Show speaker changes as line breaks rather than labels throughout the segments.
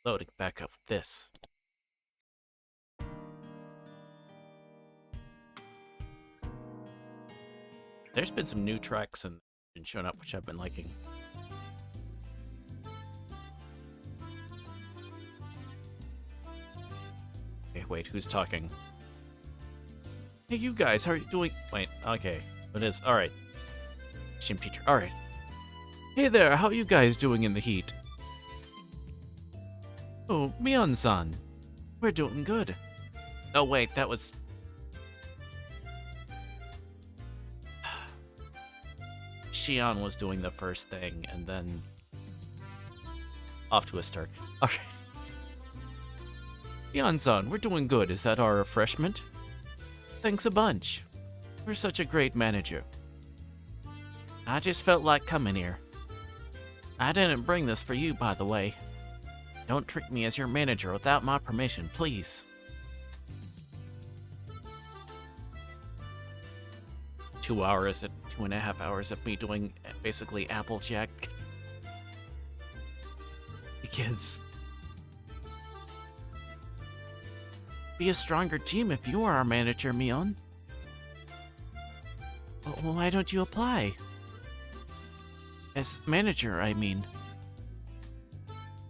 Loading back up this. There's been some new tracks and been showing up, which I've been liking. Okay, wait, who's talking? Hey, you guys, how are you doing? Wait, okay, it is. All right. Gym teacher, all right. Hey there, how are you guys doing in the heat? Oh, Mion-san. We're doing good. Oh, wait, that was... Shion was doing the first thing, and then... Off to a start. Alright. Mion-san, we're doing good. Is that our refreshment? Thanks a bunch. We're such a great manager. I just felt like coming here. I didn't bring this for you, by the way. Don't trick me as your manager without my permission, please. 2 hours, 2.5 hours of me doing basically Applejack. Kids. Be a stronger team if you are our manager, Mion. Well, why don't you apply? As manager, I mean.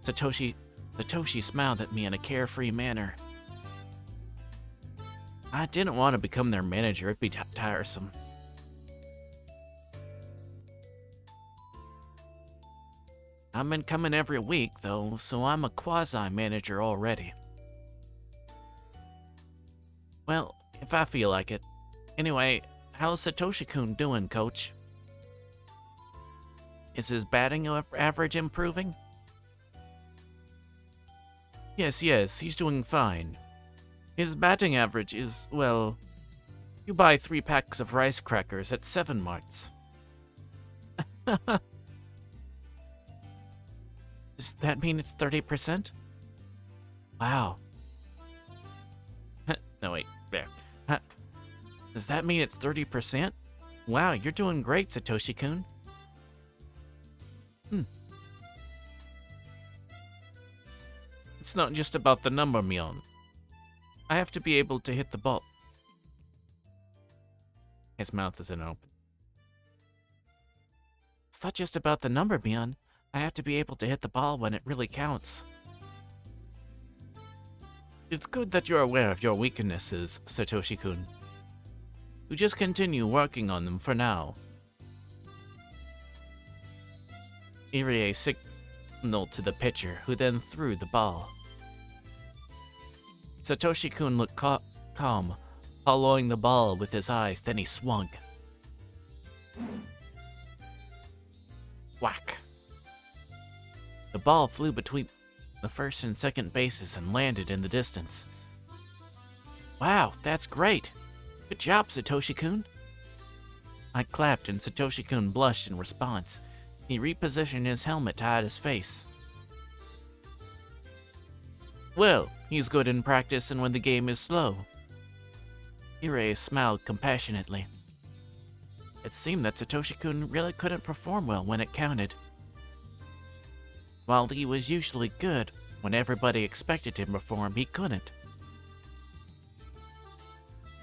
Satoshi smiled at me in a carefree manner. I didn't want to become their manager, it'd be tiresome. I've been coming every week, though, so I'm a quasi-manager already. Well, if I feel like it. Anyway, how's Satoshi-kun doing, coach? Is his batting average improving? Yes, he's doing fine. His batting average is, well... You buy 3 packs of rice crackers at 7 marts. Does that mean it's 30%? Wow. No, wait, there. Does that mean it's 30%? Wow, you're doing great, Satoshi-kun. It's not just about the number, Mion. I have to be able to hit the ball. His mouth isn't open. It's not just about the number, Mion. I have to be able to hit the ball when it really counts. It's good that you're aware of your weaknesses, Satoshi-kun. You just continue working on them for now. Irie signaled to the pitcher, who then threw the ball. Satoshi-kun looked calm, following the ball with his eyes, then he swung. Whack. The ball flew between the first and second bases and landed in the distance. Wow, that's great! Good job, Satoshi-kun! I clapped and Satoshi-kun blushed in response. He repositioned his helmet to hide his face. Well, he's good in practice and when the game is slow. Irie smiled compassionately. It seemed that Satoshi-kun really couldn't perform well when it counted. While he was usually good, when everybody expected him to perform, he couldn't.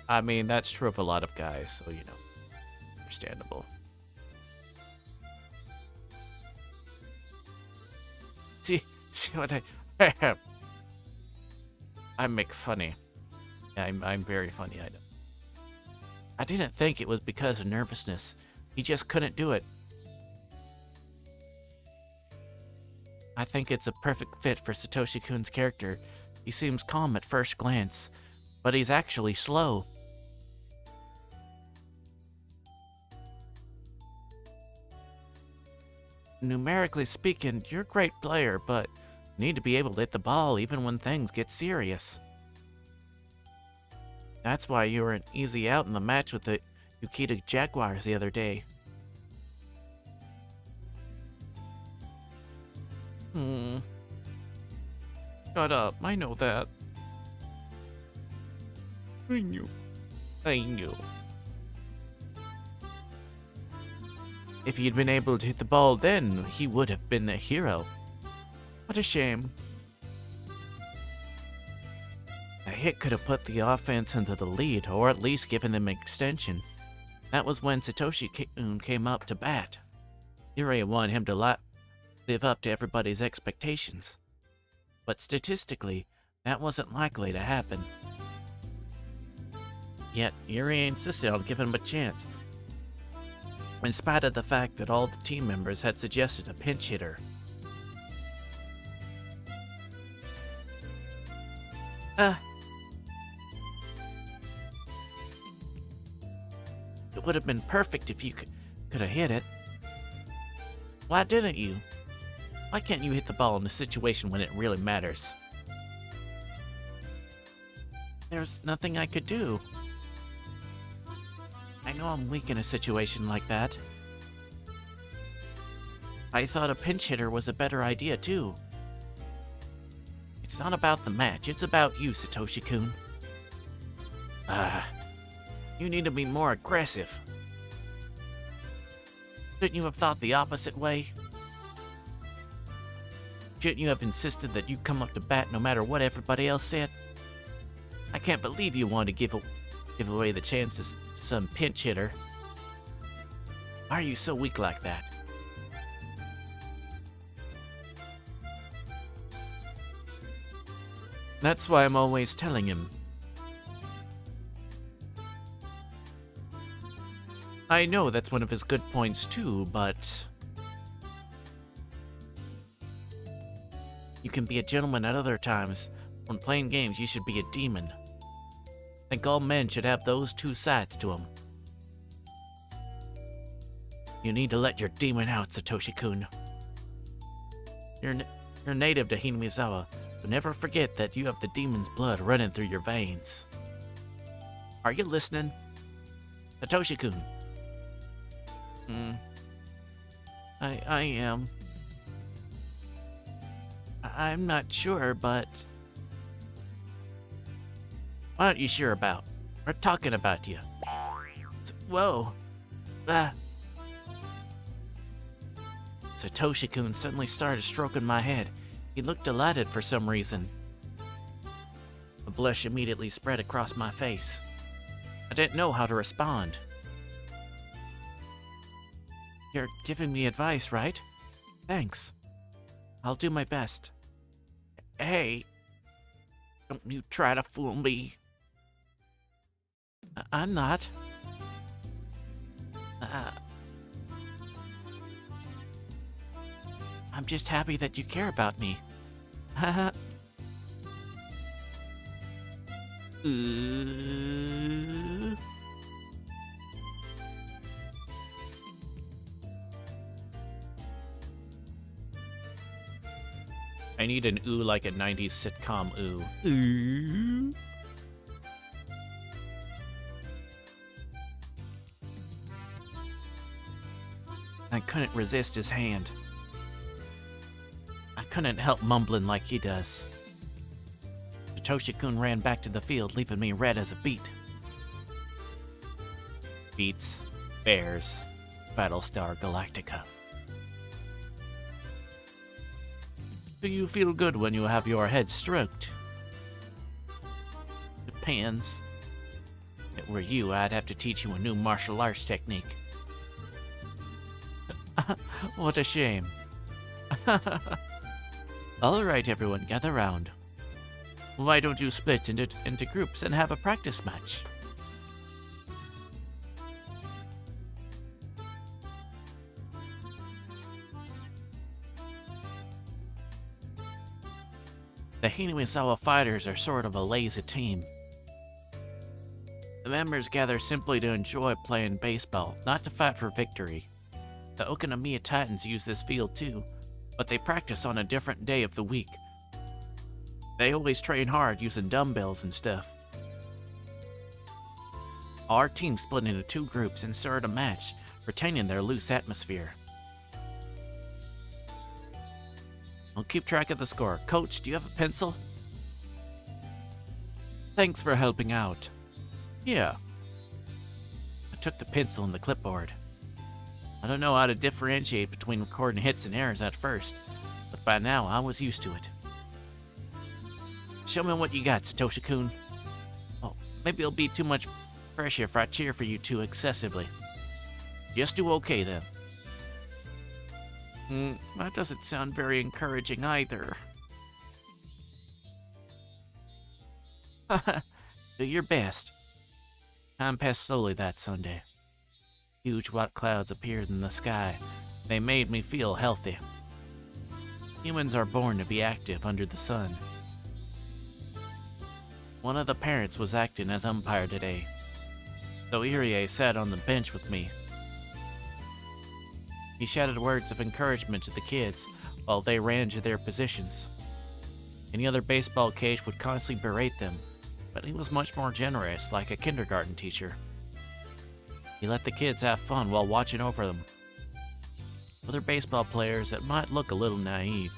I mean, that's true of a lot of guys, so, you know, understandable. See what I make funny. I'm very funny, I know. I didn't think it was because of nervousness. He just couldn't do it. I think it's a perfect fit for Satoshi-kun's character. He seems calm at first glance, but he's actually slow. Numerically speaking, you're a great player, but you need to be able to hit the ball even when things get serious. That's why you were an easy out in the match with the Yukita Jaguars the other day. Shut up, I know that. I knew. If he'd been able to hit the ball then, he would have been a hero. What a shame. hit could have put the offense into the lead, or at least given them an extension. That was when Satoshi-kun came up to bat. Yurei wanted him to live up to everybody's expectations. But statistically, that wasn't likely to happen. Yet, Yurei insisted on giving him a chance, in spite of the fact that all the team members had suggested a pinch hitter. It would have been perfect if you could have hit it. Why didn't you? Why can't you hit the ball in a situation when it really matters? There's nothing I could do. I know I'm weak in a situation like that. I thought a pinch hitter was a better idea, too. It's not about the match, it's about you, Satoshi-kun. You need to be more aggressive. Shouldn't you have thought the opposite way? Shouldn't you have insisted that you come up to bat no matter what everybody else said? I can't believe you wanted to give away the chances to some pinch hitter. Why are you so weak like that? That's why I'm always telling him. I know that's one of his good points too, but you can be a gentleman at other times. When playing games, you should be a demon. I think all men should have those two sides to them. You need to let your demon out, Satoshi-kun. You're native to Hinamizawa, but never forget that you have the demon's blood running through your veins. Are you listening? Satoshi-kun. I am. I'm not sure, but... What aren't you sure about? We're talking about you. Whoa. Satoshi-kun suddenly started stroking my head. He looked delighted for some reason. A blush immediately spread across my face. I didn't know how to respond. You're giving me advice, right? Thanks. I'll do my best. Hey, don't you try to fool me. I'm not. I'm just happy that you care about me. I need an ooh like a 90s sitcom ooh. I couldn't resist his hand. I couldn't help mumbling like he does. Satoshi-kun ran back to the field, leaving me red as a beet. Beets, Bears, Battlestar Galactica. Do you feel good when you have your head stroked? Depends. If it were you, I'd have to teach you a new martial arts technique. What a shame. Alright everyone, gather round. Why don't you split into groups and have a practice match? The Hinamizawa fighters are sort of a lazy team. The members gather simply to enjoy playing baseball, not to fight for victory. The Okonomiya Titans use this field too, but they practice on a different day of the week. They always train hard using dumbbells and stuff. Our team split into two groups and started a match, retaining their loose atmosphere. I'll keep track of the score. Coach, do you have a pencil? Thanks for helping out. Yeah. I took the pencil and the clipboard. I don't know how to differentiate between recording hits and errors at first, but by now I was used to it. Show me what you got, Satoshi-kun. Maybe it'll be too much pressure if I cheer for you too excessively. Just do okay then. That doesn't sound very encouraging either. Do your best. Time passed slowly that Sunday. Huge white clouds appeared in the sky. They made me feel healthy. Humans are born to be active under the sun. One of the parents was acting as umpire today, so Irie sat on the bench with me. He shouted words of encouragement to the kids while they ran to their positions. Any other baseball coach would constantly berate them, but he was much more generous, like a kindergarten teacher. He let the kids have fun while watching over them. Other baseball players, it might look a little naive.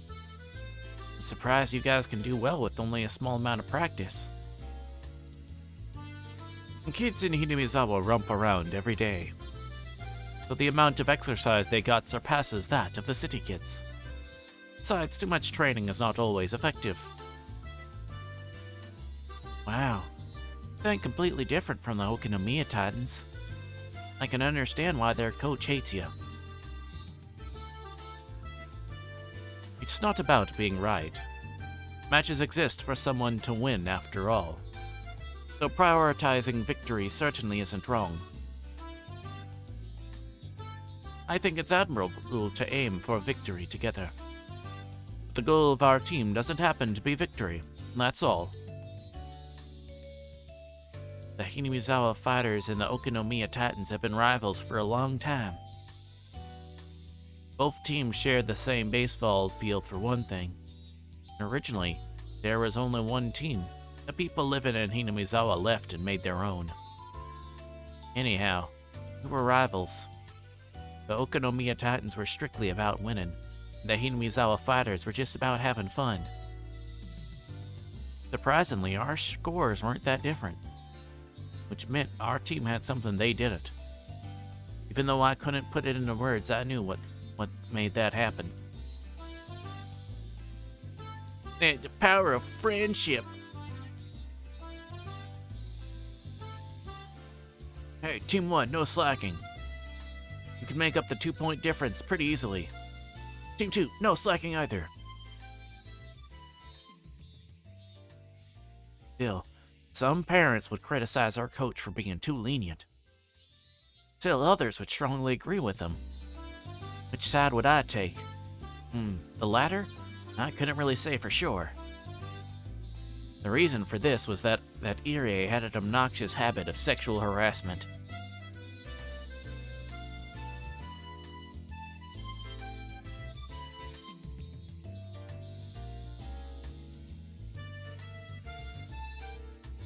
I'm surprised you guys can do well with only a small amount of practice. And kids in Hinamizawa romp around every day, so the amount of exercise they got surpasses that of the city kids. Besides, too much training is not always effective. Wow, something completely different from the Okinomiya Titans. I can understand why their coach hates you. It's not about being right. Matches exist for someone to win after all. So prioritizing victory certainly isn't wrong. I think it's admirable to aim for victory together. The goal of our team doesn't happen to be victory, that's all. The Hinamizawa Fighters and the Okinomiya Titans have been rivals for a long time. Both teams shared the same baseball field for one thing. Originally, there was only one team. The people living in Hinamizawa left and made their own. Anyhow, we were rivals. The Okinomiya Titans were strictly about winning. The Hinamizawa Fighters were just about having fun. Surprisingly, our scores weren't that different, which meant our team had something they didn't. Even though I couldn't put it into words, I knew what made that happen. The power of friendship. Hey, Team 1, no slacking. You can make up the 2-point difference pretty easily. Team 2, no slacking either. Still, some parents would criticize our coach for being too lenient. Still others would strongly agree with him. Which side would I take? The latter? I couldn't really say for sure. The reason for this was that Irie had an obnoxious habit of sexual harassment.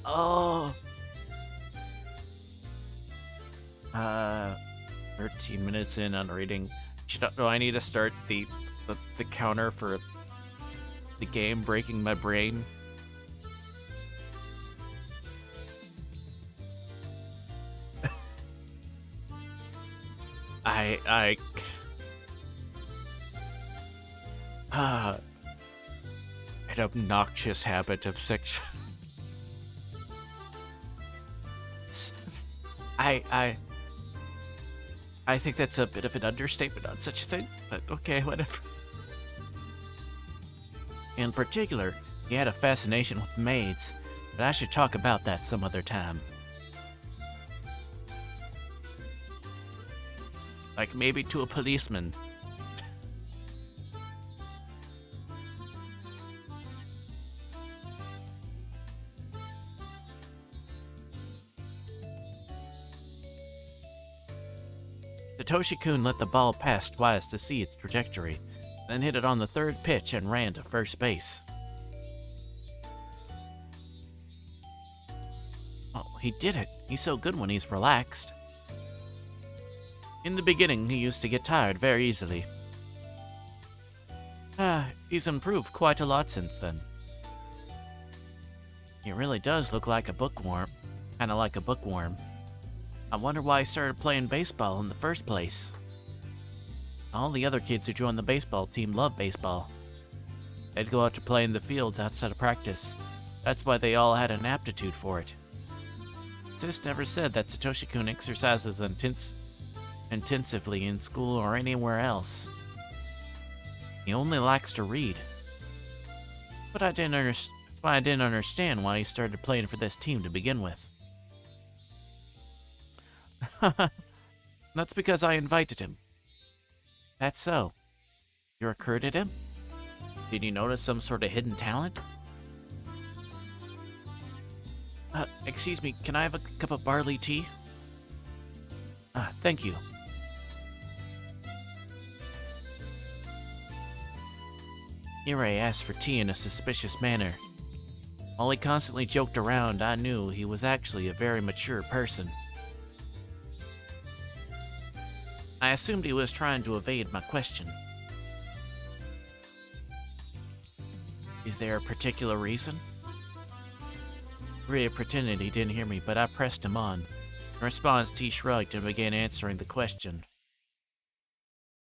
Oh. 13 minutes in on reading. Do I need to start the counter for the game breaking my brain? An obnoxious habit of sexual. I think that's a bit of an understatement on such a thing, but okay, whatever. In particular, he had a fascination with maids, but I should talk about that some other time. Like maybe to a policeman. Satoshi-kun let the ball pass twice to see its trajectory, then hit it on the third pitch and ran to first base. Oh, he did it. He's so good when he's relaxed. In the beginning, he used to get tired very easily. He's improved quite a lot since then. He really does look like a bookworm. Kinda like a bookworm. I wonder why he started playing baseball in the first place. All the other kids who joined the baseball team love baseball. They'd go out to play in the fields outside of practice. That's why they all had an aptitude for it. Sis never said that Satoshi-kun exercises intensively in school or anywhere else. He only likes to read. But that's why I didn't understand why he started playing for this team to begin with. That's because I invited him. That's so. You recruited him? Did you notice some sort of hidden talent? Excuse me, can I have a cup of barley tea? Thank you. Irie asked for tea in a suspicious manner. While he constantly joked around, I knew he was actually a very mature person. I assumed he was trying to evade my question. Is there a particular reason? Irie pretended he didn't hear me, but I pressed him on. In response, he shrugged and began answering the question.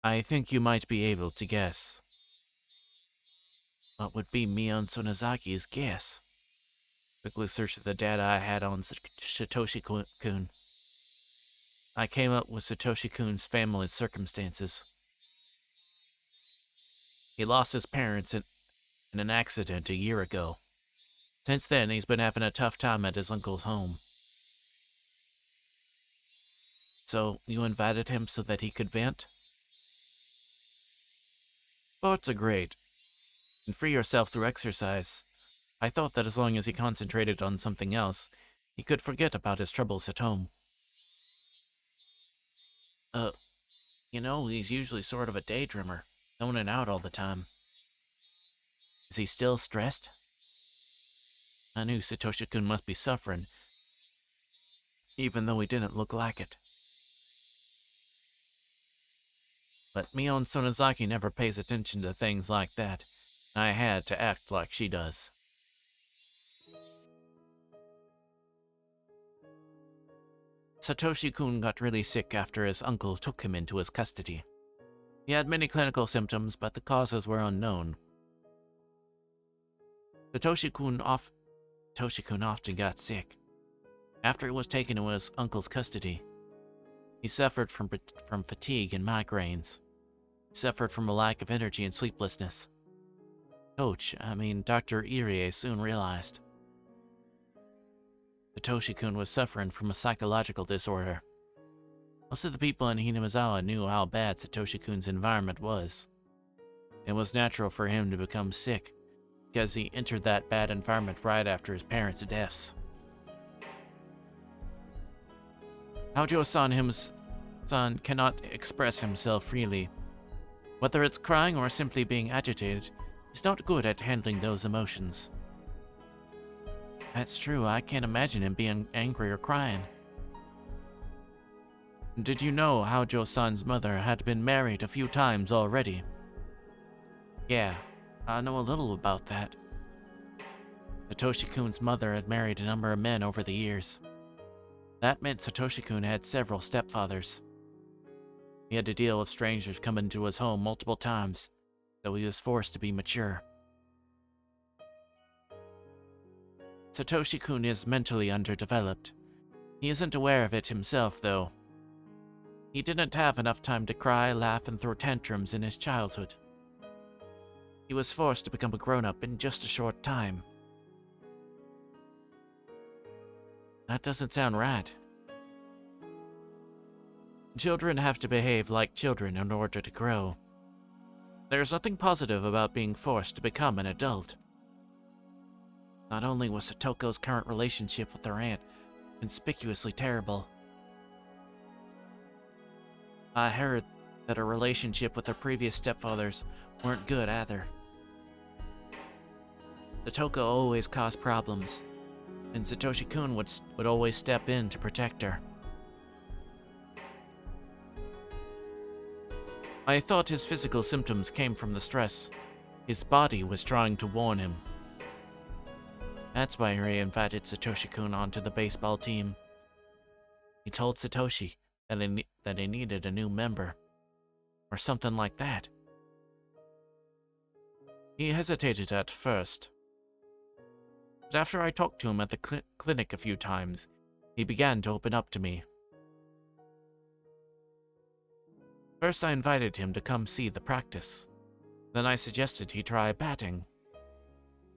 I think you might be able to guess. What would be Mion Sonozaki's guess? Quickly searched the data I had on Satoshi-kun. I came up with Satoshi-kun's family circumstances. He lost his parents in an accident a year ago. Since then, he's been having a tough time at his uncle's home. So, you invited him so that he could vent? Thoughts are great. And free yourself through exercise. I thought that as long as he concentrated on something else, he could forget about his troubles at home. He's usually sort of a daydreamer, zoning out all the time. Is he still stressed? I knew Satoshi-kun must be suffering, even though he didn't look like it. But Mion Sonozaki never pays attention to things like that. I had to act like she does. Satoshi-kun got really sick after his uncle took him into his custody. He had many clinical symptoms, but the causes were unknown. Satoshi-kun often got sick. After he was taken into his uncle's custody, he suffered from fatigue and migraines. He suffered from a lack of energy and sleeplessness. Dr. Irie soon realized. Satoshi-kun was suffering from a psychological disorder. Most of the people in Hinamizawa knew how bad Satoshi-kun's environment was. It was natural for him to become sick, because he entered that bad environment right after his parents' deaths. Haojo-san cannot express himself freely. Whether it's crying or simply being agitated, he's not good at handling those emotions. That's true, I can't imagine him being angry or crying. Did you know Haojo-san's mother had been married a few times already? Yeah, I know a little about that. Satoshi-kun's mother had married a number of men over the years. That meant Satoshi-kun had several stepfathers. He had to deal with strangers coming into his home multiple times, so he was forced to be mature. Satoshi-kun is mentally underdeveloped. He isn't aware of it himself, though. He didn't have enough time to cry, laugh, and throw tantrums in his childhood. He was forced to become a grown-up in just a short time. That doesn't sound right. Children have to behave like children in order to grow. There's nothing positive about being forced to become an adult. Not only was Satoko's current relationship with her aunt conspicuously terrible, I heard that her relationship with her previous stepfathers weren't good either. Satoko always caused problems, and Satoshi-kun would always step in to protect her. I thought his physical symptoms came from the stress. His body was trying to warn him. That's why Ray invited Satoshi-kun onto the baseball team. He told Satoshi that he needed a new member, or something like that. He hesitated at first, but after I talked to him at the clinic a few times, he began to open up to me. First, I invited him to come see the practice. Then I suggested he try batting.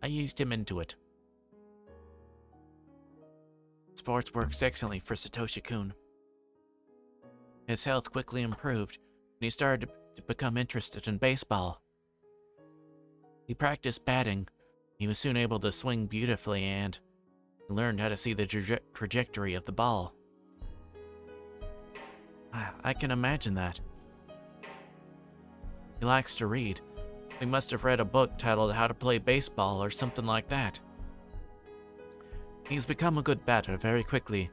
I eased him into it. Sports works excellently for Satoshi-kun. His health quickly improved, and he started to become interested in baseball. He practiced batting. He was soon able to swing beautifully and learned how to see the trajectory of the ball. I can imagine that. He likes to read. He must have read a book titled How to Play Baseball or something like that. He's become a good batter very quickly.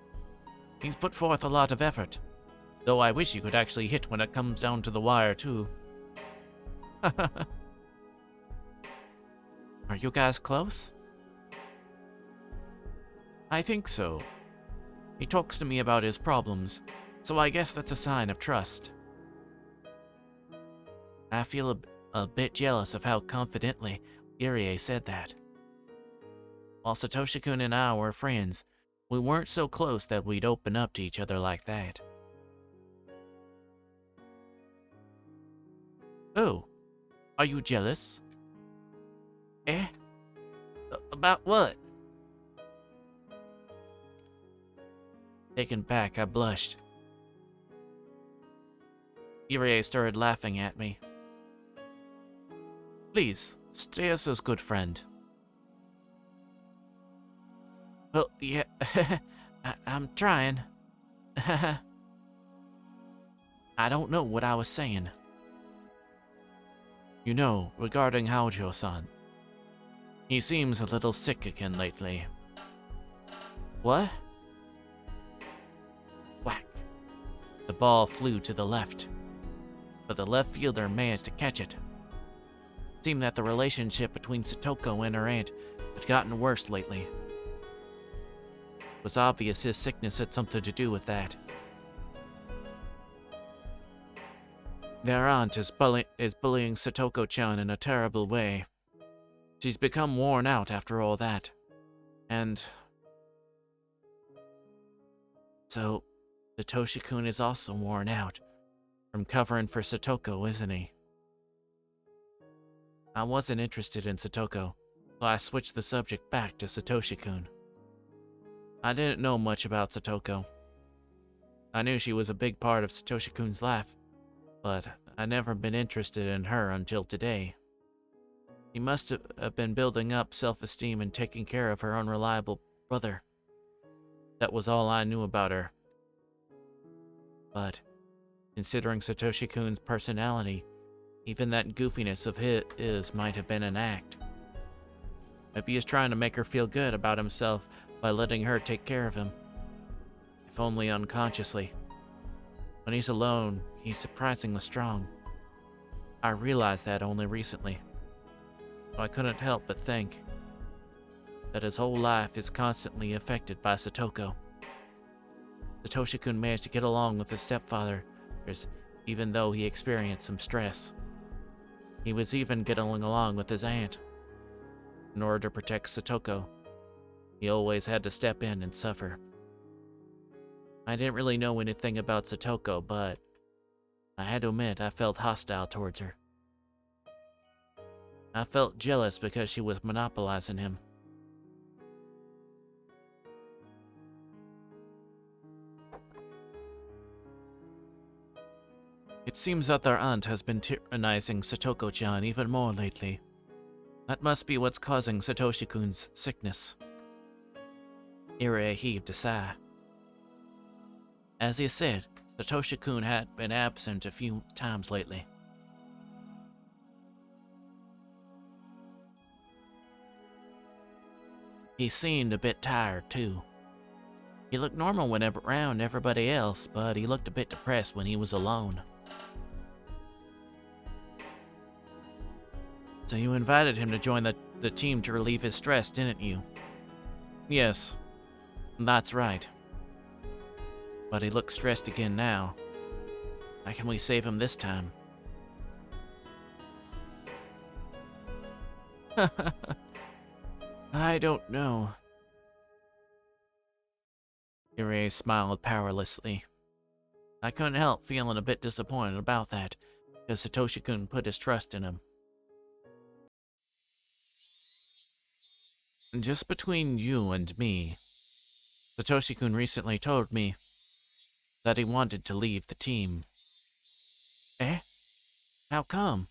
He's put forth a lot of effort, though I wish he could actually hit when it comes down to the wire, too. Are you guys close? I think so. He talks to me about his problems, so I guess that's a sign of trust. I feel a bit jealous of how confidently Irie said that. While Satoshi-kun and I were friends, we weren't so close that we'd open up to each other like that. Oh, are you jealous? Eh? About what? Taken back, I blushed. Irie started laughing at me. Please, stay as a good friend. Well, yeah, I'm trying. I don't know what I was saying. You know, regarding Haojo-san. He seems a little sick again lately. What? Whack. The ball flew to the left, but the left fielder managed to catch it. It seemed that the relationship between Satoko and her aunt had gotten worse lately. It was obvious his sickness had something to do with that. Their aunt is bullying Satoko-chan in a terrible way. She's become worn out after all that. And so, Satoshi-kun is also worn out from covering for Satoko, isn't he? I wasn't interested in Satoko, so I switched the subject back to Satoshi-kun. I didn't know much about Satoko. I knew she was a big part of Satoshi-kun's life, but I'd never been interested in her until today. He must have been building up self-esteem and taking care of her unreliable brother. That was all I knew about her. But, considering Satoshi-kun's personality, even that goofiness of his might have been an act. Maybe he's trying to make her feel good about himself by letting her take care of him. If only unconsciously. When he's alone, he's surprisingly strong. I realized that only recently. So I couldn't help but think that his whole life is constantly affected by Satoko. Satoshi-kun managed to get along with his stepfather, even though he experienced some stress. He was even getting along with his aunt. In order to protect Satoko, he always had to step in and suffer. I didn't really know anything about Satoko, but I had to admit I felt hostile towards her. I felt jealous because she was monopolizing him. It seems that their aunt has been tyrannizing Satoko-chan even more lately. That must be what's causing Satoshi-kun's sickness. Irie heaved a sigh. As he said, Satoshi-kun had been absent a few times lately. He seemed a bit tired, too. He looked normal when around everybody else, but he looked a bit depressed when he was alone. So you invited him to join the team to relieve his stress, didn't you? Yes, that's right. But he looks stressed again now. How can we save him this time? I don't know. Irie smiled powerlessly. I couldn't help feeling a bit disappointed about that, because Satoshi-kun put his trust in him. Just between you and me, Satoshi-kun recently told me that he wanted to leave the team. Eh? How come?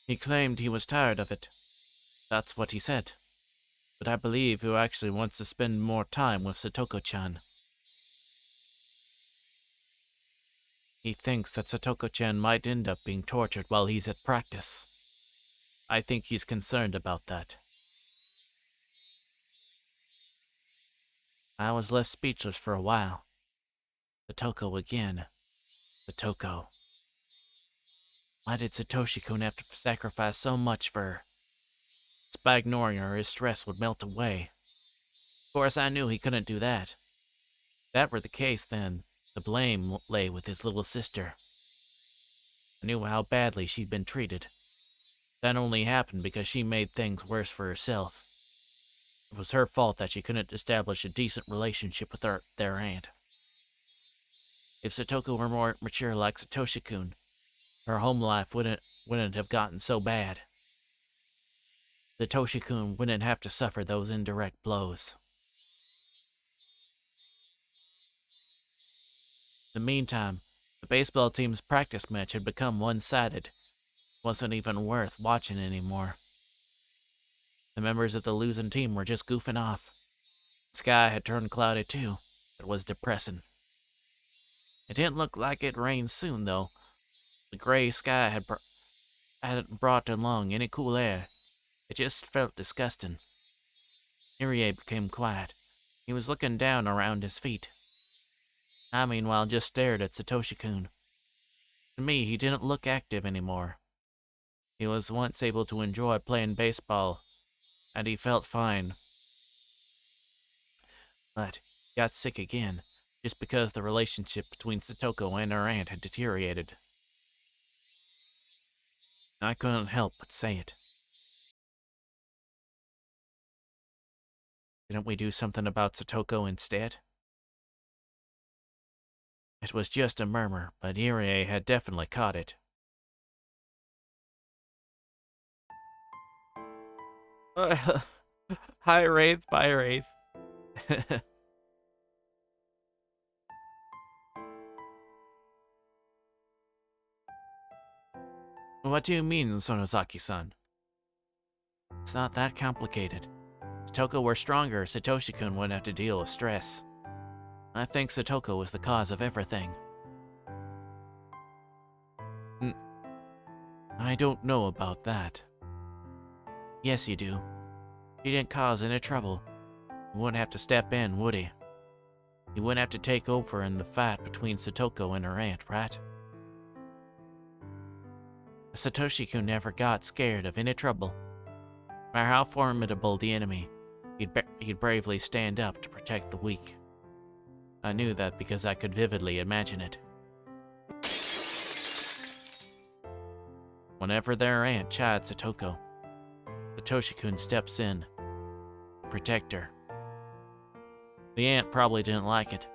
He claimed he was tired of it. That's what he said. But I believe he actually wants to spend more time with Satoko-chan. He thinks that Satoko-chan might end up being tortured while he's at practice. I think he's concerned about that. I was left speechless for a while. Satoko again. Satoko. Why did Satoshi-kun have to sacrifice so much for her? Just by ignoring her, his stress would melt away. Of course, I knew he couldn't do that. If that were the case, then the blame lay with his little sister. I knew how badly she'd been treated. That only happened because she made things worse for herself. It was her fault that she couldn't establish a decent relationship with their aunt. If Satoko were more mature like Satoshi-kun, her home life wouldn't have gotten so bad. Satoshi-kun wouldn't have to suffer those indirect blows. In the meantime, the baseball team's practice match had become one-sided. It wasn't even worth watching anymore. The members of the losing team were just goofing off. The sky had turned cloudy too. It was depressing. It didn't look like it'd rain soon, though. The gray sky hadn't brought along any cool air. It just felt disgusting. Irie became quiet. He was looking down around his feet. I meanwhile just stared at Satoshi-kun. To me, he didn't look active anymore. He was once able to enjoy playing baseball, and he felt fine. But he got sick again, just because the relationship between Satoko and her aunt had deteriorated. I couldn't help but say it. Didn't we do something about Satoko instead? It was just a murmur, but Irie had definitely caught it. Hi, Wraith. Bye, Wraith. What do you mean, Sonozaki-san? It's not that complicated. If Satoko were stronger, Satoshi-kun wouldn't have to deal with stress. I think Satoko was the cause of everything. I don't know about that. Yes, you do. He didn't cause any trouble. He wouldn't have to step in, would he? He wouldn't have to take over in the fight between Satoko and her aunt, right? Satoshi-kun never got scared of any trouble. No matter how formidable the enemy, he'd bravely stand up to protect the weak. I knew that because I could vividly imagine it. Whenever their aunt chides Satoko, Satoshi-kun steps in to protect her. The aunt probably didn't like it.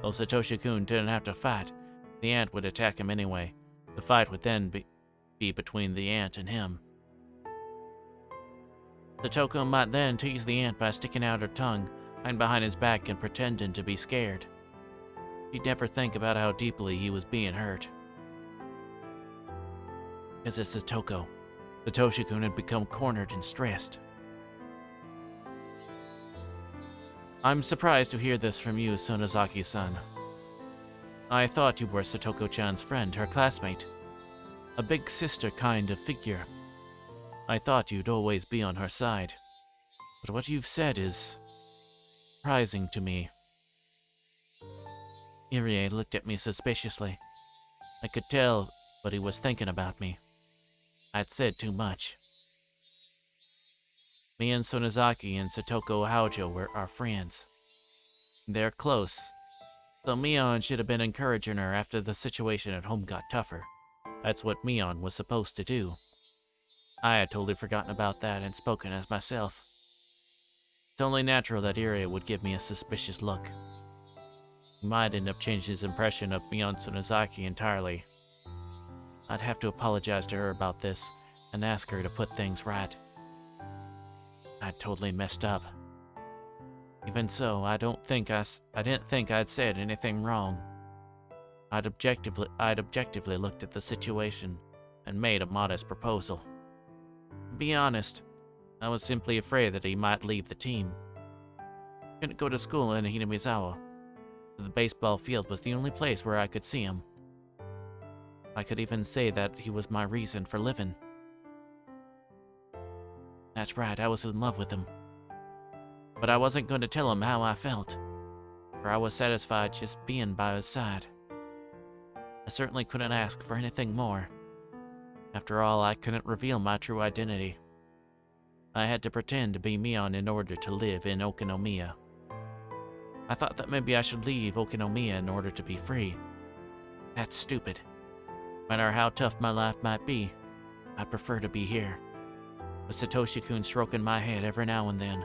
Though Satoshi-kun didn't have to fight, the aunt would attack him anyway. The fight would then be between the aunt and him. Satoko might then tease the aunt by sticking out her tongue, hiding behind his back and pretending to be scared. He'd never think about how deeply he was being hurt. Because it's Satoko, Satoshi-kun had become cornered and stressed. I'm surprised to hear this from you, Sonozaki-san. I thought you were Satoko-chan's friend, her classmate. A big sister kind of figure. I thought you'd always be on her side. But what you've said is surprising to me. Irie looked at me suspiciously. I could tell what he was thinking about me. I'd said too much. Me and Sonozaki and Satoko Haojo are friends. They're close. So Mion should have been encouraging her after the situation at home got tougher. That's what Mion was supposed to do. I had totally forgotten about that and spoken as myself. It's only natural that Irie would give me a suspicious look. He might end up changing his impression of me on Sonozaki entirely. I'd have to apologize to her about this and ask her to put things right. I'd totally messed up. Even so, I didn't think I'd said anything wrong. I'd objectively looked at the situation and made a modest proposal. To be honest, I was simply afraid that he might leave the team. I couldn't go to school in Hinamizawa. The baseball field was the only place where I could see him. I could even say that he was my reason for living. That's right, I was in love with him. But I wasn't going to tell him how I felt, for I was satisfied just being by his side. I certainly couldn't ask for anything more. After all, I couldn't reveal my true identity. I had to pretend to be Mion in order to live in Okinomiya. I thought that maybe I should leave Okinomiya in order to be free. That's stupid. No matter how tough my life might be, I prefer to be here, with Satoshi-kun stroking my head every now and then.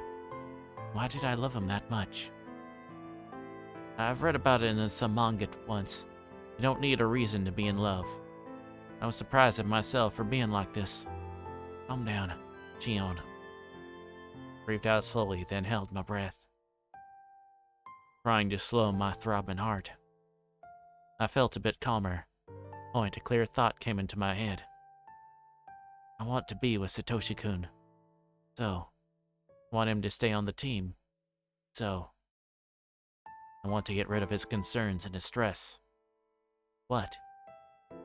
Why did I love him that much? I've read about it in some manga once. You don't need a reason to be in love. I was surprised at myself for being like this. Calm down, Shion. Breathed out slowly, then held my breath, trying to slow my throbbing heart. I felt a bit calmer. A clear thought came into my head. I want to be with Satoshi-kun. So, I want him to stay on the team. So, I want to get rid of his concerns and his stress. What?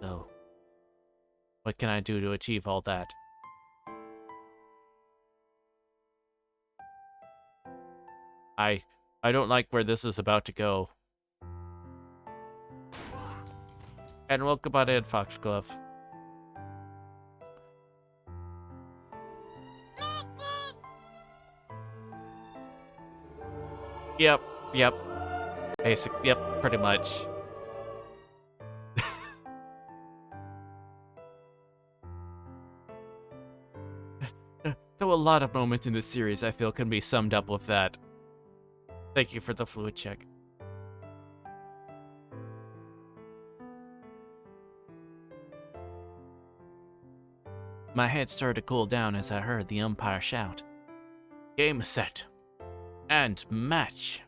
So, what can I do to achieve all that? I don't like where this is about to go. And welcome on in, Foxglove. Yep. Yep, pretty much. Though a lot of moments in this series I feel can be summed up with that. Thank you for the fluid check. My head started to cool down as I heard the umpire shout, "Game set and match."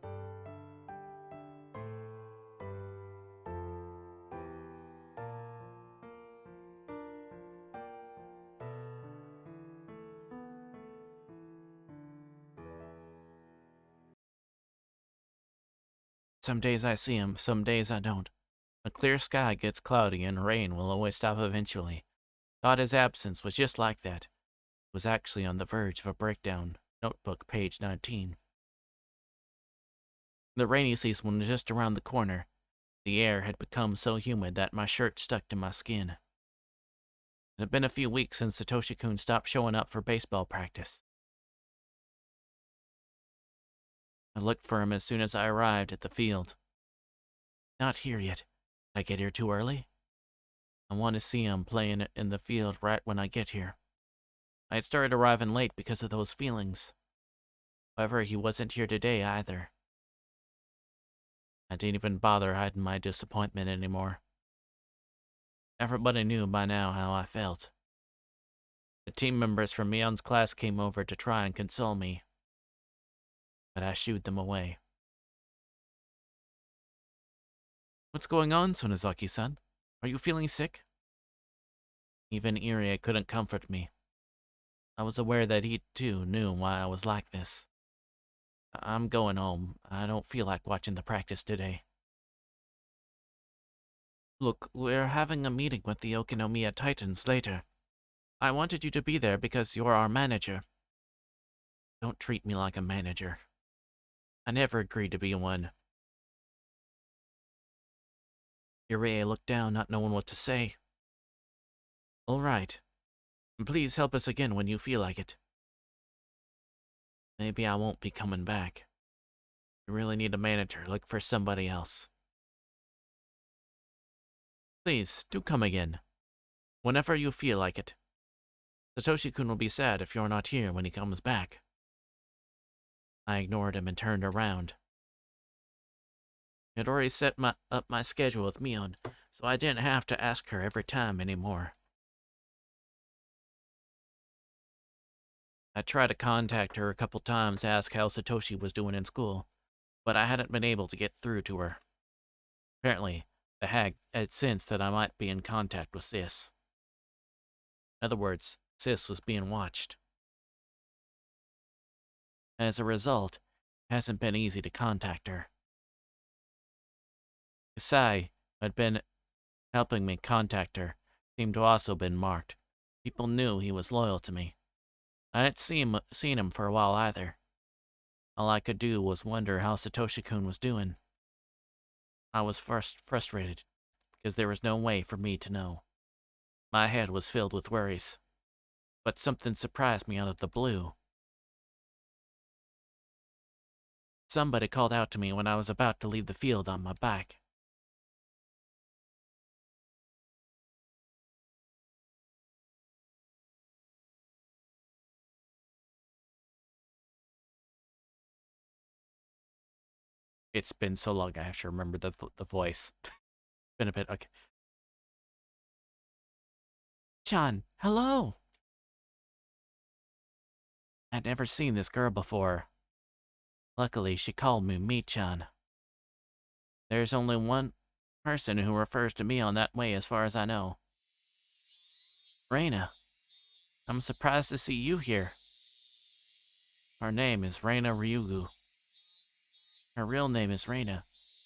Some days I see him, some days I don't. A clear sky gets cloudy and rain will always stop eventually. Thought his absence was just like that. Was actually on the verge of a breakdown. Notebook, page 19. The rainy season was just around the corner. The air had become so humid that my shirt stuck to my skin. It had been a few weeks since Satoshi-kun stopped showing up for baseball practice. I looked for him as soon as I arrived at the field. Not here yet. Did I get here too early? I want to see him playing in the field right when I get here. I had started arriving late because of those feelings. However, he wasn't here today either. I didn't even bother hiding my disappointment anymore. Everybody knew by now how I felt. The team members from Mion's class came over to try and console me, but I shooed them away. What's going on, Sonozaki-san? Are you feeling sick? Even Irie couldn't comfort me. I was aware that he, too, knew why I was like this. I'm going home. I don't feel like watching the practice today. Look, we're having a meeting with the Okinomiya Titans later. I wanted you to be there because you're our manager. Don't treat me like a manager. I never agreed to be one. Irie looked down, not knowing what to say. All right. Please help us again when you feel like it. Maybe I won't be coming back. You really need a manager. Look for somebody else. Please, do come again. Whenever you feel like it. Satoshi-kun will be sad if you're not here when he comes back. I ignored him and turned around. I'd already set up my schedule with Mion, so I didn't have to ask her every time anymore. I tried to contact her a couple times to ask how Satoshi was doing in school, but I hadn't been able to get through to her. Apparently, the hag had sensed that I might be in contact with Sis. In other words, Sis was being watched. As a result, it hasn't been easy to contact her. Kasai, who had been helping me contact her, seemed to also been marked. People knew he was loyal to me. I hadn't seen him for a while either. All I could do was wonder how Satoshi-kun was doing. I was frustrated, because there was no way for me to know. My head was filled with worries. But something surprised me out of the blue. Somebody called out to me when I was about to leave the field on my back. It's been so long, I have to remember the voice. Been a bit, okay. Chan, hello! I'd never seen this girl before. Luckily, she called me Mi-chan. There's only one person who refers to me on that way as far as I know. Reina. I'm surprised to see you here. Her name is Reina Ryugu. Her real name is Reina,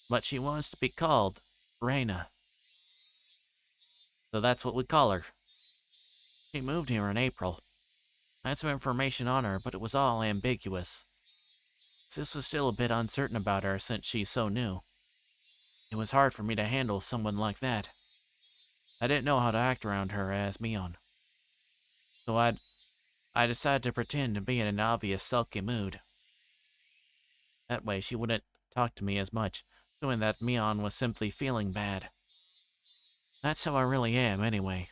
but she wants to be called Reina. So that's what we call her. She moved here in April. I had some information on her, but it was all ambiguous. Sis was still a bit uncertain about her since she's so new. It was hard for me to handle someone like that. I didn't know how to act around her as Mion. So I decided to pretend to be in an obvious sulky mood. That way she wouldn't talk to me as much, knowing that Mion was simply feeling bad. That's how I really am, anyway.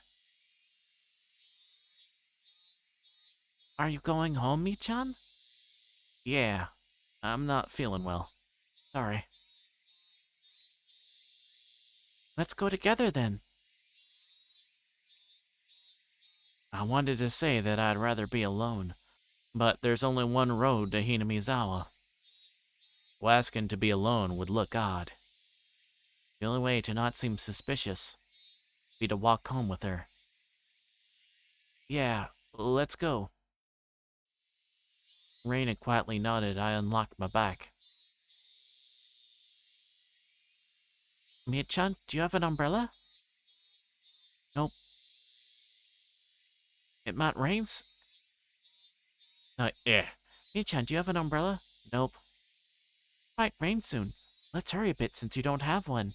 Are you going home, Mi-chan? Yeah, I'm not feeling well. Sorry. Let's go together then. I wanted to say that I'd rather be alone, but there's only one road to Hinamizawa. So asking to be alone would look odd. The only way to not seem suspicious would be to walk home with her. Yeah, let's go. Reina quietly nodded. I unlocked my bag. Mi-chan, do you have an umbrella? Nope. It might rain. Yeah. Mi-chan, do you have an umbrella? Nope. Might rain soon. Let's hurry a bit since you don't have one.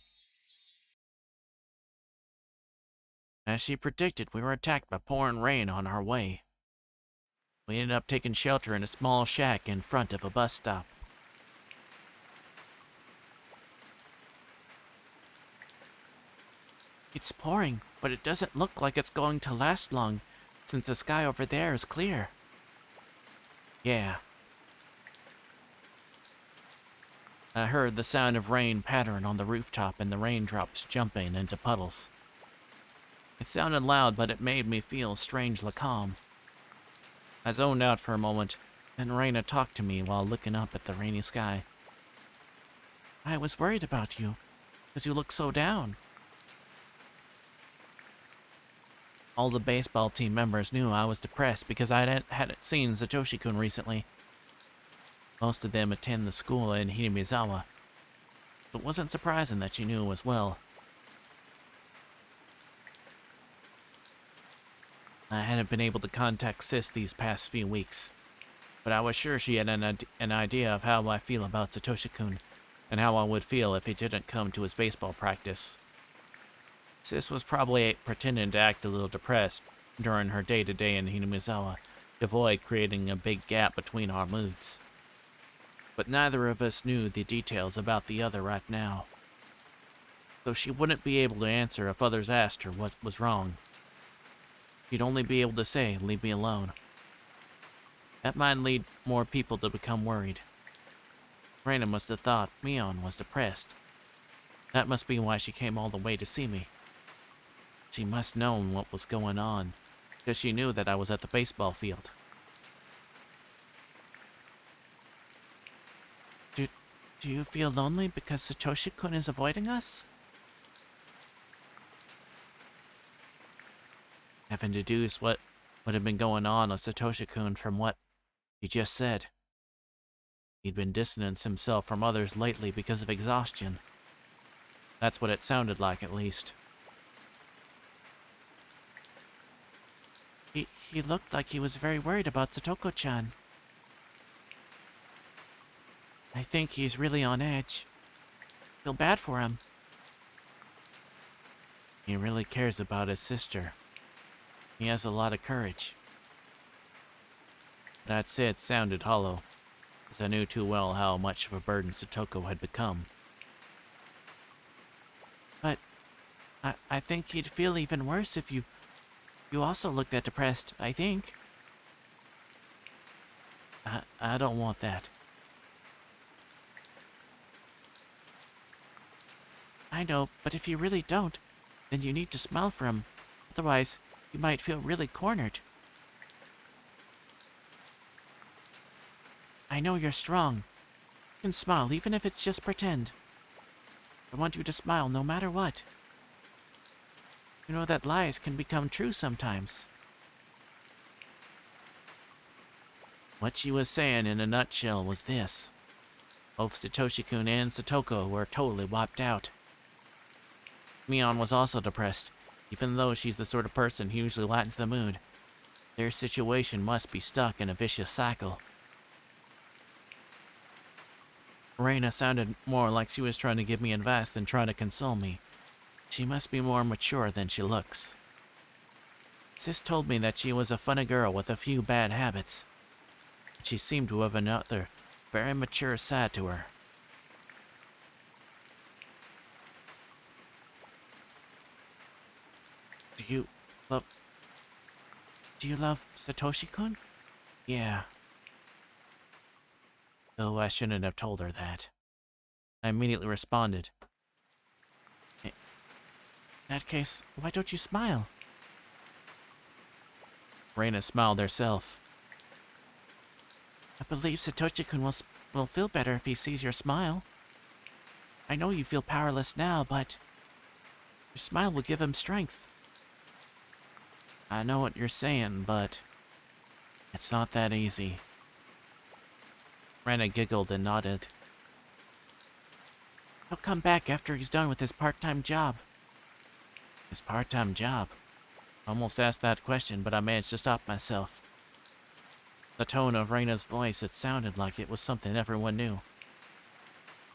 As she predicted, we were attacked by pouring rain on our way. We ended up taking shelter in a small shack in front of a bus stop. It's pouring, but it doesn't look like it's going to last long, since the sky over there is clear. Yeah. I heard the sound of rain pattering on the rooftop and the raindrops jumping into puddles. It sounded loud, but it made me feel strangely calm. I zoned out for a moment, then Reina talked to me while looking up at the rainy sky. I was worried about you, because you look so down. All the baseball team members knew I was depressed because I hadn't seen Satoshi-kun recently. Most of them attend the school in Hinamizawa. It wasn't surprising that she knew as well. I hadn't been able to contact Sis these past few weeks, but I was sure she had an idea of how I feel about Satoshi-kun and how I would feel if he didn't come to his baseball practice. Sis was probably pretending to act a little depressed during her day-to-day in Hinamizawa to avoid creating a big gap between our moods. But neither of us knew the details about the other right now, so she wouldn't be able to answer if others asked her what was wrong. She'd only be able to say, "Leave me alone." That might lead more people to become worried. Reina must have thought Mion was depressed. That must be why she came all the way to see me. She must know what was going on, because she knew that I was at the baseball field. Do you feel lonely because Satoshi-kun is avoiding us? Having deduced what would have been going on with Satoshi-kun from what he just said. He'd been distancing himself from others lately because of exhaustion. That's what it sounded like, at least. He looked like he was very worried about Satoko-chan. I think he's really on edge. Feel bad for him. He really cares about his sister. He has a lot of courage. That said, sounded hollow, as I knew too well how much of a burden Satoko had become. But I think he'd feel even worse if you also looked that depressed, I think. I don't want that. I know, but if you really don't, then you need to smile for him. Otherwise, you might feel really cornered. I know you're strong. You can smile, even if it's just pretend. I want you to smile no matter what. You know that lies can become true sometimes. What she was saying in a nutshell was this. Both Satoshi-kun and Satoko were totally wiped out. Mion was also depressed, even though she's the sort of person who usually lightens the mood. Their situation must be stuck in a vicious cycle. Reina sounded more like she was trying to give me advice than trying to console me. She must be more mature than she looks. Sis told me that she was a funny girl with a few bad habits. She seemed to have another, very mature side to her. Do you love Satoshi-kun? Yeah. Though I shouldn't have told her that. I immediately responded. In that case, why don't you smile? Reina smiled herself. I believe Satoshi-kun will feel better if he sees your smile. I know you feel powerless now, but your smile will give him strength. I know what you're saying, but it's not that easy. Reina giggled and nodded. He'll come back after he's done with his part-time job. His part-time job? I almost asked that question, but I managed to stop myself. The tone of Reina's voice, it sounded like it was something everyone knew.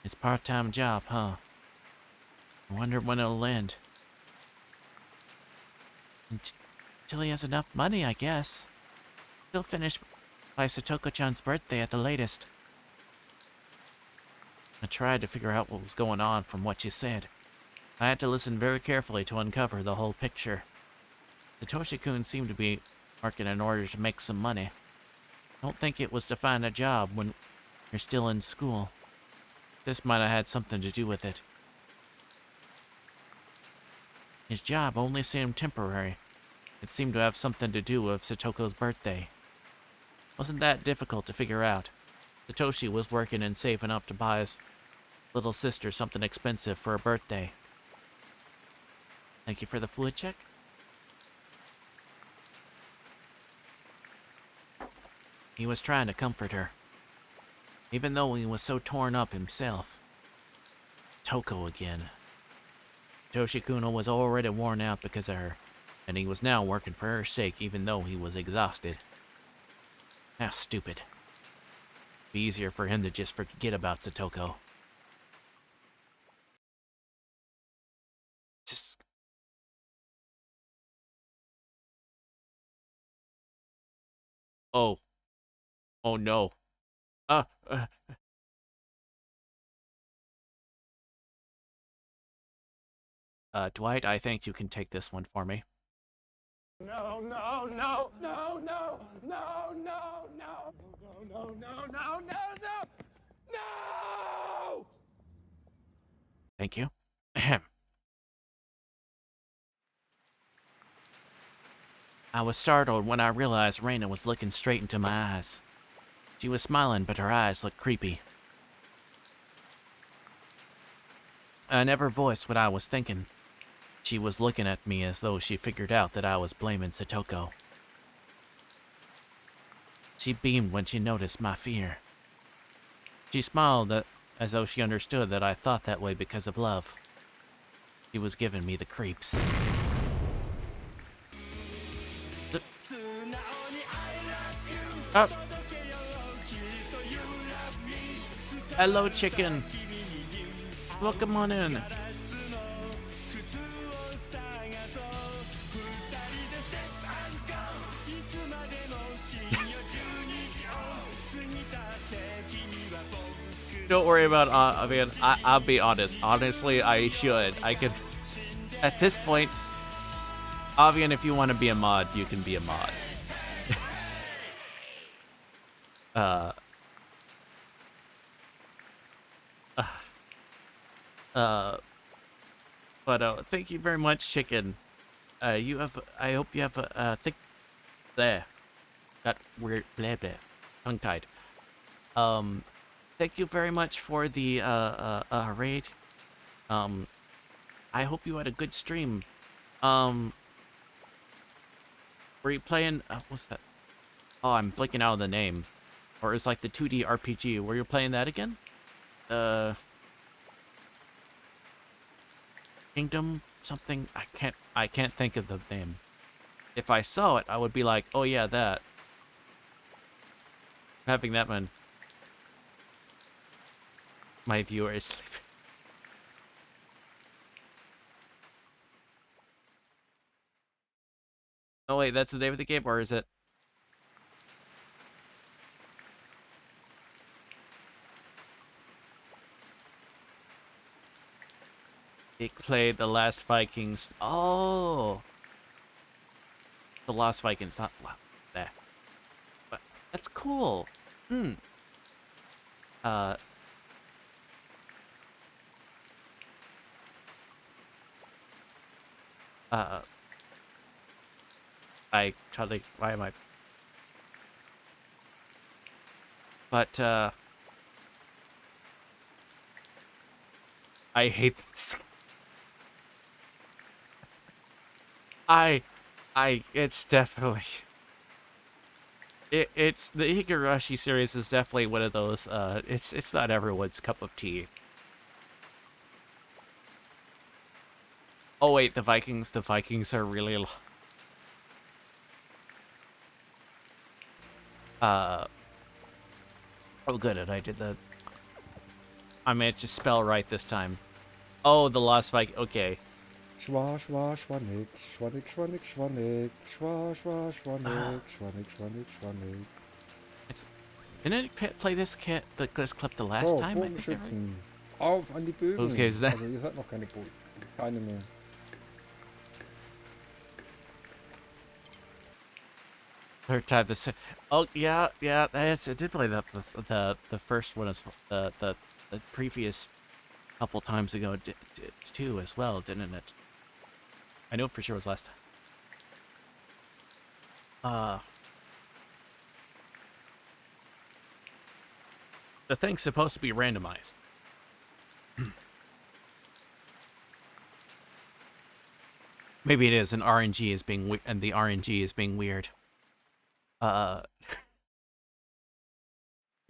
His part-time job, huh? I wonder when it'll end. Until he has enough money, I guess. He'll finish by Satoko-chan's birthday at the latest. I tried to figure out what was going on from what she said. I had to listen very carefully to uncover the whole picture. Satoshi-kun seemed to be working in order to make some money. I don't think it was to find a job when you're still in school. This might have had something to do with it. His job only seemed temporary. It seemed to have something to do with Satoko's birthday. Wasn't that difficult to figure out. Satoshi was working and saving up to buy his little sister something expensive for her birthday. Thank you for the fluid check. He was trying to comfort her, even though he was so torn up himself. Toko again. Toshikuno was already worn out because of her, and he was now working for her sake even though he was exhausted. How stupid. Be easier for him to just forget about Satoko. Just... Oh. Oh no. Uh, uh, Dwight, I think you can take this one for me.
No, no, no, no, no, no, no, no, no, no, no, no, no, no!
Thank you. Ahem. I was startled when I realized Raina was looking straight into my eyes. She was smiling, but her eyes looked creepy. I never voiced what I was thinking. She was looking at me as though she figured out that I was blaming Satoko. She beamed when she noticed my fear. She smiled as though she understood that I thought that way because of love. She was giving me the creeps. Oh. Hello, chicken. Welcome on in. Don't worry about, I'll be honest. Honestly, I should. I could, at this point, Avian, if you want to be a mod, you can be a mod. But thank you very much, chicken. You have, I hope you have a, think, there. Got weird, blah, blah, tongue-tied. Thank you very much for the, raid. I hope you had a good stream. Were you playing, what's that? Oh, I'm blanking out on the name. Or it's like the 2D RPG. Were you playing that again? Kingdom something? I can't think of the name. If I saw it, I would be like, oh yeah, that. Having that one. My viewer is sleeping. Oh wait, that's the name of the game, or is it? It played The Last Vikings. Oh! The Lost Vikings, not there. But that's cool. Hmm. I totally, why am I? But, I hate this. It's definitely... It's the Higurashi series is definitely one of those, it's not everyone's cup of tea. Oh wait, the Vikings are really... Oh good, and I did the... I managed to spell right this time. Oh, the Lost Viking, okay.
Schwa, schwa, schwannig, schwannig, schwannig, schwannig, schwa, schwa, schwannig, schwannig, schwannig, schwannig.
Didn't it play this clip the last time?
Bogenschützen. Auf an die Bögen.
Okay, is that...
Also ihr seid noch keine Bogen. Keine mehr.
Third time this... Oh, yeah, it did play the first one as the previous couple times ago too as well, didn't it? I know for sure it was last time. The thing's supposed to be randomized. Maybe it is, and RNG is being and the RNG is being weird. You're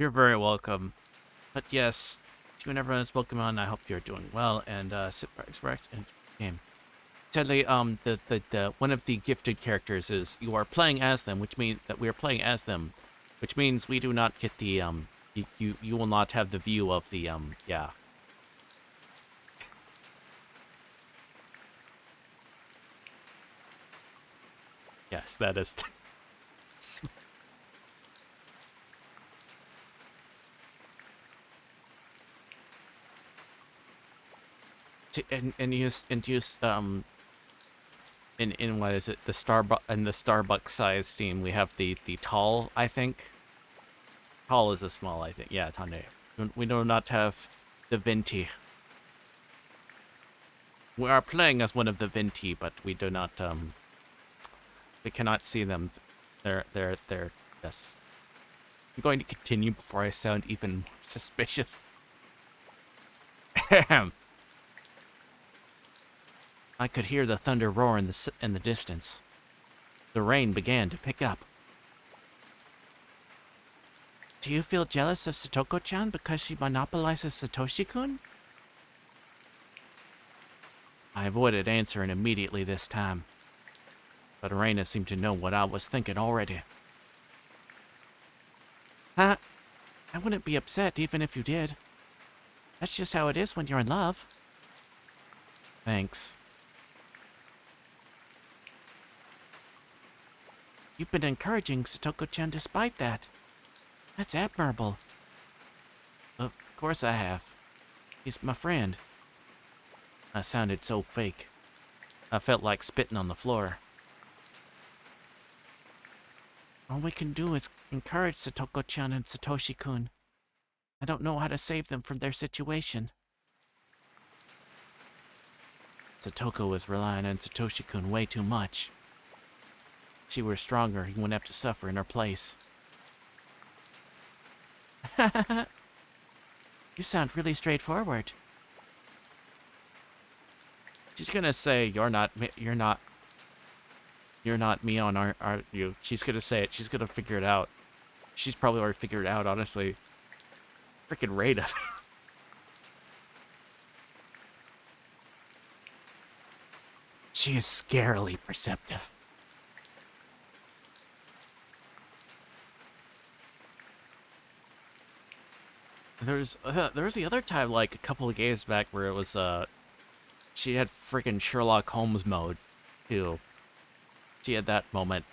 very welcome. But yes, to everyone that's welcome on, I hope you're doing well, and sit back and game. Sadly, the one of the gifted characters is you are playing as them, which means that we are playing as them, which means we do not get the you will not have the view of the yeah. Yes, that is. And use in what is it? The Starbucks size steam, we have the tall, I think. Tall is a small, I think. Yeah, Tande. We do not have the venti. We are playing as one of the venti, but we do not we cannot see them. They're yes. I'm going to continue before I sound even more suspicious. Ahem. I could hear the thunder roar in the distance. The rain began to pick up. Do you feel jealous of Satoko-chan because she monopolizes Satoshi-kun? I avoided answering immediately this time, but Reina seemed to know what I was thinking already. Huh? I wouldn't be upset even if you did. That's just how it is when you're in love. Thanks. You've been encouraging Satoko-chan despite that. That's admirable. Of course I have. He's my friend. I sounded so fake. I felt like spitting on the floor. All we can do is encourage Satoko-chan and Satoshi-kun. I don't know how to save them from their situation. Satoko was relying on Satoshi-kun way too much. If she were stronger, he wouldn't have to suffer in her place. You sound really straightforward. She's gonna say, you're not me on our you. She's gonna say it. She's gonna figure it out. She's probably already figured it out, honestly. Freaking Rada. She is scarily perceptive. There was the other time, like a couple of games back, where it was she had freaking Sherlock Holmes mode too. She had that moment.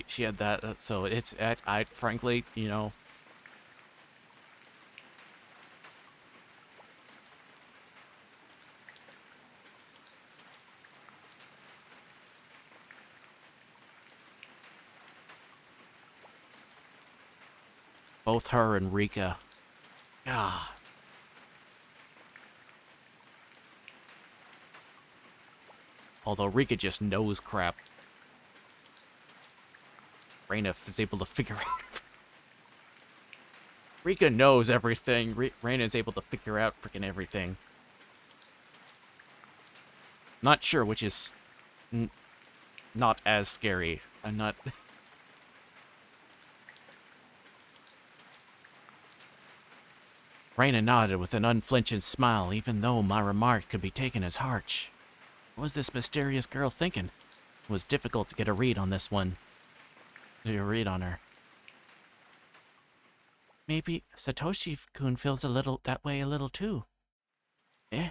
She had that, so it's I frankly, you know. Both her and Rika. God. Although Rika just knows crap. Reina is able to figure out. Rika knows everything. Reina is able to figure out freaking everything. Not sure which is not as scary. I'm not. Reina nodded with an unflinching smile, even though my remark could be taken as harsh. What was this mysterious girl thinking? It was difficult to get a read on this one. A read on her. Maybe Satoshi-kun feels that way a little too. Eh?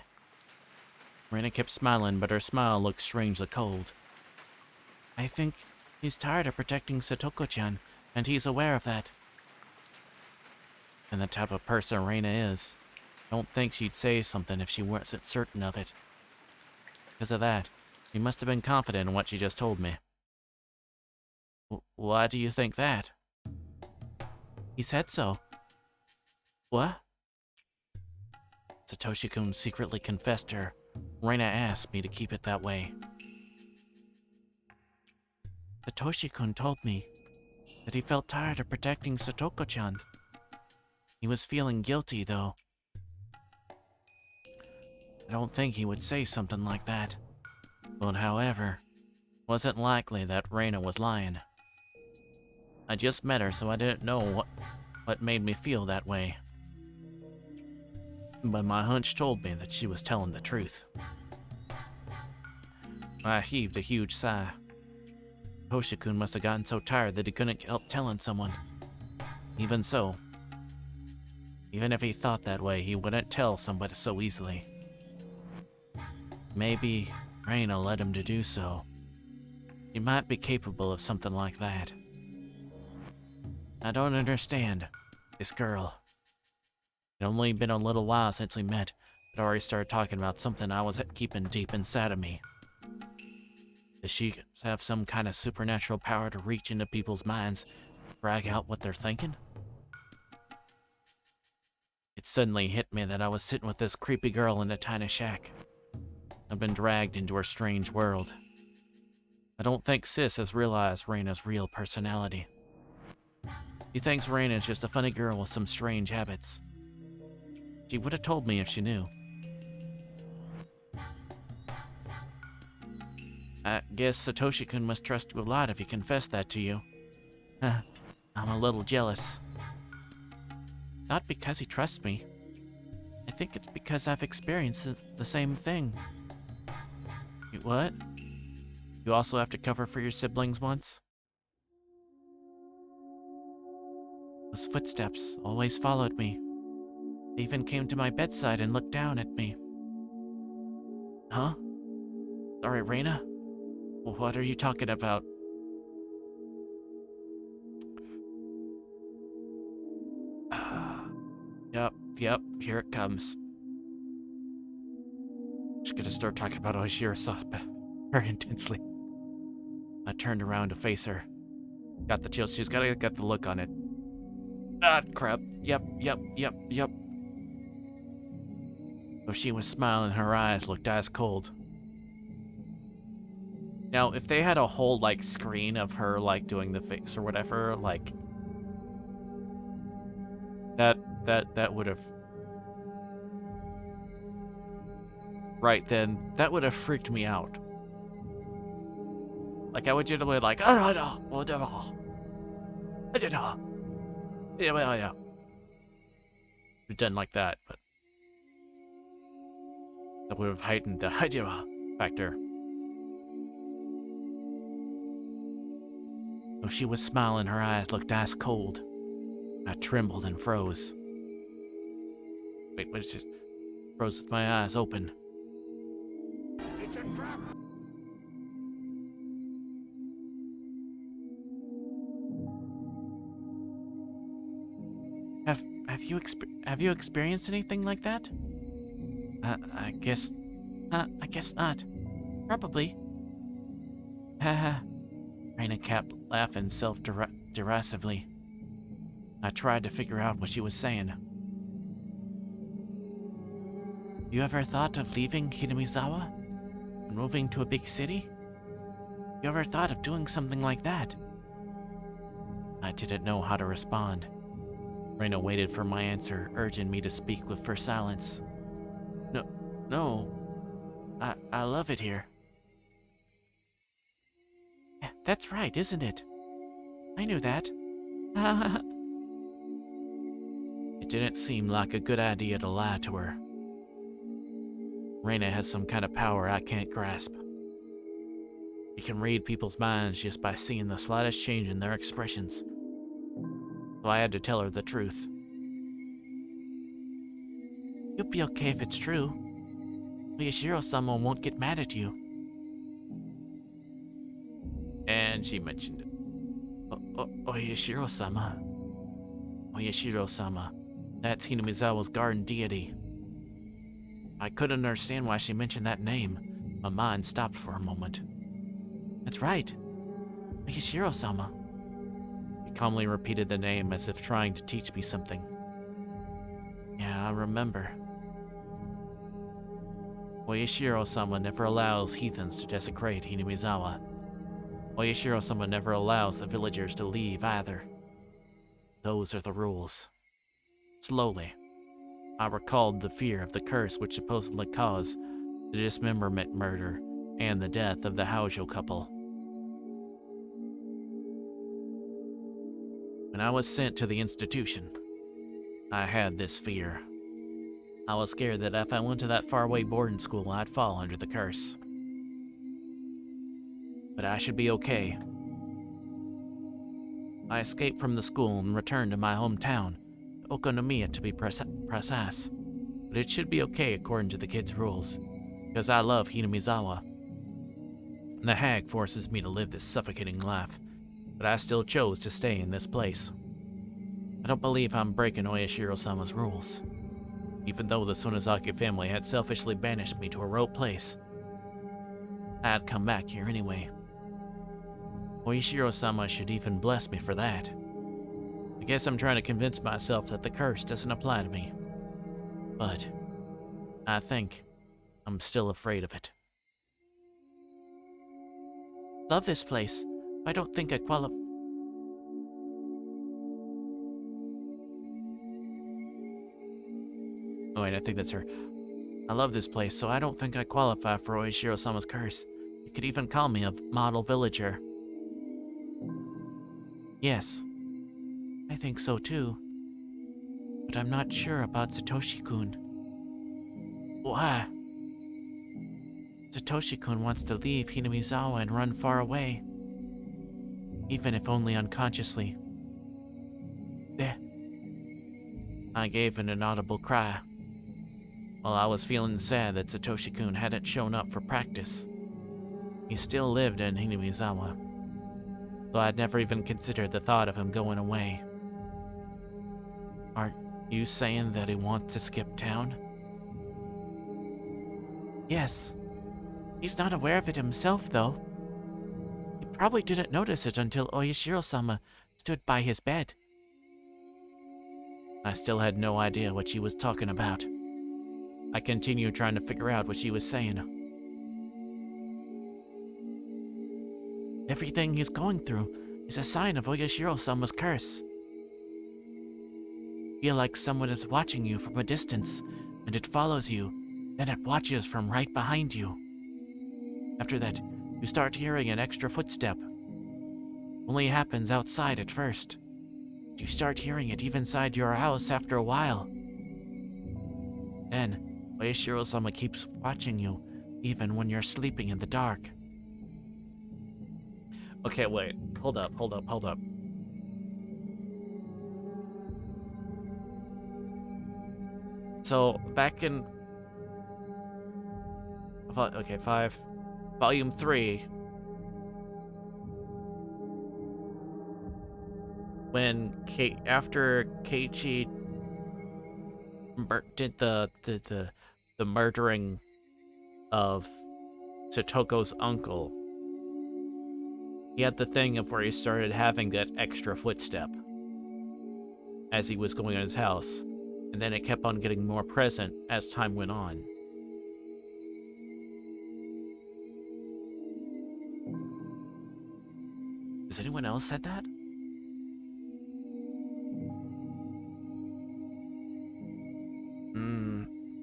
Reina kept smiling, but her smile looked strangely cold. I think he's tired of protecting Satoko-chan, and he's aware of that. And the type of person Reina is. Don't think she'd say something if she wasn't certain of it. Because of that, he must have been confident in what she just told me. Why do you think that? He said so. What? Satoshi-kun secretly confessed to her. Reina asked me to keep it that way. Satoshi-kun told me that he felt tired of protecting Satoko-chan. He was feeling guilty, though. I don't think he would say something like that. But however, wasn't likely that Reina was lying. I just met her, so I didn't know what made me feel that way. But my hunch told me that she was telling the truth. I heaved a huge sigh. Satoshi-kun must have gotten so tired that he couldn't help telling someone. Even so, even if he thought that way, he wouldn't tell somebody so easily. Maybe Reina led him to do so. He might be capable of something like that. I don't understand this gird. It only been a little while since we met, had already started talking about something I was keeping deep inside of me. Does she have some kind of supernatural power to reach into people's minds, drag out what they're thinking? It suddenly hit me that I was sitting with this creepy girl in a tiny shack. I've been dragged into her strange world. I don't think Sis has realized Reina's real personality. She thinks Reina is just a funny girl with some strange habits. She would have told me if she knew. I guess Satoshi-kun must trust you a lot if he confessed that to you. I'm a little jealous. Not because he trusts me. I think it's because I've experienced the same thing. Wait, what? You also have to cover for your siblings once? Those footsteps always followed me. They even came to my bedside and looked down at me. Huh? Sorry, Reina? What are you talking about? Yep, here it comes. Just gonna start talking about Oishiro-sama very intensely. I turned around to face her. Got the chills. She's got the look on it. Ah, crap. Yep. Though she was smiling, her eyes looked ice cold. Now, if they had a whole, like, screen of her, like, doing the face or whatever, like, that would have... Right then, that would have freaked me out. Like, I would generally, like, yeah. We've done like that, but that would have heightened the hajima factor. Though she was smiling, her eyes looked ice cold. I trembled and froze. Wait, what is it? Froze with my eyes open.
It's a trap!
Have you experienced anything like that? I guess not. Probably. Haha. Reina kept laughing self-derisively. I tried to figure out what she was saying. You ever thought of leaving Hinamizawa and moving to a big city? You ever thought of doing something like that? I didn't know how to respond. Reina waited for my answer, urging me to speak for silence. No. I love it here. Yeah, that's right, isn't it? I knew that. It didn't seem like a good idea to lie to her. Reina has some kind of power I can't grasp. She can read people's minds just by seeing the slightest change in their expressions. So I had to tell her the truth. You'll be okay if it's true. Miyashiro-sama won't get mad at you. And she mentioned it. Oyashiro-sama. Oyashiro-sama. That's Hinamizawa's garden deity. I couldn't understand why she mentioned that name. My mind stopped for a moment. That's right. Oyashiro-sama. He calmly repeated the name as if trying to teach me something. Yeah, I remember. Oyashiro-sama never allows heathens to desecrate Hinamizawa. Oyashiro-sama never allows the villagers to leave either. Those are the rules. Slowly, I recalled the fear of the curse which supposedly caused the dismemberment murder and the death of the Haujo couple. When I was sent to the institution, I had this fear. I was scared that if I went to that faraway boarding school, I'd fall under the curse. But I should be okay. I escaped from the school and returned to my hometown, Okonomiya to be precise. But it should be okay according to the kids' rules, because I love Hinamizawa. And the hag forces me to live this suffocating life, but I still chose to stay in this place. I don't believe I'm breaking Oyashiro-sama's rules. Even though the Sonozaki family had selfishly banished me to a remote place, I had come back here anyway. Oishiro-sama should even bless me for that. I guess I'm trying to convince myself that the curse doesn't apply to me. But I think I'm still afraid of it. Love this place. I don't think I qualify. Oh wait, I think that's her. I love this place, so I don't think I qualify for Oishiro-sama's curse. You could even call me a model villager. Yes, I think so too. But I'm not sure about Satoshi-kun. Why? Satoshi-kun wants to leave Hinamizawa and run far away. Even if only unconsciously. There. I gave an inaudible cry. While I was feeling sad that Satoshi-kun hadn't shown up for practice. He still lived in Hinamizawa, so I'd never even considered the thought of him going away. Are you saying that he wants to skip town? Yes. He's not aware of it himself, though. He probably didn't notice it until Oishiro-sama stood by his bed. I still had no idea what she was talking about. I continued trying to figure out what she was saying. Everything he's going through is a sign of Oishiro-sama's curse. Feel like someone is watching you from a distance, and it follows you, then it watches from right behind you. After that, you start hearing an extra footstep. Only happens outside at first. You start hearing it even inside your house after a while. Then, Oishiro-sama keeps watching you, even when you're sleeping in the dark. Okay, wait. Hold up. So, back in... Okay, 5. Volume 3. When after Keiichi did the murdering of Satoko's uncle, he had the thing of where he started having that extra footstep as he was going in his house, and then it kept on getting more present as time went on. Has anyone else said that?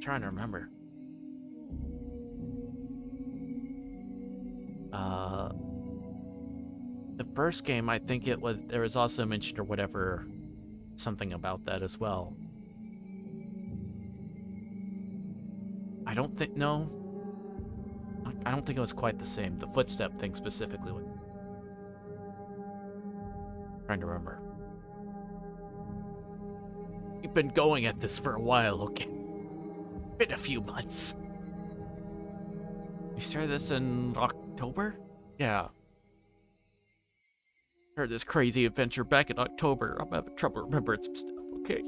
Trying to remember. The first game, I think there was also mentioned or whatever, something about that as well. I don't think it was quite the same. The footstep thing specifically. Trying to remember. You've been going at this for a while, okay? Been a few months. We started this in October? Yeah. Heard this crazy adventure back in October. I'm having trouble remembering some stuff, okay?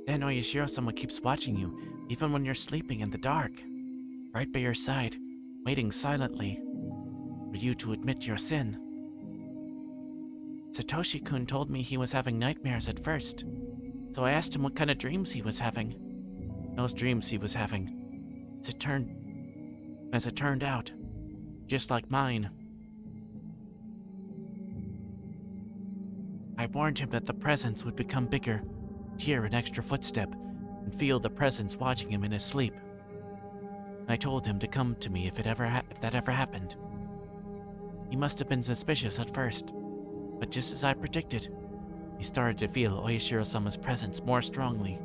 Then Oishiro-sama keeps watching you, even when you're sleeping in the dark. Right by your side, waiting silently for you to admit your sin. Satoshi-kun told me he was having nightmares at first, so I asked him what kind of dreams he was having. Those dreams he was having, as it turned out, just like mine. I warned him that the presence would become bigger, hear an extra footstep, and feel the presence watching him in his sleep. I told him to come to me if that ever happened. He must have been suspicious at first, but just as I predicted, he started to feel Oishiro-sama's presence more strongly.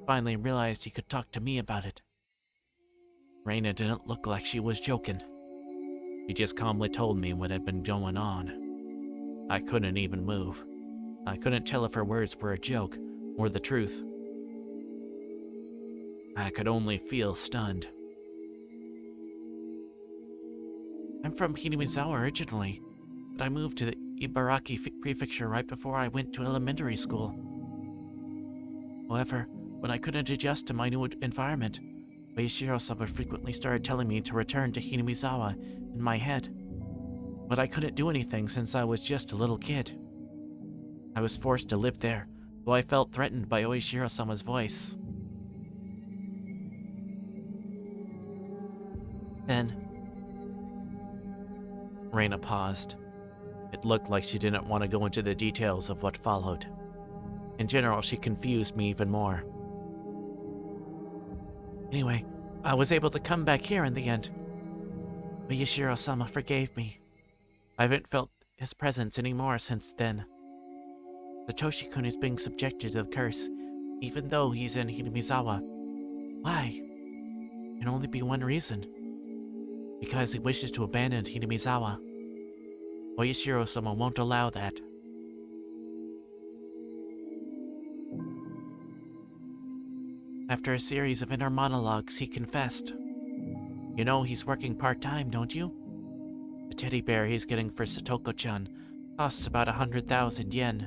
Finally realized he could talk to me about it. Reina didn't look like she was joking. She just calmly told me what had been going on. I couldn't even move. I couldn't tell if her words were a joke or the truth. I could only feel stunned. I'm from Hinamizawa originally, but I moved to the Ibaraki Prefecture right before I went to elementary school. However, when I couldn't adjust to my new environment, Oishiro-sama frequently started telling me to return to Hinamizawa in my head. But I couldn't do anything since I was just a little kid. I was forced to live there, though I felt threatened by Oishiro-sama's voice. Then, Reina paused. It looked like she didn't want to go into the details of what followed. In general, she confused me even more. Anyway, I was able to come back here in the end. Oishiro-sama forgave me. I haven't felt his presence anymore since then. Satoshi-kun is being subjected to the curse, even though he's in Hinamizawa. Why? Can only be one reason. Because he wishes to abandon Hinamizawa. Oishiro-sama won't allow that. After a series of inner monologues, he confessed. You know he's working part-time, don't you? The teddy bear he's getting for Satoko-chan costs about 100,000 yen.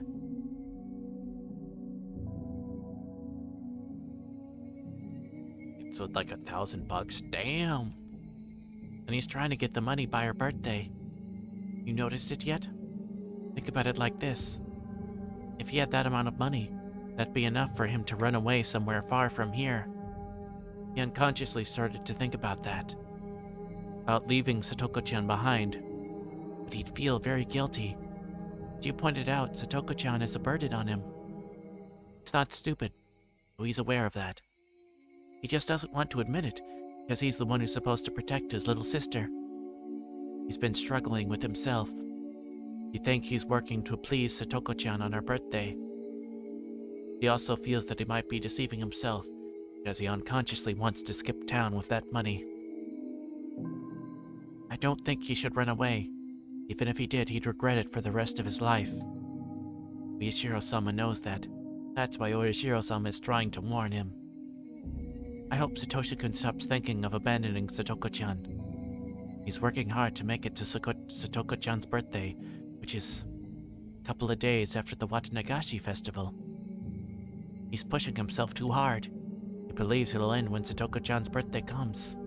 So like $1,000. Damn! And he's trying to get the money by her birthday. You noticed it yet? Think about it like this. If he had that amount of money, that'd be enough for him to run away somewhere far from here. He unconsciously started to think about that. About leaving Satoko-chan behind. But he'd feel very guilty. As you pointed out, Satoko-chan is a burden on him. He's not stupid, though he's aware of that. He just doesn't want to admit it, because he's the one who's supposed to protect his little sister. He's been struggling with himself. He thinks he's working to please Satoko-chan on her birthday. He also feels that he might be deceiving himself, because he unconsciously wants to skip town with that money. I don't think he should run away. Even if he did, he'd regret it for the rest of his life. Oishiro-sama knows that. That's why Oishiro-sama is trying to warn him. I hope Satoshi-kun stops thinking of abandoning Satoko-chan. He's working hard to make it to Satoko-chan's birthday, which is a couple of days after the Watanagashi festival. He's pushing himself too hard. He believes it'll end when Satoko-chan's birthday comes.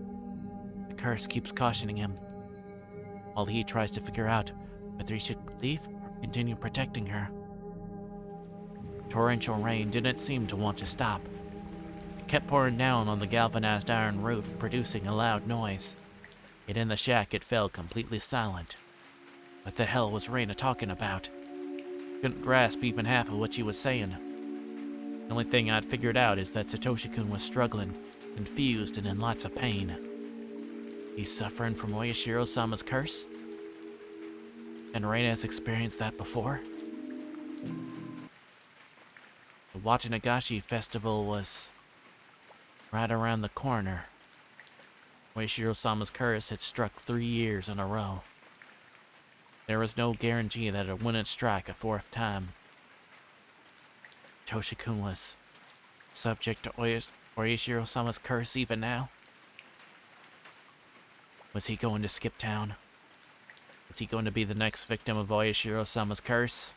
The curse keeps cautioning him, while he tries to figure out whether he should leave or continue protecting her. Torrential rain didn't seem to want to stop. It kept pouring down on the galvanized iron roof, producing a loud noise. Yet in the shack it fell completely silent. What the hell was Reina talking about? Couldn't grasp even half of what she was saying. The only thing I'd figured out is that Satoshi-kun was struggling, confused, and in lots of pain. He's suffering from Oishiro-sama's curse? And Reina has experienced that before? The Watanagashi festival was right around the corner. Oishiro-sama's curse had struck 3 years in a row. There was no guarantee that it wouldn't strike a 4th time. Satoshi-kun was subject to Oishiro-sama's curse even now? Was he going to skip town? Was he going to be the next victim of Oishiro-sama's curse?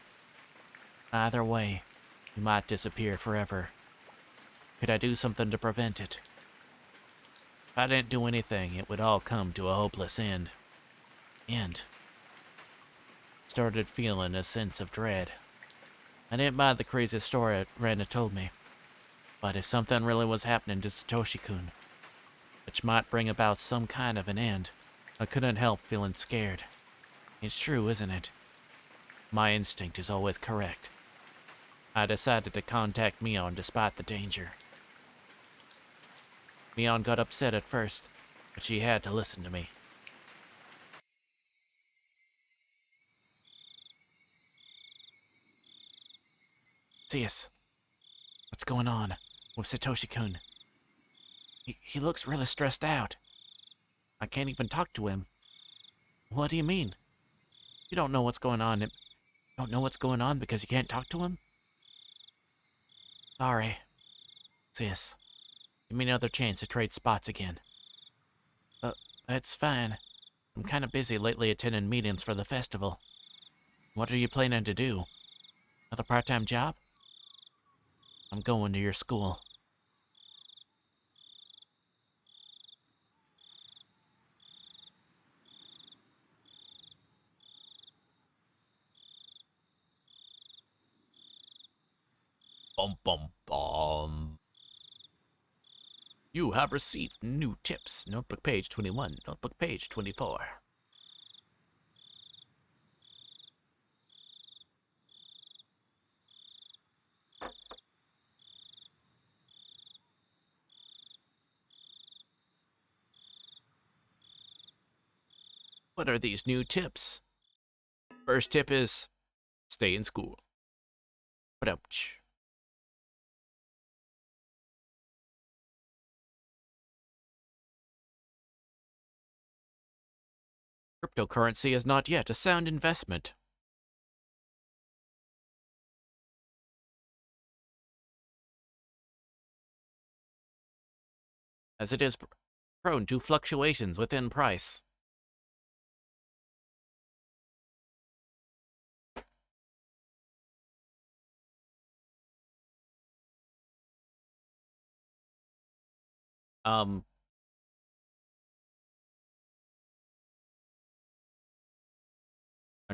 Either way, he might disappear forever. Could I do something to prevent it? If I didn't do anything, it would all come to a hopeless end. Started feeling a sense of dread. I didn't buy the crazy story Reina told me. But if something really was happening to Satoshi-kun, which might bring about some kind of an end, I couldn't help feeling scared. It's true, isn't it? My instinct is always correct. I decided to contact Mion despite the danger. Mion got upset at first, but she had to listen to me. Zeus, what's going on with Satoshi-kun? He looks really stressed out. I can't even talk to him. What do you mean? You don't know what's going on. You don't know what's going on because you can't talk to him? Sorry. Zeus, give me another chance to trade spots again. That's fine. I'm kind of busy lately attending meetings for the festival. What are you planning to do? Another part-time job? I'm going to your school. Bum bum bum. You have received new tips. Notebook page 21, notebook page 24. What are these new tips? First tip is stay in school. Ouch. Cryptocurrency is not yet a sound investment. As it is prone to fluctuations within price. I'm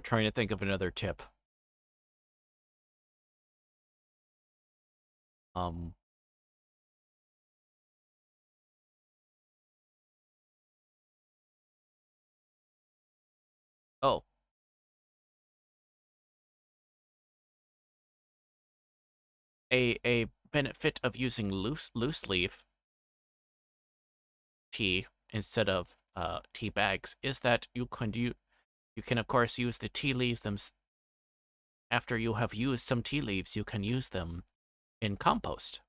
trying to think of another tip. Oh. A benefit of using loose leaf tea instead of tea bags is that you can of course use the tea leaves after you have used some tea leaves, you can use them in compost.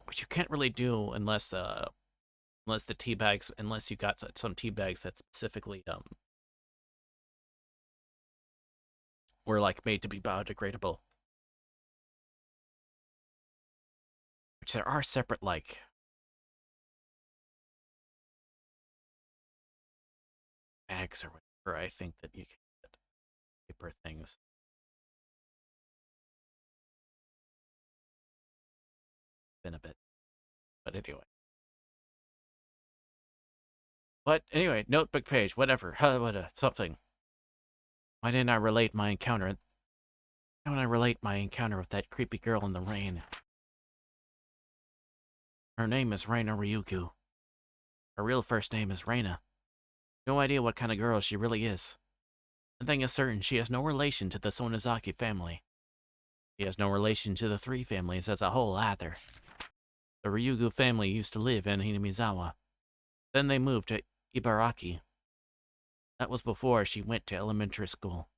Which you can't really do unless the tea bags, unless you got some tea bags that specifically were like made to be biodegradable. Which there are separate like bags or whatever. I think that you can get paper things. Been a bit, but anyway. But anyway, notebook page, whatever, something. Why didn't I relate my encounter? Why don't I relate my encounter with that creepy girl in the rain? Her name is Reina Ryugu. Her real first name is Reina. No idea what kind of girl she really is. One thing is certain, she has no relation to the Sonozaki family. She has no relation to the three families as a whole either. The Ryugu family used to live in Hinamizawa. Then they moved to Ibaraki. That was before she went to elementary school.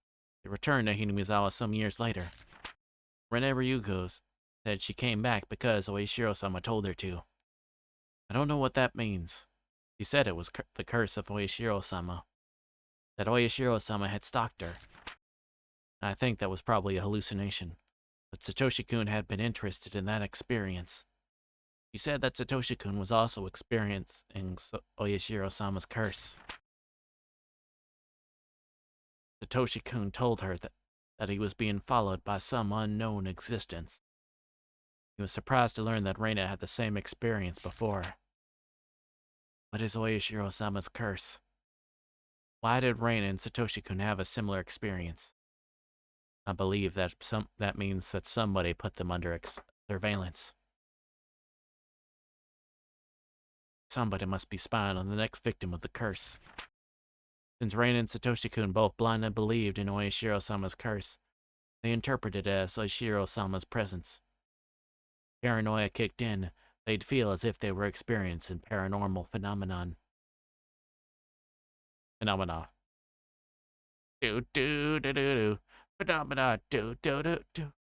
She returned to Hinamizawa some years later. Rene Ryugu said she came back because Oishiro-sama told her to. I don't know what that means. She said it was the curse of Oishiro-sama. That Oishiro-sama had stalked her. I think that was probably a hallucination. But Satoshi-kun had been interested in that experience. She said that Satoshi-kun was also experiencing Oishiro-sama's curse. Satoshi-kun told her that he was being followed by some unknown existence. He was surprised to learn that Reina had the same experience before. What is Oishiro-sama's curse? Why did Reina and Satoshi-kun have a similar experience? I believe that that means that somebody put them under surveillance. Somebody must be spying on the next victim of the curse. Since Reina and Satoshi-kun both blindly believed in Oishiro-sama's curse, they interpreted it as Oishiro-sama's presence. Paranoia kicked in. They'd feel as if they were experiencing paranormal phenomena. Do do do do do. Phenomena do do do do.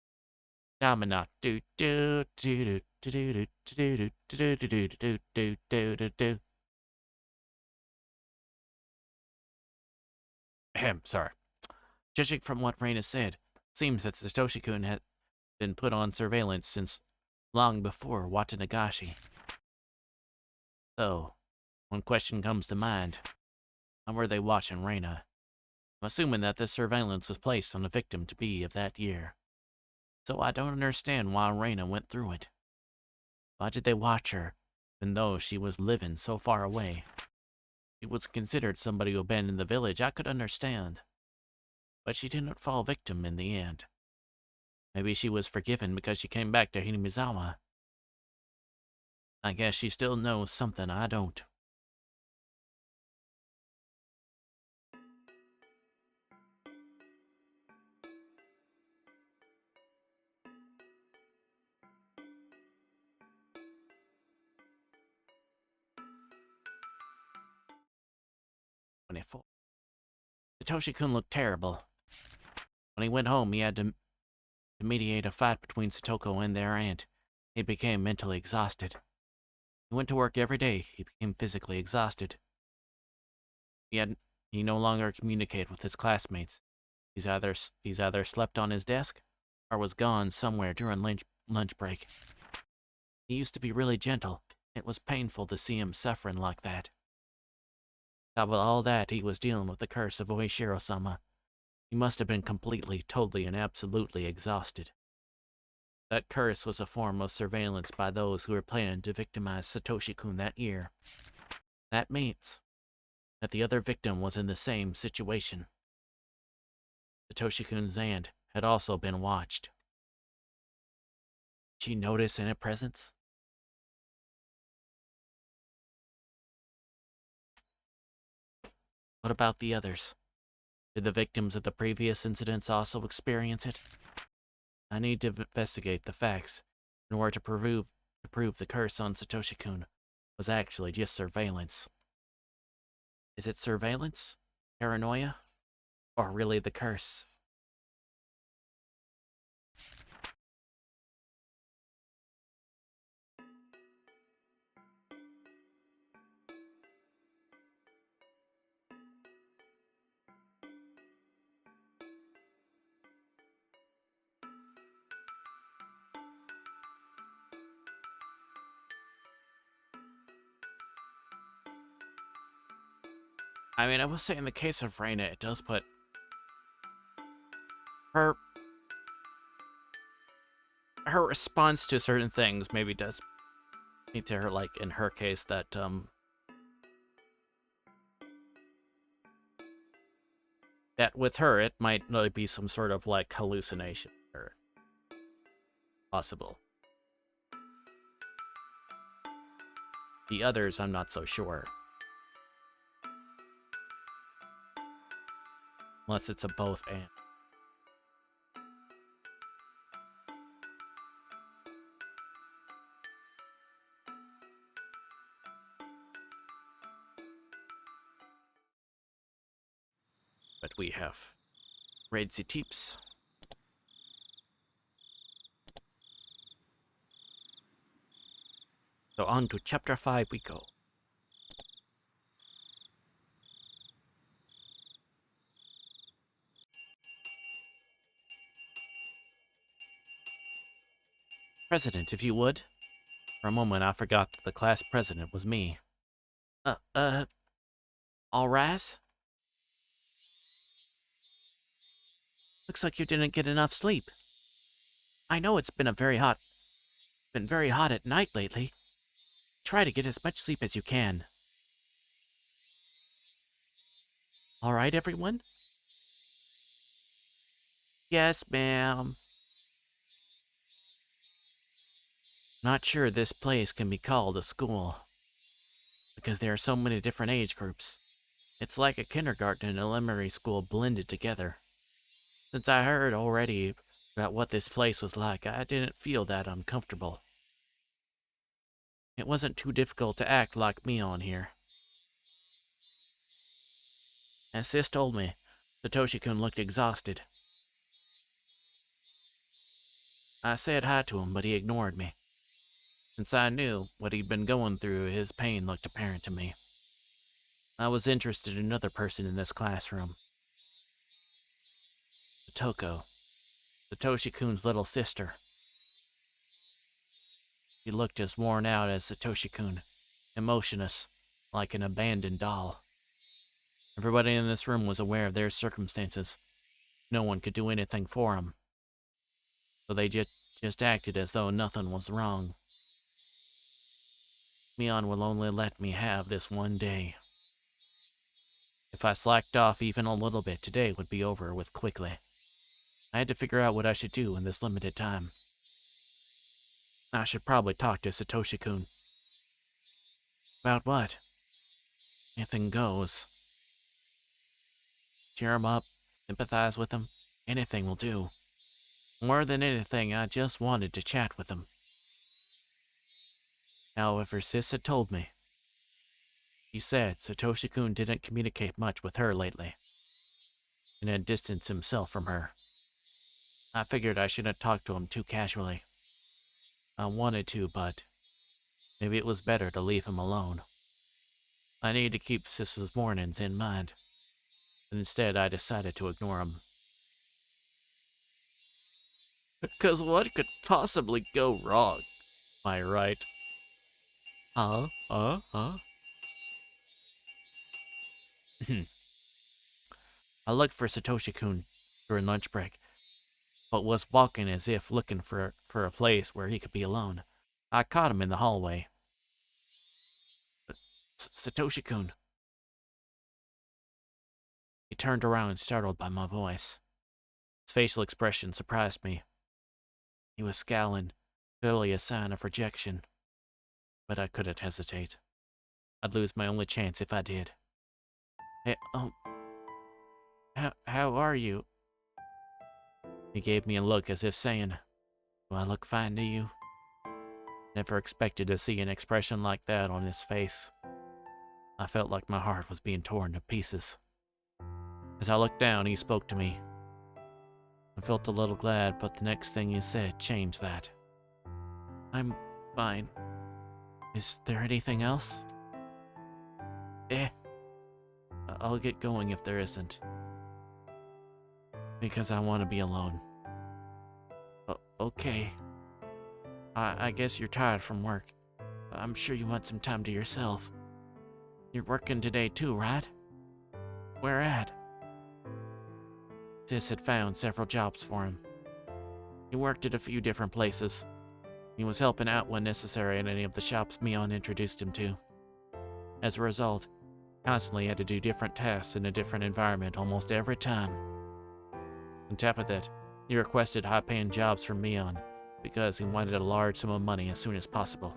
Phenomena do do do do do do do do do do do do do do. Ahem, sorry. Judging from what Reina said, it seems that Satoshi-kun had been put on surveillance since long before Watanagashi. So, one question comes to mind. How were they watching Reina? I'm assuming that this surveillance was placed on the victim to be of that year. So I don't understand why Reina went through it. Why did they watch her, even though she was living so far away? She was considered somebody who abandoned the village, I could understand. But she didn't fall victim in the end. Maybe she was forgiven because she came back to Hinamizawa. I guess she still knows something I don't. Satoshi-kun looked terrible. When he went home, he had to mediate a fight between Satoko and their aunt. He became mentally exhausted. He went to work every day. He became physically exhausted. He no longer communicated with his classmates. He's either slept on his desk or was gone somewhere during lunch break. He used to be really gentle. It was painful to see him suffering like that. Top of all that, he was dealing with the curse of Oishiro-sama. He must have been completely, totally, and absolutely exhausted. That curse was a form of surveillance by those who were planning to victimize Satoshi-kun that year. That means that the other victim was in the same situation. Satoshi-kun's aunt had also been watched. Did she notice any presence? What about the others? Did the victims of the previous incidents also experience it? I need to investigate the facts in order to prove the curse on Satoshi-kun was actually just surveillance. Is it surveillance, paranoia, or really the curse? I mean, I will say in the case of Reina, it does put her response to certain things maybe does need to her, like in her case, that that with her it might really be some sort of like hallucination or possible. The others, I'm not so sure. Unless it's a both and. But we have read the tips. So on to chapter 5 we go. President, if you would. For a moment I forgot that the class president was me. All rise? Looks like you didn't get enough sleep. I know it's been very hot at night lately. Try to get as much sleep as you can. All right, everyone? Yes, ma'am. Not sure this place can be called a school, because there are so many different age groups. It's like a kindergarten and elementary school blended together. Since I heard already about what this place was like, I didn't feel that uncomfortable. It wasn't too difficult to act like me on here. As Sis told me, Satoshi-kun looked exhausted. I said hi to him, but he ignored me. Since I knew what he'd been going through, his pain looked apparent to me. I was interested in another person in this classroom. Satoko, Satoshi-kun's little sister. He looked as worn out as Satoshi-kun, emotionless, like an abandoned doll. Everybody in this room was aware of their circumstances. No one could do anything for him. So they just acted as though nothing was wrong. Mion will only let me have this one day. If I slacked off even a little bit, today would be over with quickly. I had to figure out what I should do in this limited time. I should probably talk to Satoshi-kun. About what? Anything goes. Cheer him up, sympathize with him, anything will do. More than anything, I just wanted to chat with him. However, Sis had told me. He said Satoshi-kun didn't communicate much with her lately, and had distanced himself from her. I figured I shouldn't talk to him too casually. I wanted to, but maybe it was better to leave him alone. I needed to keep Sis's warnings in mind, but instead I decided to ignore him. Because what could possibly go wrong? Am I right? I looked for Satoshi-kun during lunch break, but was walking as if looking for a place where he could be alone. I caught him in the hallway. Satoshi-kun. He turned around, startled by my voice. His facial expression surprised me. He was scowling, clearly a sign of rejection. But I couldn't hesitate. I'd lose my only chance if I did. Hey, how are you? He gave me a look as if saying, do I look fine to you? Never expected to see an expression like that on his face. I felt like my heart was being torn to pieces. As I looked down, he spoke to me. I felt a little glad, but the next thing he said changed that. I'm fine. Is there anything else? I'll get going if there isn't. Because I want to be alone. Okay. I guess you're tired from work. I'm sure you want some time to yourself. You're working today too, right? Where at? Sis had found several jobs for him. He worked at a few different places. He was helping out when necessary in any of the shops Mion introduced him to. As a result, constantly had to do different tasks in a different environment almost every time. On top of that, he requested high-paying jobs from Mion because he wanted a large sum of money as soon as possible.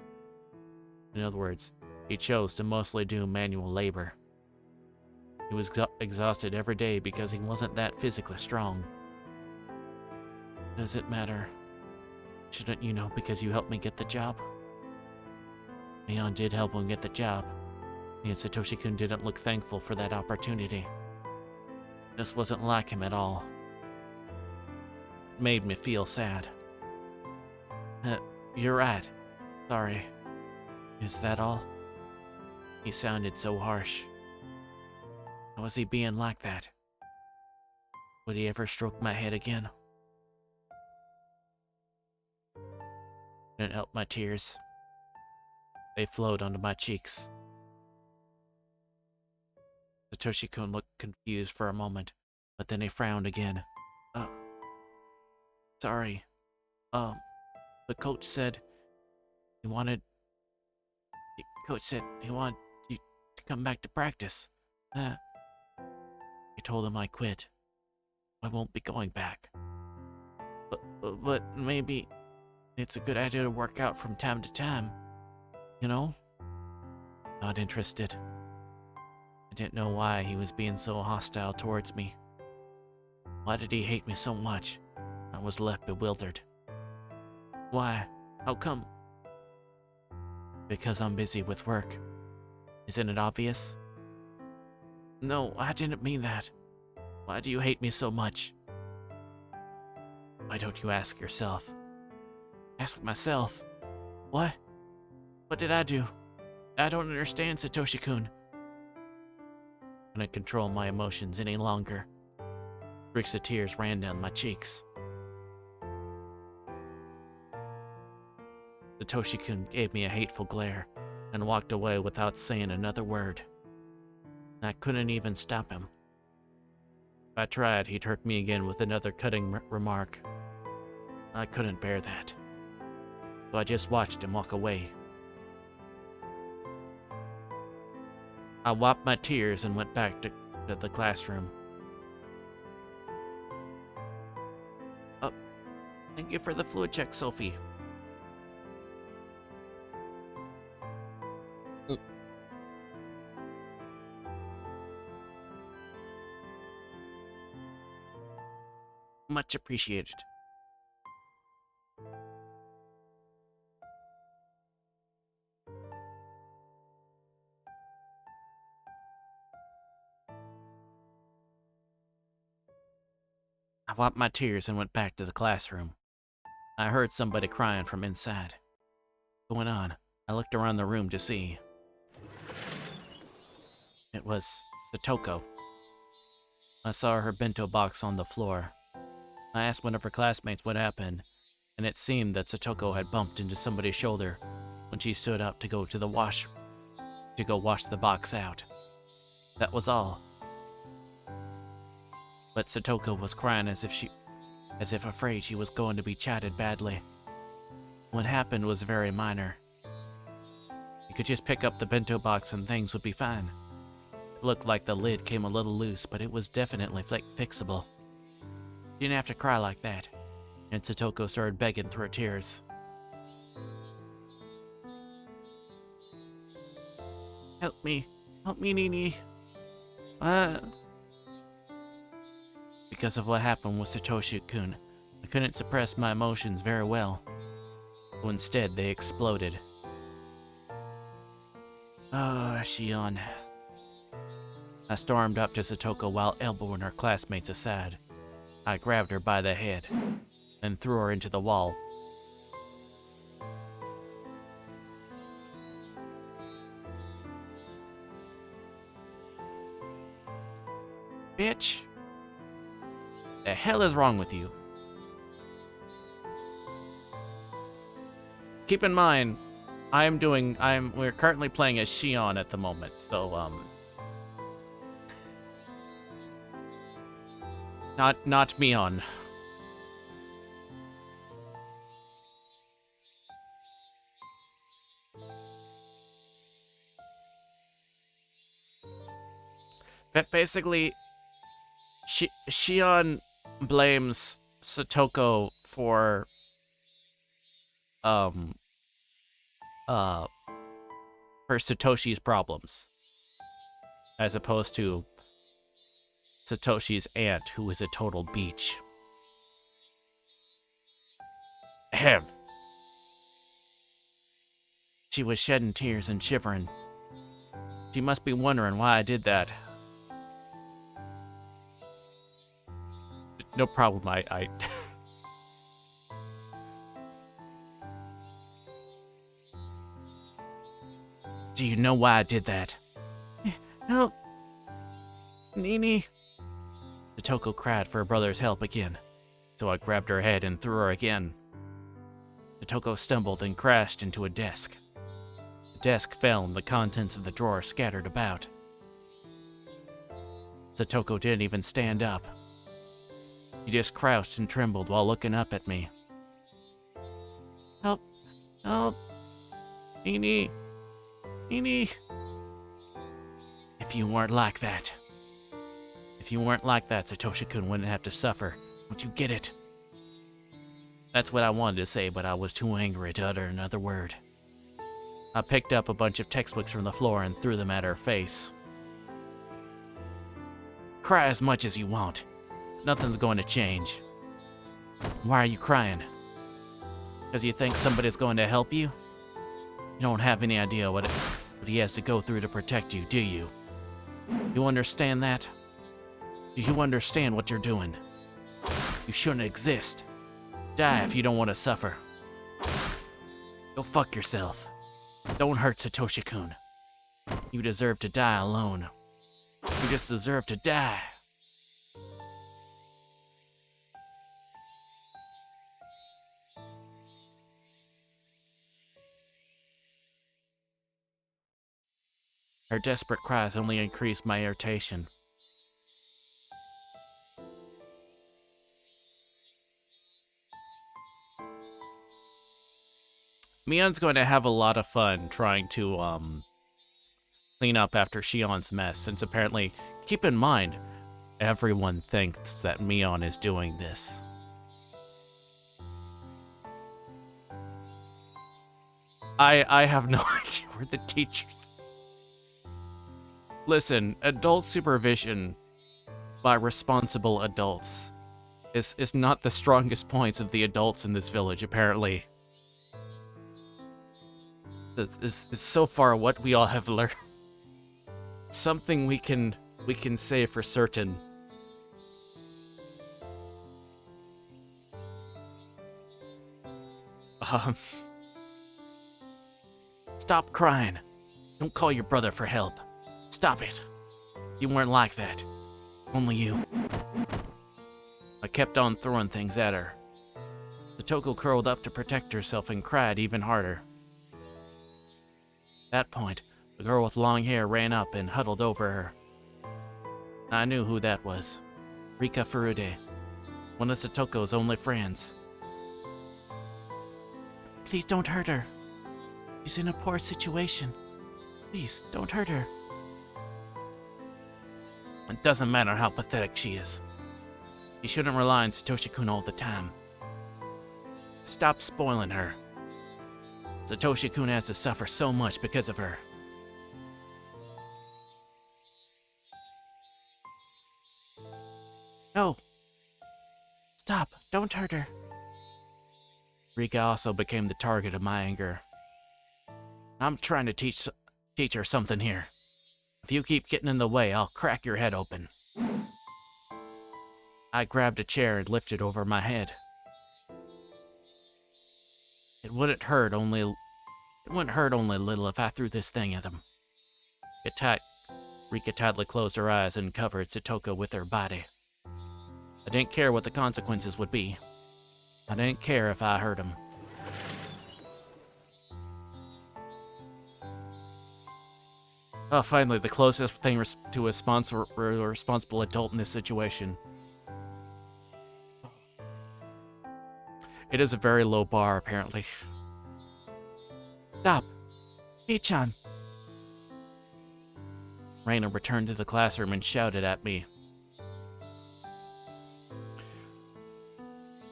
In other words, he chose to mostly do manual labor. He was exhausted every day because he wasn't that physically strong. Does it matter? Shouldn't you know because you helped me get the job? Mion did help him get the job, and Satoshi-kun didn't look thankful for that opportunity. This wasn't like him at all. It made me feel sad. You're right. Sorry. Is that all? He sounded so harsh. How was he being like that? Would he ever stroke my head again? Didn't help my tears. They flowed onto my cheeks. Satoshi-kun looked confused for a moment, but then he frowned again. Sorry. The coach said he wanted you to come back to practice. I told him I quit. I won't be going back. But maybe it's a good idea to work out from time to time. You know? Not interested. I didn't know why he was being so hostile towards me. Why did he hate me so much? I was left bewildered. Why? How come? Because I'm busy with work. Isn't it obvious? No, I didn't mean that. Why do you hate me so much? Why don't you ask yourself? Ask myself. What? What did I do? I don't understand, Satoshi-kun. I couldn't control my emotions any longer. Streaks of tears ran down my cheeks. Satoshi-kun gave me a hateful glare and walked away without saying another word. I couldn't even stop him. If I tried, he'd hurt me again with another cutting remark. I couldn't bear that. So I just watched him walk away. I wiped my tears and went back to the classroom. Oh, thank you for the fluid check, Sophie. Much appreciated. I wiped my tears and went back to the classroom. I heard somebody crying from inside. What's going on? I looked around the room to see. It was Satoko. I saw her bento box on the floor. I asked one of her classmates what happened, and it seemed that Satoko had bumped into somebody's shoulder when she stood up to go to the wash the box out. That was all. But Satoko was crying as if afraid she was going to be chided badly. What happened was very minor. You could just pick up the bento box and things would be fine. It looked like the lid came a little loose, but it was definitely fixable. You didn't have to cry like that. And Satoko started begging through her tears. Help me, Nini. Because of what happened with Satoshi-kun, I couldn't suppress my emotions very well. So instead, they exploded. Oh, Shion. I stormed up to Satoko while elbowing her classmates aside. I grabbed her by the head and threw her into the wall. Bitch! The hell is wrong with you? Keep in mind, we're currently playing as Shion at the moment, so, not Mion. But basically, Shion blames Satoko for Satoshi's problems, as opposed to Satoshi's aunt, who is a total beach. Ahem. She was shedding tears and shivering. She must be wondering why I did that. No problem, I Do you know why I did that? Help! Nini! Satoko cried for her brother's help again, so I grabbed her head and threw her again. Satoko stumbled and crashed into a desk. The desk fell and the contents of the drawer scattered about. Satoko didn't even stand up. She just crouched and trembled while looking up at me. Help! Help! Nini! Nini! If you weren't like that, Satoshi-kun wouldn't have to suffer. Don't you get it? That's what I wanted to say, but I was too angry to utter another word. I picked up a bunch of textbooks from the floor and threw them at her face. Cry as much as you want. Nothing's going to change. Why are you crying? Because you think somebody's going to help you? You don't have any idea what he has to go through to protect you, do you? You understand that? Do you understand what you're doing? You shouldn't exist. Die if you don't want to suffer. Go fuck yourself. Don't hurt Satoshi-kun. You deserve to die alone. You just deserve to die. Her desperate cries only increased my irritation. Mion's going to have a lot of fun trying to, clean up after Shion's mess, since apparently, keep in mind, everyone thinks that Mion is doing this. I have no idea where the teachers... Listen, adult supervision by responsible adults is not the strongest points of the adults in this village, apparently. This is so far what we all have learned. Something we can say for certain. Stop crying. Don't call your brother for help. Stop it. You weren't like that. Only you. I kept on throwing things at her. Satoko curled up to protect herself and cried even harder. At that point, the girl with long hair ran up and huddled over her. I knew who that was. Rika Furude, one of Satoko's only friends. Please don't hurt her. She's in a poor situation. Please, don't hurt her. It doesn't matter how pathetic she is. You shouldn't rely on Satoshi-kun all the time. Stop spoiling her. Satoshi-kun has to suffer so much because of her. No. Stop. Don't hurt her. Rika also became the target of my anger. I'm trying to teach her something here. If you keep getting in the way, I'll crack your head open. I grabbed a chair and lifted over my head. It wouldn't hurt only a little if I threw this thing at him. Rika tightly closed her eyes and covered Satoko with her body. I didn't care what the consequences would be. I didn't care if I hurt him. Oh, finally, the closest thing to a responsible adult in this situation. It is a very low bar, apparently. Stop! Ichan! Reina returned to the classroom and shouted at me.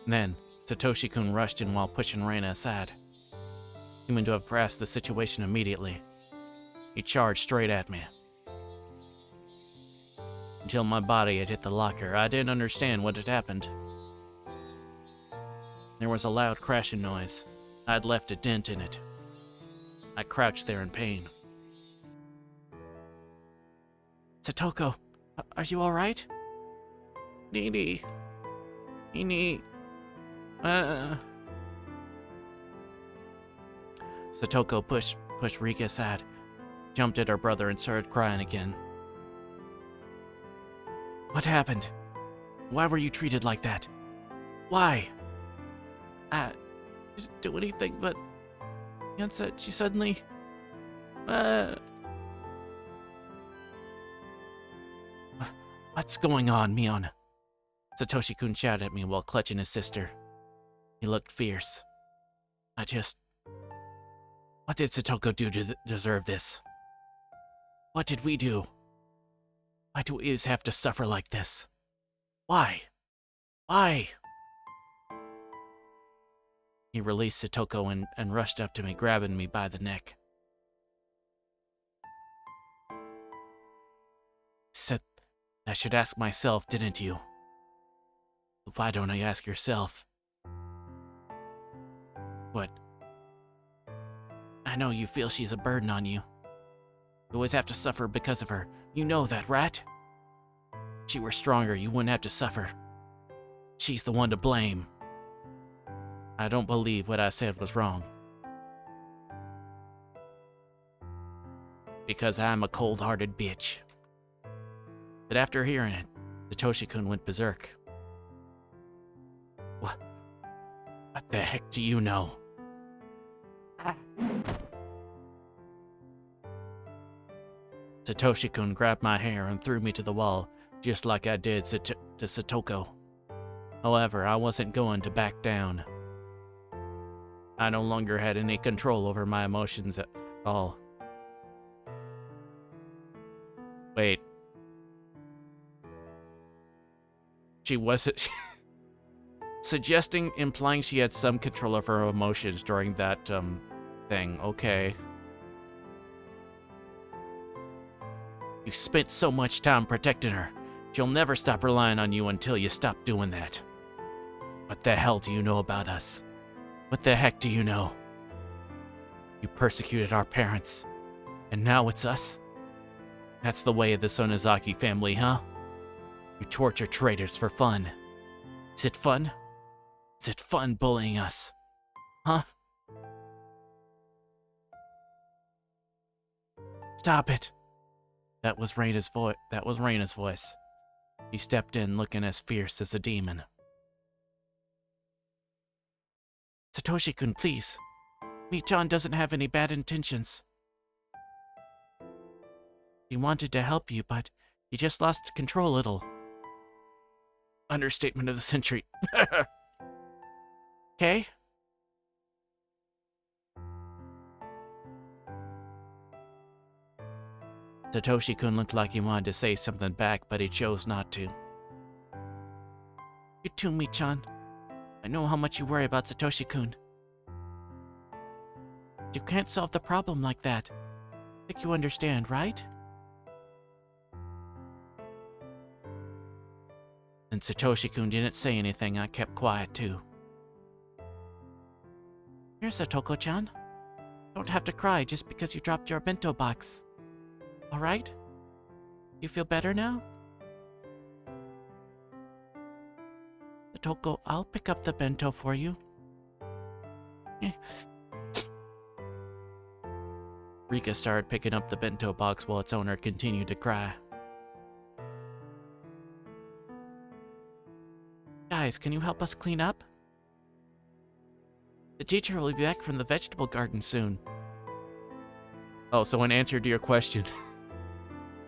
Then, Satoshi-kun rushed in while pushing Reina aside. Seeming to have grasped the situation immediately. He charged straight at me. Until my body had hit the locker, I didn't understand what had happened. There was a loud crashing noise. I'd left a dent in it. I crouched there in pain. Satoko, are you alright? Nini. Satoko pushed Rika aside, jumped at her brother and started crying again. What happened? Why were you treated like that? Why? I didn't do anything, but she suddenly... What's going on, Mion? Satoshi-kun shouted at me while clutching his sister. He looked fierce. What did Satoko do to deserve this? What did we do? Why do we always have to suffer like this? Why? Why? He released Satoko and rushed up to me, grabbing me by the neck. Said I should ask myself, didn't you? Why don't I ask yourself? What? I know you feel she's a burden on you. You always have to suffer because of her. You know that, right? If she were stronger, you wouldn't have to suffer. She's the one to blame. I don't believe what I said was wrong. Because I'm a cold-hearted bitch. But after hearing it, Satoshi-kun went berserk. What the heck do you know? Satoshi-kun grabbed my hair and threw me to the wall, just like I did to Satoko. However, I wasn't going to back down. I no longer had any control over my emotions at all. Wait. She wasn't... implying she had some control of her emotions during that, thing. Okay. You spent so much time protecting her. She'll never stop relying on you until you stop doing that. What the hell do you know about us? What the heck do you know? You persecuted our parents, and now it's us? That's the way of the Sonozaki family, huh? You torture traitors for fun. Is it fun? Is it fun bullying us? Huh? Stop it. That was Reina's voice. He stepped in looking as fierce as a demon. Satoshi-kun, please. Mii-chan doesn't have any bad intentions. He wanted to help you, but he just lost control a little. Understatement of the century. Okay? Satoshi-kun looked like he wanted to say something back, but he chose not to. You too, Mii-chan. I know how much you worry about Satoshi-kun. You can't solve the problem like that. I think you understand, right? Since Satoshi-kun didn't say anything, I kept quiet too. Here, Satoko-chan. Don't have to cry just because you dropped your bento box. Alright? You feel better now? Satoko, I'll pick up the bento for you. Rika started picking up the bento box while its owner continued to cry. Guys, can you help us clean up? The teacher will be back from the vegetable garden soon. Oh, so in answer to your question,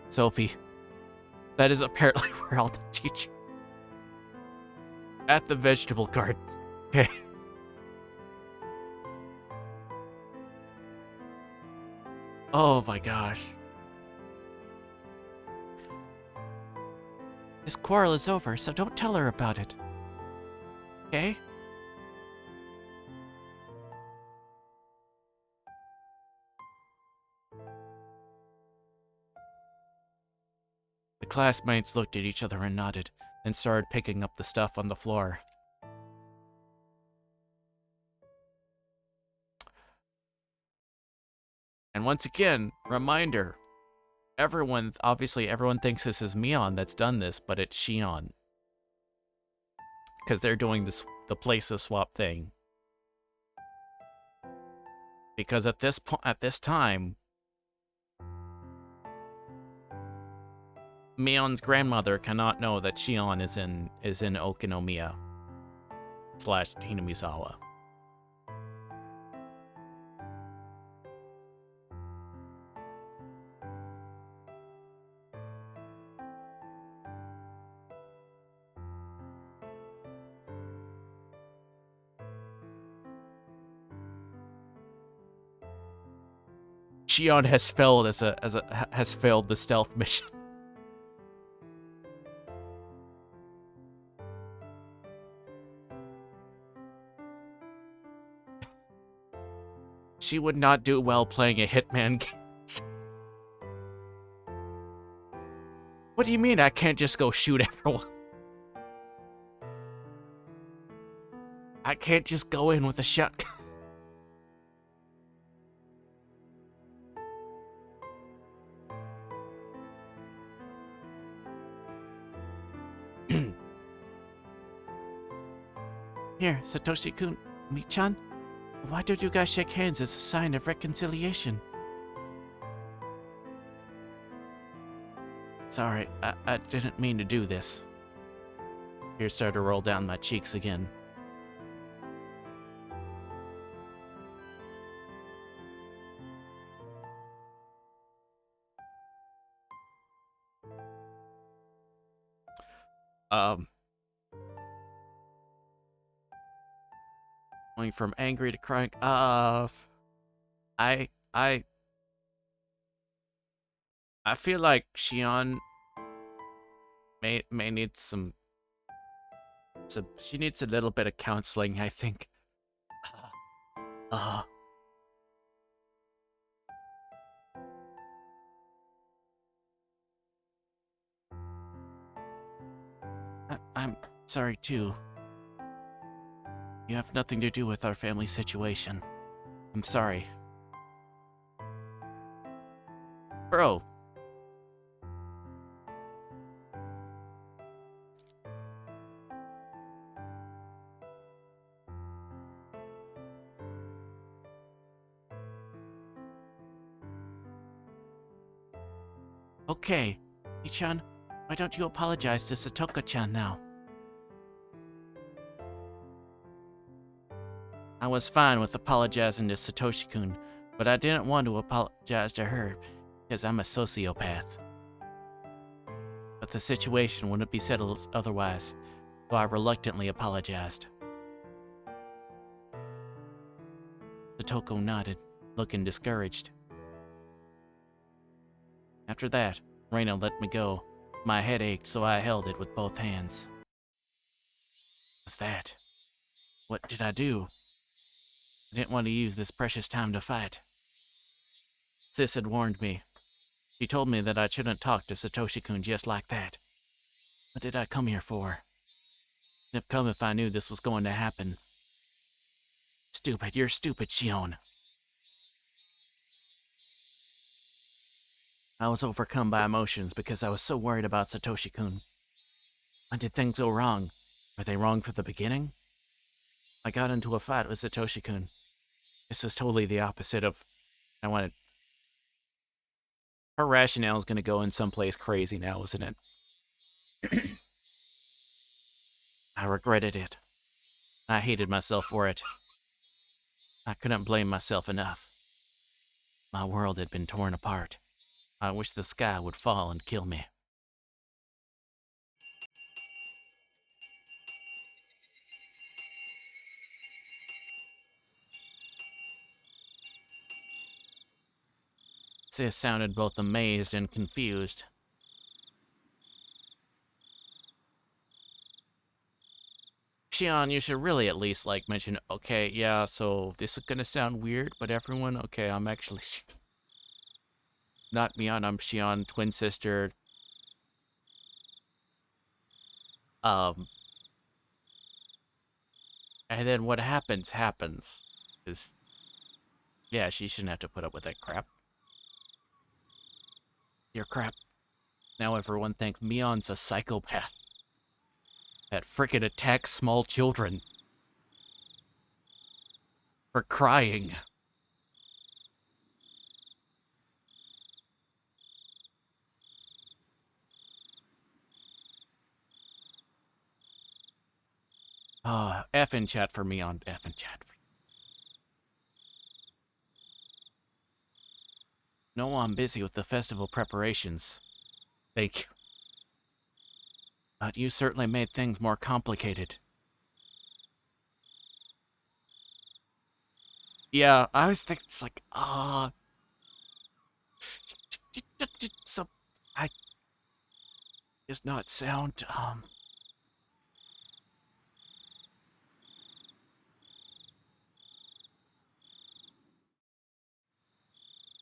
Sophie, that is apparently where all the teachers... At the vegetable garden. Okay. Oh my gosh. This quarrel is over, so don't tell her about it. Okay? The classmates looked at each other and nodded, then started picking up the stuff on the floor. And once again, reminder, everyone thinks this is Mion that's done this, but it's Shion. Because they're doing the places swap thing. Because at this time, Mion's grandmother cannot know that Shion is in Okinomiya / Hinamizawa. Shion has failed has failed the stealth mission. She would not do well playing a Hitman game. What do you mean I can't just go shoot everyone? I can't just go in with a shotgun. Here, Satoshi-kun, Mii-chan. Why don't you guys shake hands as a sign of reconciliation? Sorry, I didn't mean to do this. Tears started to roll down my cheeks again. Um, going from angry to crying. I I I feel like Shion may need some. So she needs a little bit of counseling, I think. Uh, I'm sorry too. You have nothing to do with our family situation. I'm sorry. Bro. Okay. Ichan, why don't you apologize to Satoka-chan now? I was fine with apologizing to Satoshi-kun, but I didn't want to apologize to her because I'm a sociopath. But the situation wouldn't be settled otherwise, so I reluctantly apologized. Satoko nodded, looking discouraged. After that, Reina let me go. My head ached, so I held it with both hands. What's that? What did I do? I didn't want to use this precious time to fight. Sis had warned me. She told me that I shouldn't talk to Satoshi-kun just like that. What did I come here for? I'd have come if I knew this was going to happen. Stupid, you're stupid, Shion. I was overcome by emotions because I was so worried about Satoshi-kun. When did things go wrong? Were they wrong from the beginning? I got into a fight with Satoshi-kun. This is totally the opposite of I wanted. Her rationale is going to go in someplace crazy now, isn't it? I regretted it. I hated myself for it. I couldn't blame myself enough. My world had been torn apart. I wish the sky would fall and kill me. Sis sounded both amazed and confused. Shion, you should really at least, like, mention, okay, yeah, so this is gonna sound weird, but everyone, okay, I'm actually not Mion, I'm Shion, twin sister. And then what happens, happens. 'Cause, yeah, she shouldn't have to put up with that crap. Your crap. Now everyone thinks Mion's a psychopath. That frickin' attacks small children. For crying. F in chat for Mion, F in chat for. No, I'm busy with the festival preparations. Thank you. But you certainly made things more complicated. Yeah, I was thinking, it's like, so, I does not sound,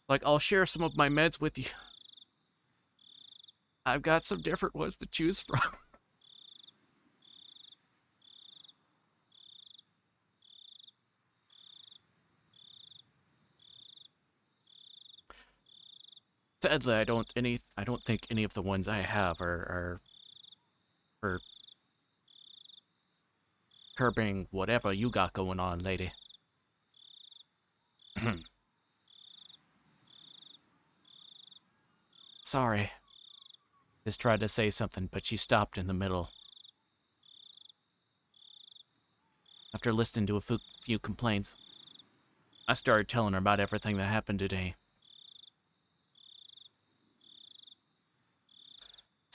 like, I'll share some of my meds with you. I've got some different ones to choose from. Sadly, I don't think any of the ones I have are for curbing whatever you got going on, lady. Sorry. Just tried to say something, but she stopped in the middle. After listening to a few complaints, I started telling her about everything that happened today.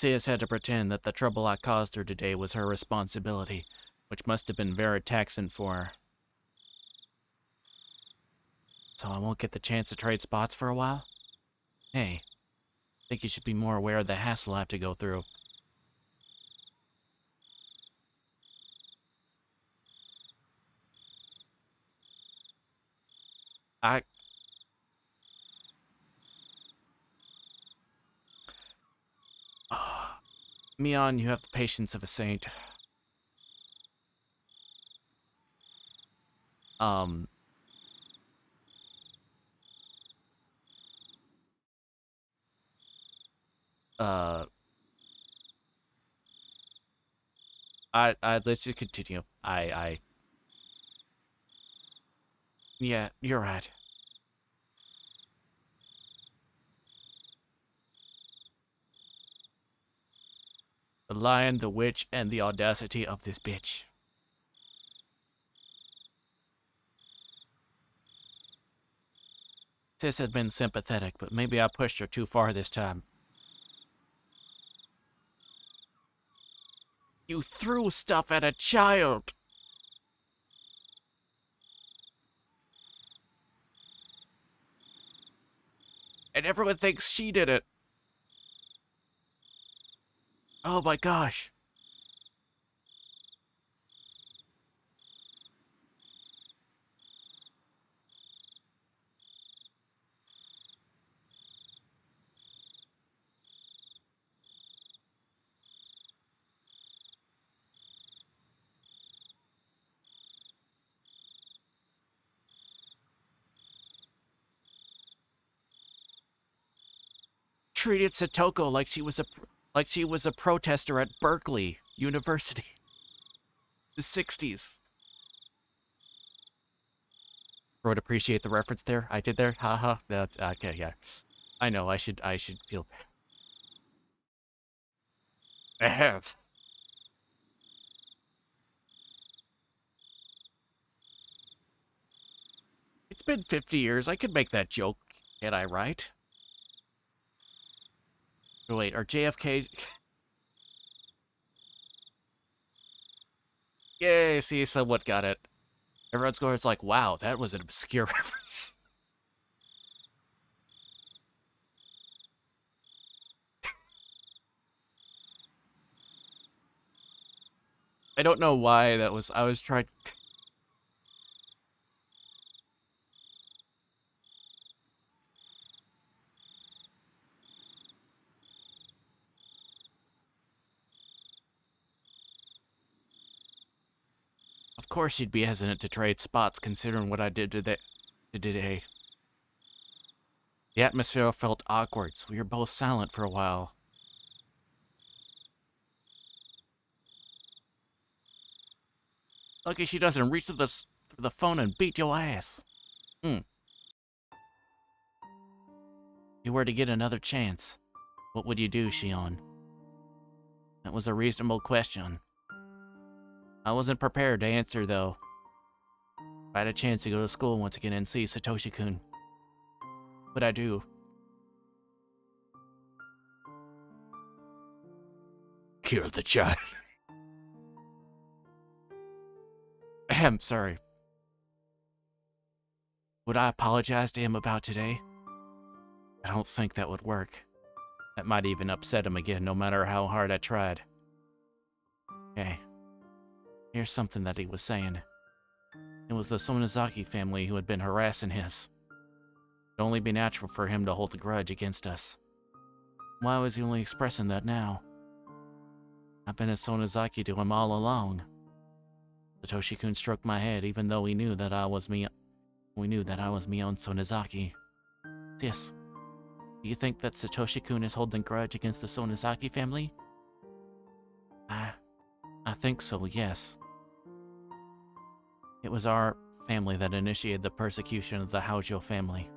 Sis had to pretend that the trouble I caused her today was her responsibility, which must have been very taxing for her. So I won't get the chance to trade spots for a while? Hey, I think you should be more aware of the hassle I have to go through. Mion, you have the patience of a saint. Let's just continue. Yeah, you're right. The lion, the witch, and the audacity of this bitch. Sis had been sympathetic, but maybe I pushed her too far this time. You threw stuff at a child! And everyone thinks she did it. Oh my gosh. Treated Satoko like she was a protester at Berkeley University. The 60s. Would appreciate the reference there. I did there. Haha. That's okay, yeah. I know, I should feel I have. It's been 50 years. I could make that joke. Can I, right? Oh, wait, are JFK... Yay, see, someone got it. Everyone's going, it's like, wow, that was an obscure reference. I don't know why that was... I was trying... Of course you'd be hesitant to trade spots considering what I did today. The atmosphere felt awkward, so we were both silent for a while. Lucky she doesn't reach through the phone and beat your ass. If you were to get another chance, what would you do, Shion? That was a reasonable question. I wasn't prepared to answer, though. If I had a chance to go to school once again and see Satoshi-kun, what would I do? Kill the child. I'm sorry. Would I apologize to him about today? I don't think that would work. That might even upset him again, no matter how hard I tried. Okay. Here's something that he was saying. It was the Sonozaki family who had been harassing his. It'd only be natural for him to hold a grudge against us. Why was he only expressing that now? I've been a Sonozaki to him all along. Satoshi-kun stroked my head, even though we knew that I was Mion Sonozaki. Yes. Do you think that Satoshi-kun is holding a grudge against the Sonozaki family? I think so, yes. It was our family that initiated the persecution of the Haujo family,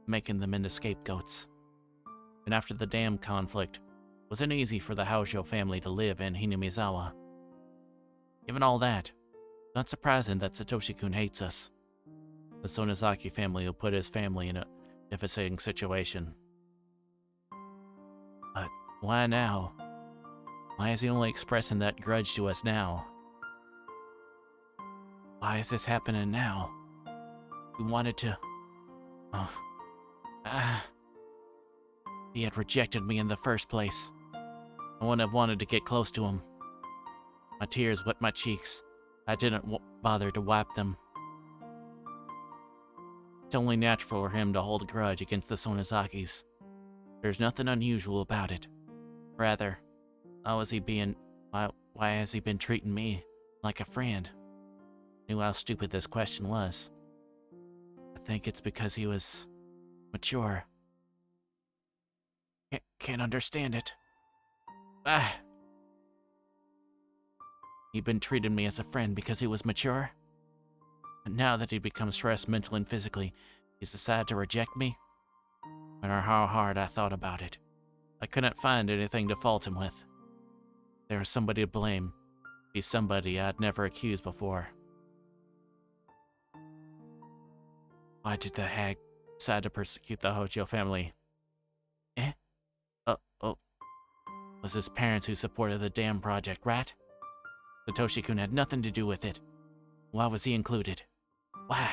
making them into scapegoats. And after the dam conflict, it wasn't easy for the Haujo family to live in Hinamizawa. Given all that, not surprising that Satoshi-kun hates us. The Sonozaki family who put his family in a devastating situation. But Why now? Why is he only expressing that grudge to us now? Why is this happening now? He wanted to... Oh. He had rejected me in the first place. I wouldn't have wanted to get close to him. My tears wet my cheeks. I didn't bother to wipe them. It's only natural for him to hold a grudge against the Sonozakis. There's nothing unusual about it. Rather, why has he been treating me like a friend? Knew how stupid this question was. I think it's because he was mature. Can't understand it. He'd been treating me as a friend because he was mature? And now that he'd become stressed mentally and physically, he's decided to reject me? No matter how hard I thought about it, I couldn't find anything to fault him with. There was somebody to blame. He's somebody I'd never accused before. Why did the hag decide to persecute the Hojo family? Was his parents who supported the dam project, right? Satoshi-kun had nothing to do with it. Why was he included? Why?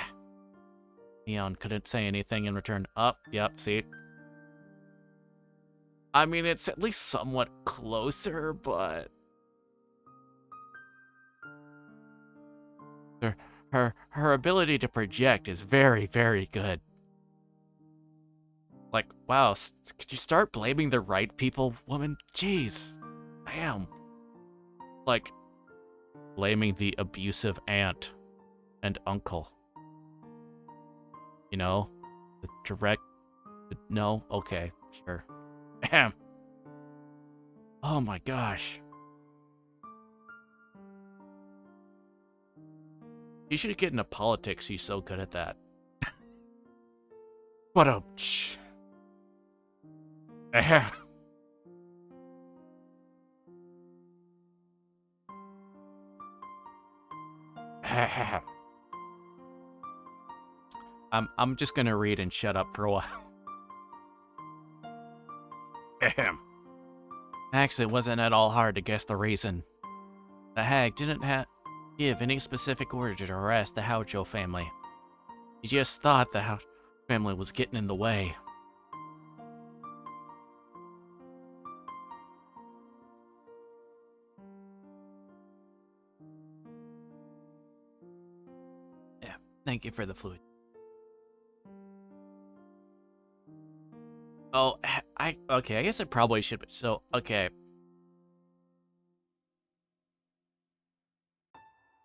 Neon couldn't say anything in return. Yep, see? I mean, it's at least somewhat closer, but... Her ability to project is very, very good. Like, wow, could you start blaming the right people, woman? Jeez. Damn. Like, blaming the abusive aunt and uncle. You know? The direct... No? Okay, sure. Damn. Oh my gosh. You should get into politics, she's so good at that. What a... I'm just gonna read and shut up for a while. Actually, it wasn't at all hard to guess the reason. The hag didn't give any specific order to harass the Houjo family. He just thought the Houjo family was getting in the way. Yeah, thank you for the fluid. Oh, okay, I guess it probably should be. So, okay.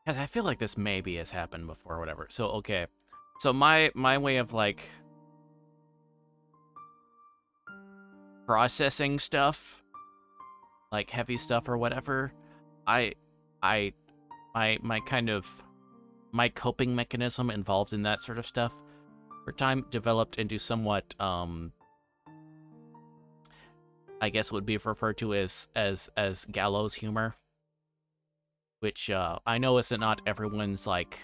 Because I feel like this maybe has happened before or whatever. So, okay. So my way of, like, processing stuff, like heavy stuff or whatever, my coping mechanism involved in that sort of stuff over time developed into somewhat, I guess would be referred to as gallows humor, which I know is not everyone's like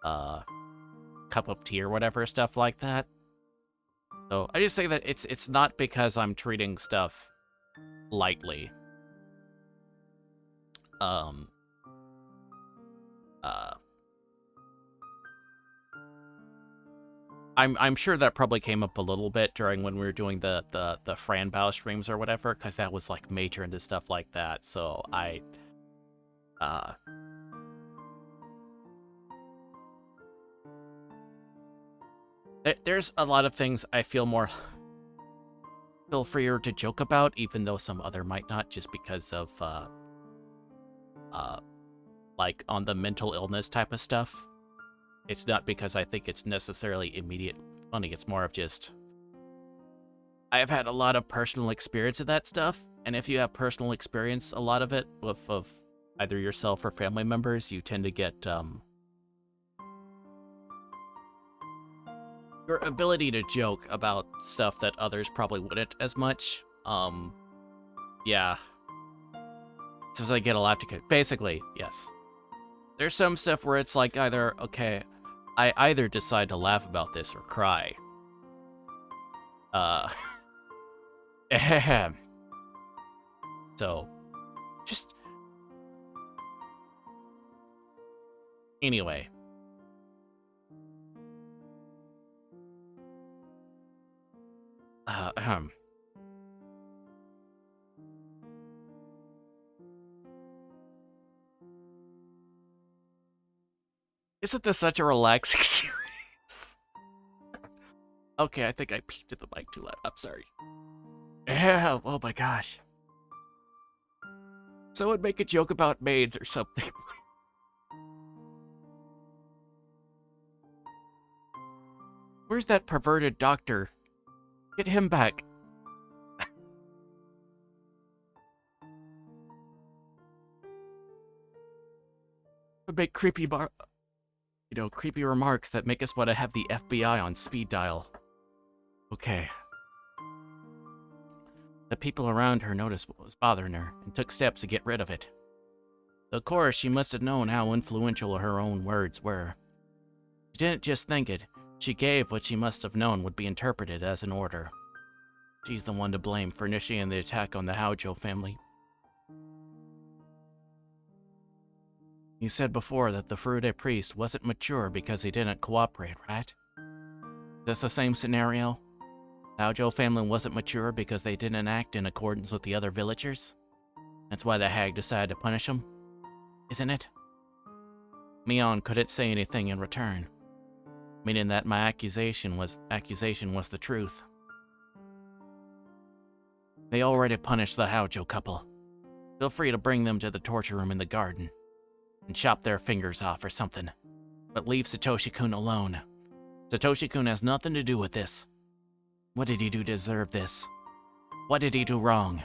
cup of tea or whatever, stuff like that. So I just say that it's not because I'm treating stuff lightly. I'm sure that probably came up a little bit during when we were doing the Fran Bao streams or whatever, because that was like major into stuff like that. So there's a lot of things I feel freer to joke about, even though some other might not, just because of like on the mental illness type of stuff. It's not because I think it's necessarily immediate funny. It's more of just I've had a lot of personal experience of that stuff, and if you have personal experience, a lot of it of either yourself or family members, you tend to get your ability to joke about stuff that others probably wouldn't as much. Yeah. So I get a lot to basically, yes. There's some stuff where it's like either, okay, I either decide to laugh about this or cry. Ahem. So, just... Anyway. Ahem. Isn't this such a relaxing series? Okay, I think I peeked at the mic too loud. I'm sorry. Yeah, oh my gosh. Someone make a joke about maids or something. Where's that perverted doctor? Get him back. Make creepy creepy remarks that make us want to have the FBI on speed dial. Okay. The people around her noticed what was bothering her and took steps to get rid of it. Of course, she must have known how influential her own words were. She didn't just think it, she gave what she must have known would be interpreted as an order. She's the one to blame for initiating the attack on the Haojo family. You said before that the Furude priest wasn't mature because he didn't cooperate, right? Is this the same scenario? The Haojo family wasn't mature because they didn't act in accordance with the other villagers? That's why the hag decided to punish them? Isn't it? Mion couldn't say anything in return, meaning that my accusation was the truth. They already punished the Haojo couple. Feel free to bring them to the torture room in the garden and chop their fingers off or something. But leave Satoshi-kun alone. Satoshi-kun has nothing to do with this. What did he do to deserve this? What did he do wrong?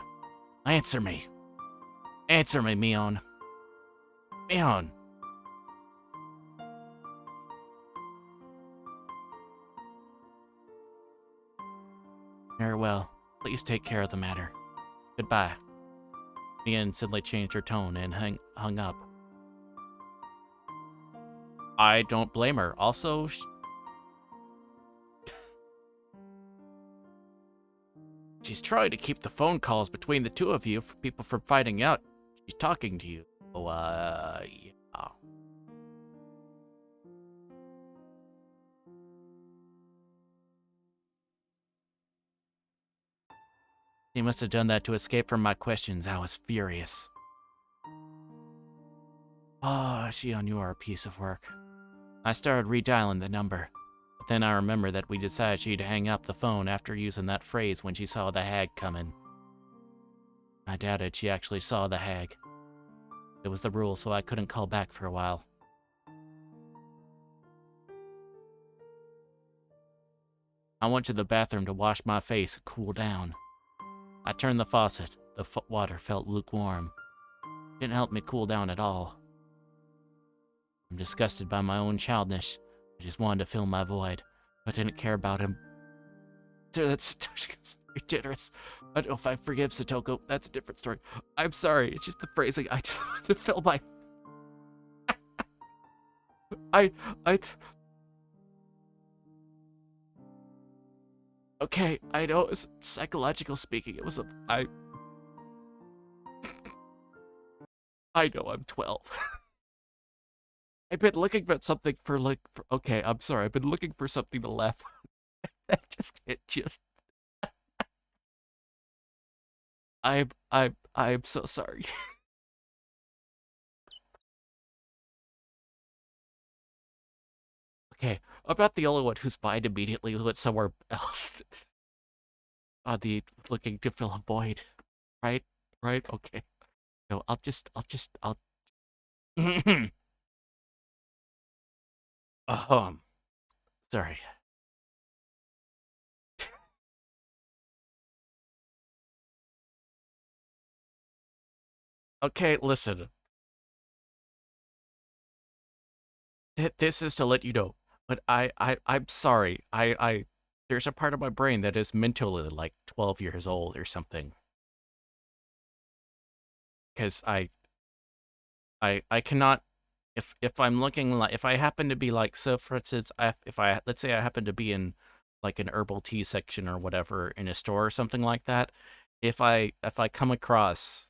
Answer me. Answer me, Mion. Mion. Very well. Please take care of the matter. Goodbye. Mion suddenly changed her tone and hung up. I don't blame her. Also, she's trying to keep the phone calls between the two of you for people from finding out she's talking to you. Oh, yeah. She must have done that to escape from my questions. I was furious. Oh, Shion, you are a piece of work. I started redialing the number, but then I remembered that we decided she'd hang up the phone after using that phrase when she saw the hag coming. I doubted she actually saw the hag. It was the rule, so I couldn't call back for a while. I went to the bathroom to wash my face and cool down. I turned the faucet. The water felt lukewarm. It didn't help me cool down at all. I'm disgusted by my own childishness. I just wanted to fill my void. I didn't care about him. That's very generous. I don't know if I forgive Satoko. That's a different story. I'm sorry. It's just the phrasing. I just wanted to fill my... Okay, I know it was psychological speaking. It was I know I'm 12. I've been looking for something okay, I'm sorry. I've been looking for something to laugh. That just I'm so sorry. Okay, I'm not the only one whose mind immediately went somewhere else. On the looking to fill a void. Right? Right? Okay. No, I'll sorry. Okay, listen. This is to let you know, but I'm sorry. There's a part of my brain that is mentally like 12 years old or something. Because I cannot, if I'm looking like, if I happen to be like, so for instance, let's say I happen to be in like an herbal tea section or whatever in a store or something like that, if I come across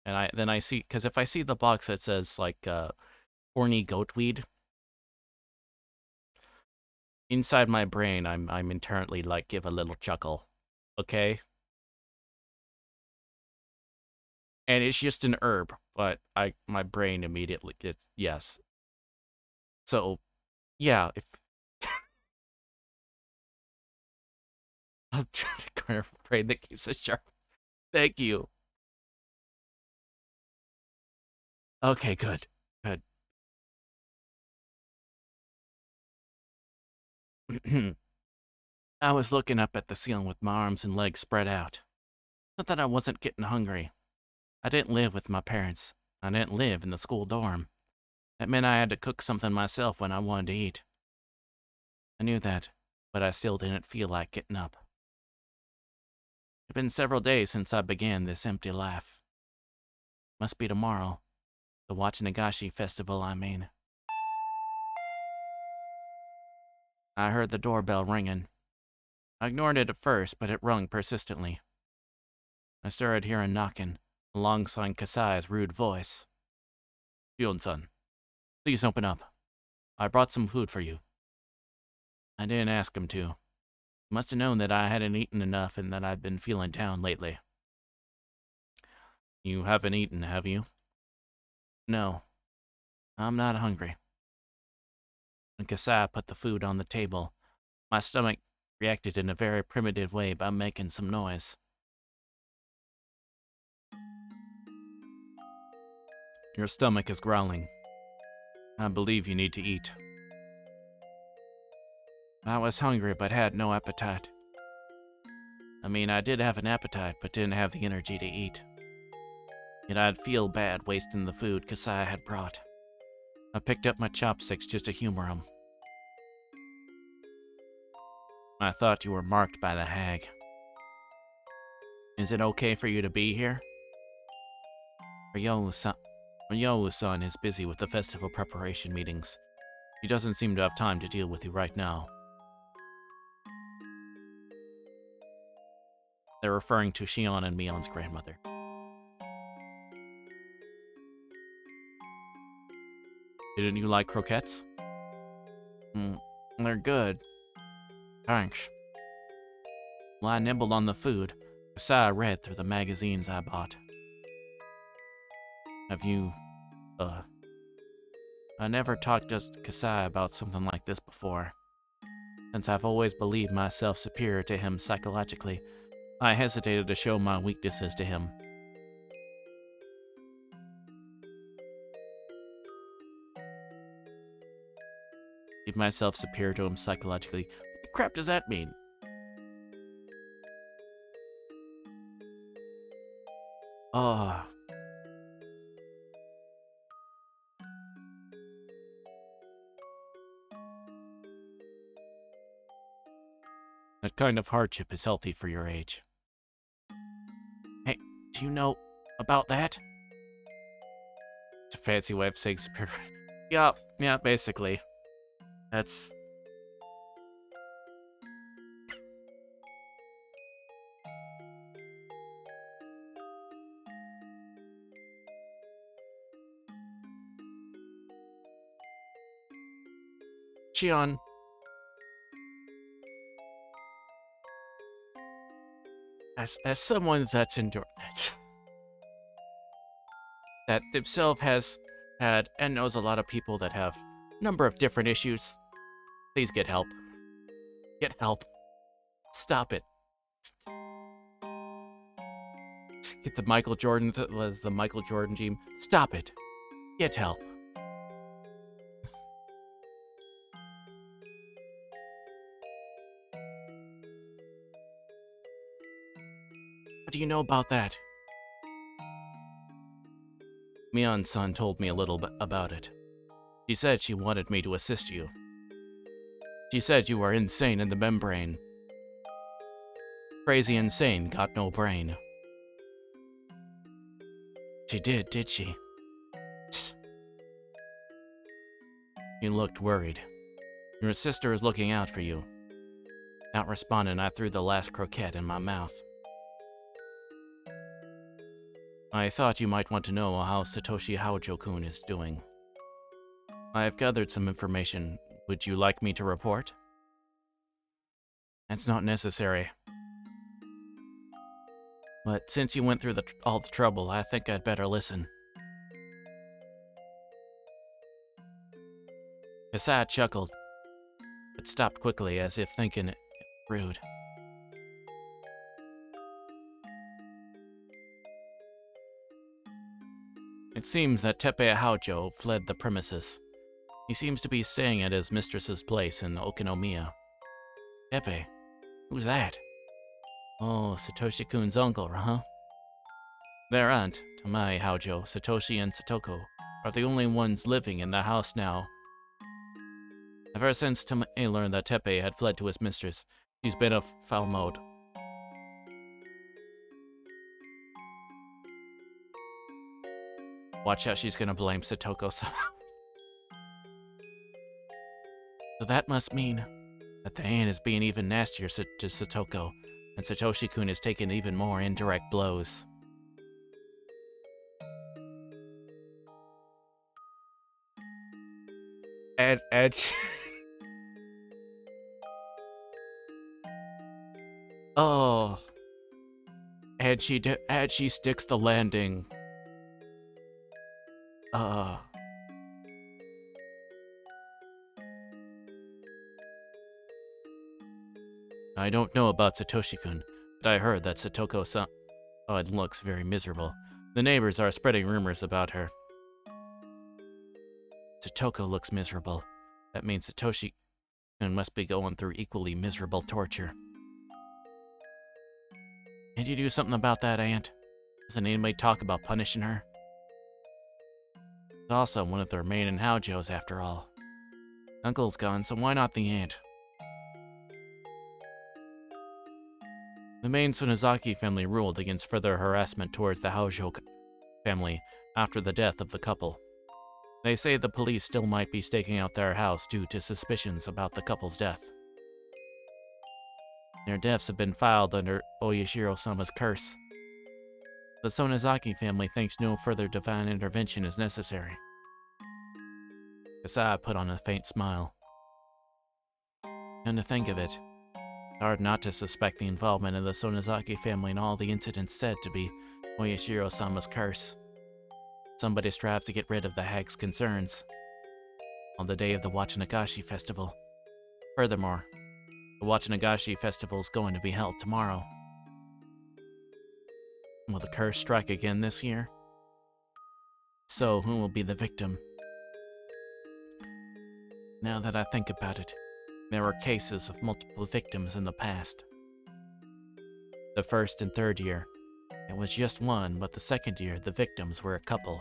and I see, because if I see the box that says like horny goatweed, inside my brain I'm internally like give a little chuckle, okay? And it's just an herb, but my brain immediately gets yes. So yeah, if I'll try to corner of a brain that keeps us sharp. Thank you. Okay, good. Good. I was looking up at the ceiling with my arms and legs spread out. Not that I wasn't getting hungry. I didn't live with my parents. I didn't live in the school dorm. That meant I had to cook something myself when I wanted to eat. I knew that, but I still didn't feel like getting up. It's been several days since I began this empty life. Must be tomorrow. The Meakashi festival, I mean. I heard the doorbell ringing. I ignored it at first, but it rung persistently. I started hearing knocking, alongside Kasai's rude voice. Shion-san, please open up. I brought some food for you. I didn't ask him to. He must have known that I hadn't eaten enough and that I'd been feeling down lately. You haven't eaten, have you? No, I'm not hungry. When Kasai put the food on the table, my stomach reacted in a very primitive way by making some noise. Your stomach is growling. I believe you need to eat. I was hungry but had no appetite. I mean, I did have an appetite but didn't have the energy to eat. Yet I'd feel bad wasting the food Kasai had brought. I picked up my chopsticks just to humor him. I thought you were marked by the hag. Is it okay for you to be here? Ryo-san is busy with the festival preparation meetings. He doesn't seem to have time to deal with you right now. They're referring to Shion and Mion's grandmother. Didn't you like croquettes? They're good. Thanks. While I nibbled on the food, Kasai read through the magazines I bought. Have you, I never talked to Kasai about something like this before. Since I've always believed myself superior to him psychologically, I hesitated to show my weaknesses to him. Believe myself superior to him psychologically. What the crap does that mean? Oh. That kind of hardship is healthy for your age. Hey, do you know about that? It's a fancy way of saying superior. Yeah, basically. That's... Shion. As someone that's endured that themselves has had and knows a lot of people that have a number of different issues, please get help. Get help. Stop it. Get the Michael Jordan, the Michael Jordan gene. Stop it. Get help. What do you know about that? Mion-san told me a little bit about it. She said she wanted me to assist you. She said you were insane in the membrane. Crazy insane, got no brain. She did she? You looked worried. Your sister is looking out for you. Not responding, I threw the last croquette in my mouth. I thought you might want to know how Satoshi Haojo-kun is doing. I have gathered some information. Would you like me to report? That's not necessary. But since you went through all the trouble, I think I'd better listen. Kasai chuckled, but stopped quickly as if thinking it rude. It seems that Teppei Haojo fled the premises. He seems to be staying at his mistress's place in Okinomiya. Teppei? Who's that? Oh, Satoshi-kun's uncle, huh? Their aunt, Tamai Haojo, Satoshi, and Satoko are the only ones living in the house now. Ever since Tamai learned that Teppei had fled to his mistress, she's been in foul mode. Watch out, she's gonna blame Satoko somehow. So that must mean that the aunt is being even nastier to Satoko, and Satoshi-kun is taking even more indirect blows. Edge. Oh. Edgy sticks the landing. I don't know about Satoshi-kun, but I heard that Satoko-san looks very miserable. The neighbors are spreading rumors about her. Satoko looks miserable. That means Satoshi-kun must be going through equally miserable torture. Can't you do something about that, aunt? Doesn't anybody talk about punishing her? It's also one of the remaining Haojos, after all. Uncle's gone, so why not the aunt? The main Sonozaki family ruled against further harassment towards the Haojo family after the death of the couple. They say the police still might be staking out their house due to suspicions about the couple's death. Their deaths have been filed under Oyashiro-sama's curse. The Sonozaki family thinks no further divine intervention is necessary. Kasai put on a faint smile. And to think of it, it's hard not to suspect the involvement of the Sonozaki family in all the incidents said to be Oyashiro-sama's curse. Somebody strives to get rid of the hag's concerns on the day of the Wachanagashi festival. Furthermore, the Wachanagashi festival is going to be held tomorrow. Will the curse strike again this year? So, who will be the victim? Now that I think about it, there were cases of multiple victims in the past. The first and third year, it was just one, but the second year, the victims were a couple.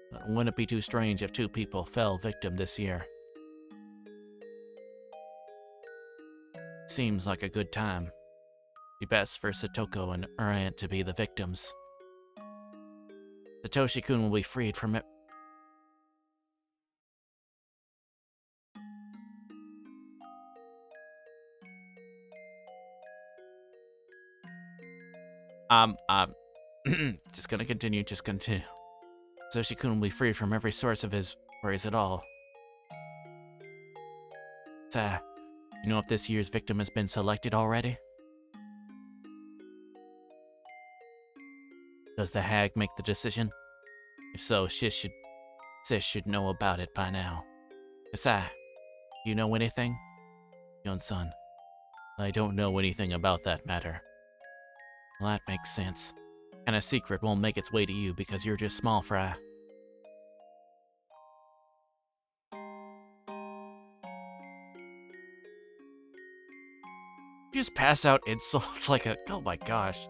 But wouldn't it be too strange if two people fell victim this year? Seems like a good time. Be best for Satoko and her aunt to be the victims. Satoshi-kun will be freed from it. Just continue. Satoshi-kun will be free from every source of his worries at all. You know if this year's victim has been selected already? Does the hag make the decision? If so, Sis should know about it by now. Kasai, do you know anything? Yon-san, I don't know anything about that matter. Well, that makes sense. And a secret won't make its way to you because you're just small fry. Just pass out insults like a... Oh my gosh.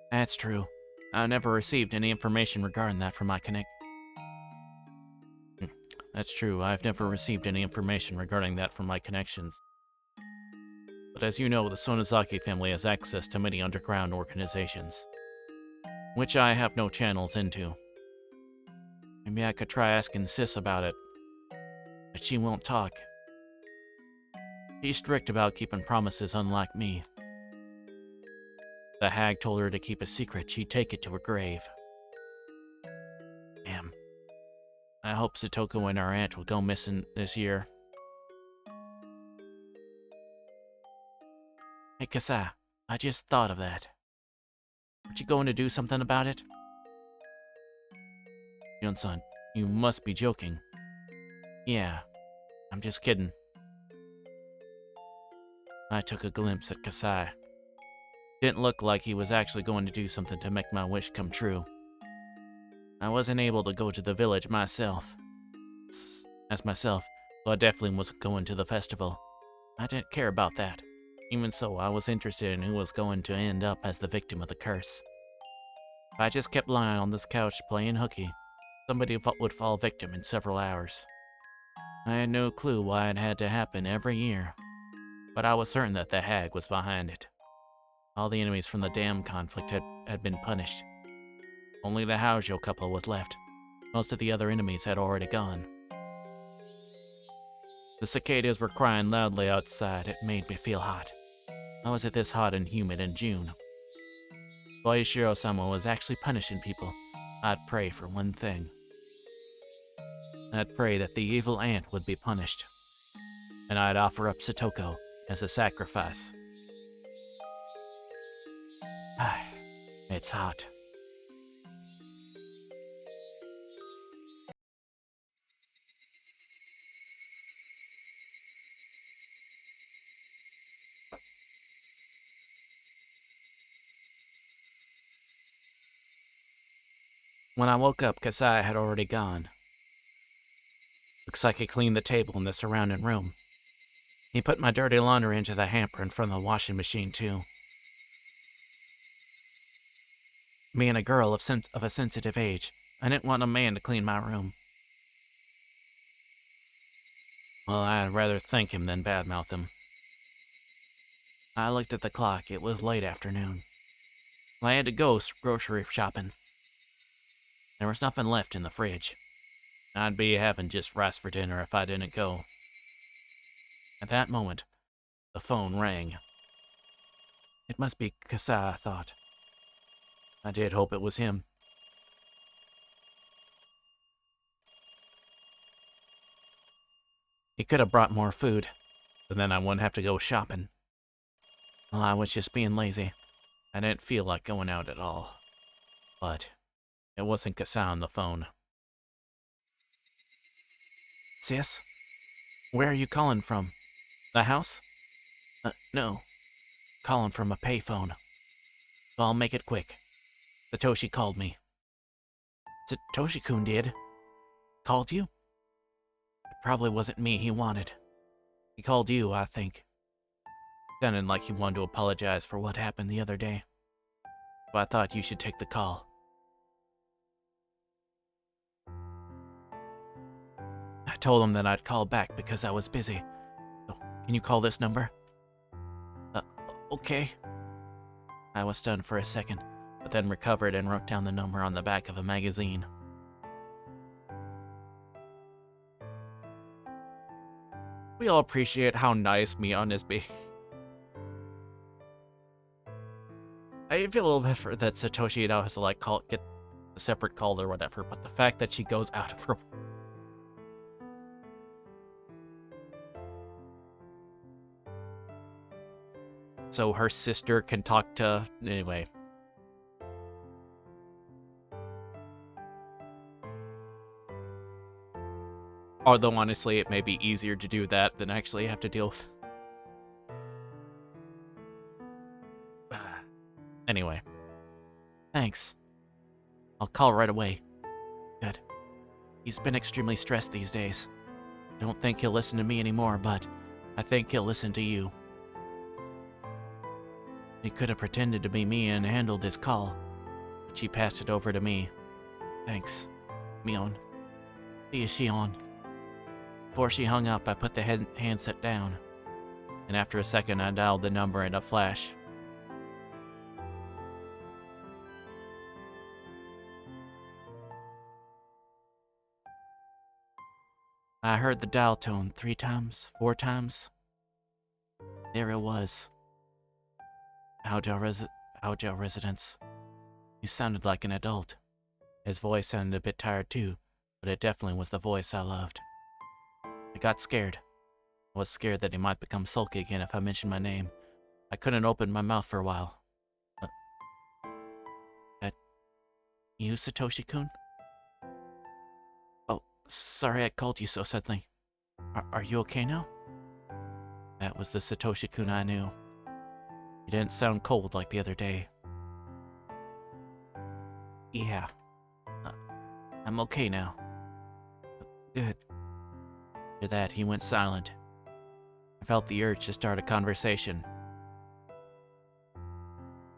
That's true. I never received any information regarding that from my That's true, I've never received any information regarding that from my connections. But as you know, the Sonozaki family has access to many underground organizations, which I have no channels into. Maybe I could try asking Sis about it, but she won't talk. She's strict about keeping promises, unlike me. The hag told her to keep a secret, she'd take it to her grave. Damn. I hope Satoko and our aunt will go missing this year. Hey, Kasa, I just thought of that. Aren't you going to do something about it? Yon-san, you must be joking. Yeah, I'm just kidding. I took a glimpse at Kasai. Didn't look like he was actually going to do something to make my wish come true. I wasn't able to go to the village myself. So I definitely wasn't going to the festival. I didn't care about that. Even so, I was interested in who was going to end up as the victim of the curse. If I just kept lying on this couch playing hooky, somebody would fall victim in several hours. I had no clue why it had to happen every year, but I was certain that the hag was behind it. All the enemies from the dam conflict had been punished. Only the Haojo couple was left. Most of the other enemies had already gone. The cicadas were crying loudly outside. It made me feel hot. How was it this hot and humid in June? While Yoshiro-sama was actually punishing people, I'd pray for one thing. I'd pray that the evil aunt would be punished, and I'd offer up Satoko as a sacrifice. It's hot. When I woke up, Kasai had already gone. Looks like he cleaned the table in the surrounding room. He put my dirty laundry into the hamper in front of the washing machine, too. Being a girl of a sensitive age, I didn't want a man to clean my room. Well, I'd rather thank him than badmouth him. I looked at the clock. It was late afternoon. I had to go grocery shopping. There was nothing left in the fridge. I'd be having just rice for dinner if I didn't go. At that moment, the phone rang. It must be Kasai, I thought. I did hope it was him. He could have brought more food, but then I wouldn't have to go shopping. Well, I was just being lazy. I didn't feel like going out at all. But it wasn't Kasai on the phone. Sis? Where are you calling from? The house? No. Calling from a payphone. So I'll make it quick. Satoshi called me. Satoshi-kun did? Called you? It probably wasn't me he wanted. He called you, I think. Sounded like he wanted to apologize for what happened the other day. So I thought you should take the call. I told him that I'd call back because I was busy. So, can you call this number? Okay. I was stunned for a second, but then recovered and wrote down the number on the back of a magazine. We all appreciate how nice Mion is being. I feel a little bit for that Satoshi now has to like get a separate call or whatever, but the fact that she goes out of her. So her sister can talk to. Anyway. Although honestly, it may be easier to do that than actually have to deal with. Anyway. Thanks. I'll call right away. Good. He's been extremely stressed these days. Don't think he'll listen to me anymore, but I think he'll listen to you. He could have pretended to be me and handled his call, but she passed it over to me. Thanks, Mion. See you, Shion. Before she hung up, I put the handset down, and after a second, I dialed the number in a flash. I heard the dial tone 3 times, 4 times. There it was. Hotel residence. He sounded like an adult. His voice sounded a bit tired too, but it definitely was the voice I loved. I got scared. I was scared that he might become sulky again if I mentioned my name. I couldn't open my mouth for a while. That you, Satoshi-kun? Oh, sorry I called you so suddenly. Are you okay now? That was the Satoshi-kun I knew. He didn't sound cold like the other day. Yeah. I'm okay now. Good. After that, he went silent. I felt the urge to start a conversation.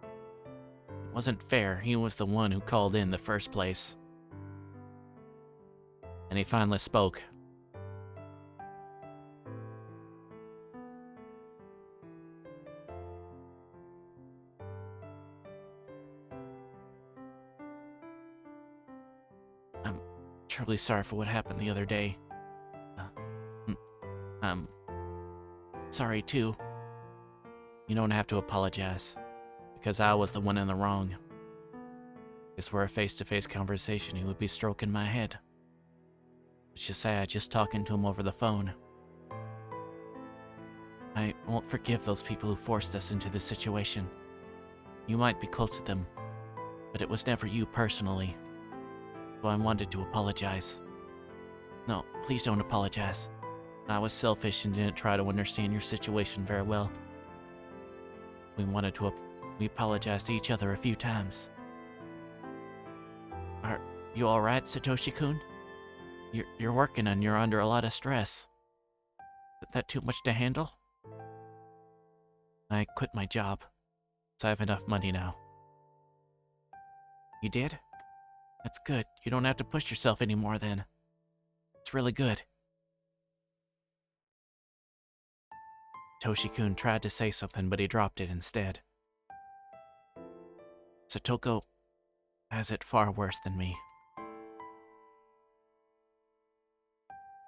It wasn't fair. He was the one who called in the first place. And he finally spoke. I'm truly sorry for what happened the other day. I'm sorry too. You don't have to apologize, because I was the one in the wrong. If this were a face-to-face conversation, he would be stroking my head. It's just sad just talking to him over the phone. I won't forgive those people who forced us into this situation. You might be close to them, but it was never you personally. So I wanted to apologize. No, please don't apologize. I was selfish and didn't try to understand your situation very well. We apologized to each other a few times. Are you alright, Satoshi-kun? You're working and you're under a lot of stress. Is that too much to handle? I quit my job, so I have enough money now. You did? That's good. You don't have to push yourself anymore then. It's really good. Toshi-kun tried to say something, but he dropped it instead. Satoko has it far worse than me.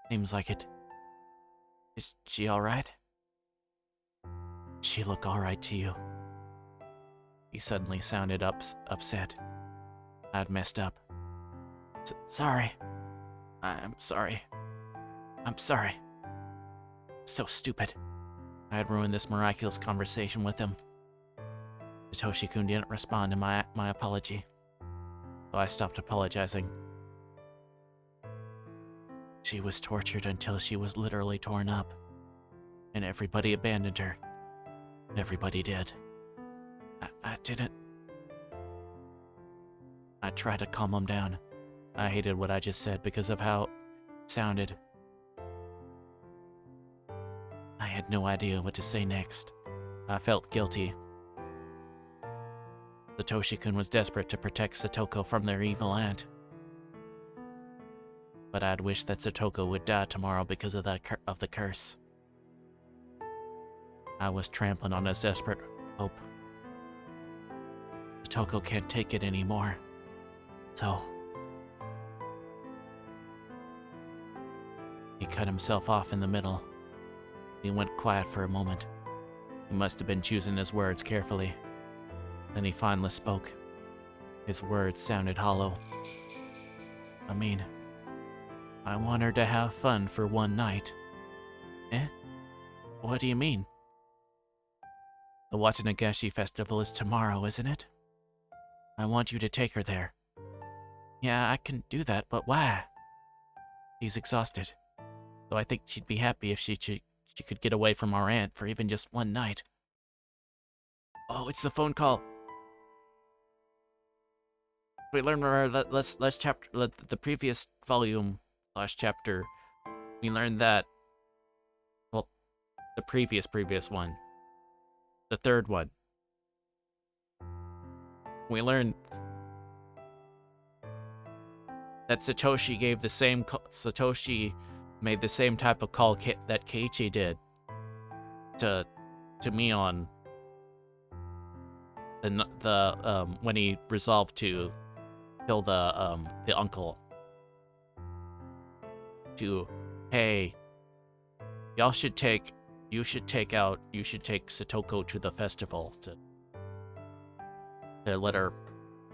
Seems like it. Is she alright? She look alright to you? He suddenly sounded upset. I'd messed up. Sorry. I'm sorry. I'm sorry. So stupid. I had ruined this miraculous conversation with him. Satoshi-kun didn't respond to my apology, so I stopped apologizing. She was tortured until she was literally torn up, and everybody abandoned her. Everybody did. I didn't. I tried to calm him down. I hated what I just said because of how it sounded. I had no idea what to say next. I felt guilty. Satoshi-kun was desperate to protect Satoko from their evil aunt. But I'd wish that Satoko would die tomorrow because of the curse. I was trampling on his desperate hope. Satoko can't take it anymore. So he cut himself off in the middle. He went quiet for a moment. He must have been choosing his words carefully. Then he finally spoke. His words sounded hollow. I mean, I want her to have fun for one night. Eh? What do you mean? The Watanagashi festival is tomorrow, isn't it? I want you to take her there. Yeah, I can do that, but why? She's exhausted. So I think she'd be happy if she could get away from our aunt for even just one night. Oh, it's the phone call. We learned last chapter, the previous volume / chapter. We learned that, well, the previous one, the third one. We learned that Satoshi made the same type of call that Keiichi did to me on the when he resolved to kill the uncle to Hey, you should take Satoko to the festival to let her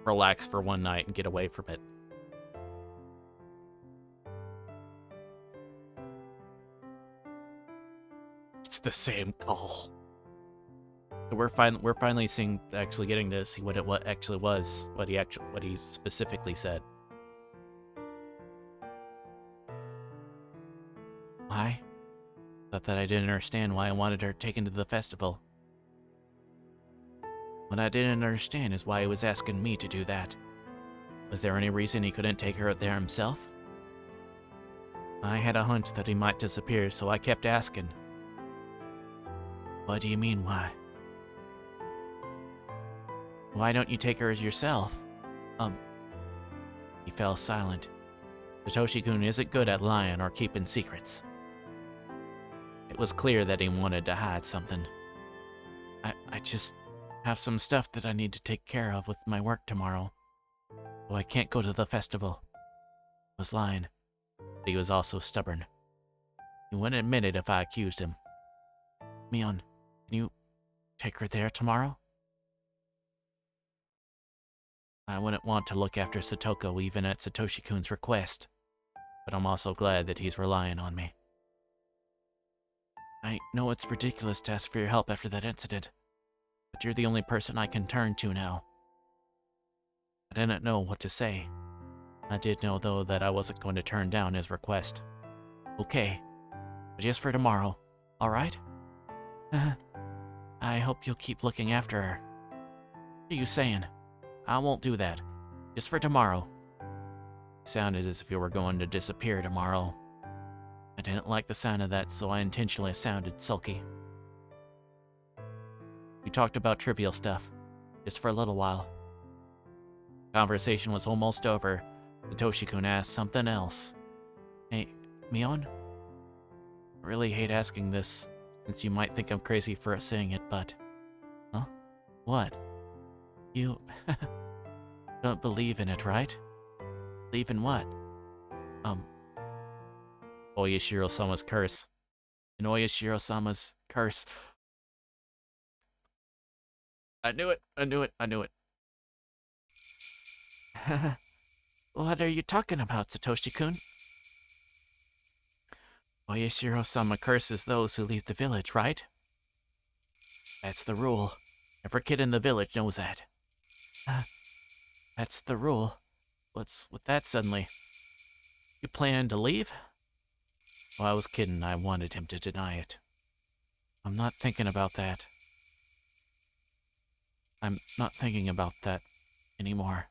relax for one night and get away from it. It's the same call. So we're finally getting to see what he specifically said. Why? Thought that I didn't understand why I wanted her taken to the festival. What I didn't understand is why he was asking me to do that. Was there any reason he couldn't take her out there himself? I had a hunch that he might disappear, so I kept asking. What do you mean, why? Why don't you take her as yourself? He fell silent. Satoshi-kun isn't good at lying or keeping secrets. It was clear that he wanted to hide something. I just have some stuff that I need to take care of with my work tomorrow, so I can't go to the festival. He was lying, but he was also stubborn. He wouldn't admit it if I accused him. Mion, can you take her there tomorrow? I wouldn't want to look after Satoko even at Satoshi-kun's request, but I'm also glad that he's relying on me. I know it's ridiculous to ask for your help after that incident, but you're the only person I can turn to now. I didn't know what to say. I did know, though, that I wasn't going to turn down his request. Okay, but just for tomorrow, alright? I hope you'll keep looking after her. What are you saying? I won't do that. Just for tomorrow. It sounded as if you were going to disappear tomorrow. I didn't like the sound of that, so I intentionally sounded sulky. We talked about trivial stuff, just for a little while. The conversation was almost over. Satoshi-kun asked something else. Hey, Mion? I really hate asking this, since you might think I'm crazy for saying it, but... Huh? What? You... don't believe in it, right? Believe in what? Oyashiro-sama's curse. In Oyashiro-sama's curse. I knew it. What are you talking about, Satoshi-kun? Oyashiro-sama curses those who leave the village, right? That's the rule. Every kid in the village knows that. That's the rule. What's with that suddenly? You plan to leave? Well, I was kidding. I wanted him to deny it. I'm not thinking about that. I'm not thinking about that anymore.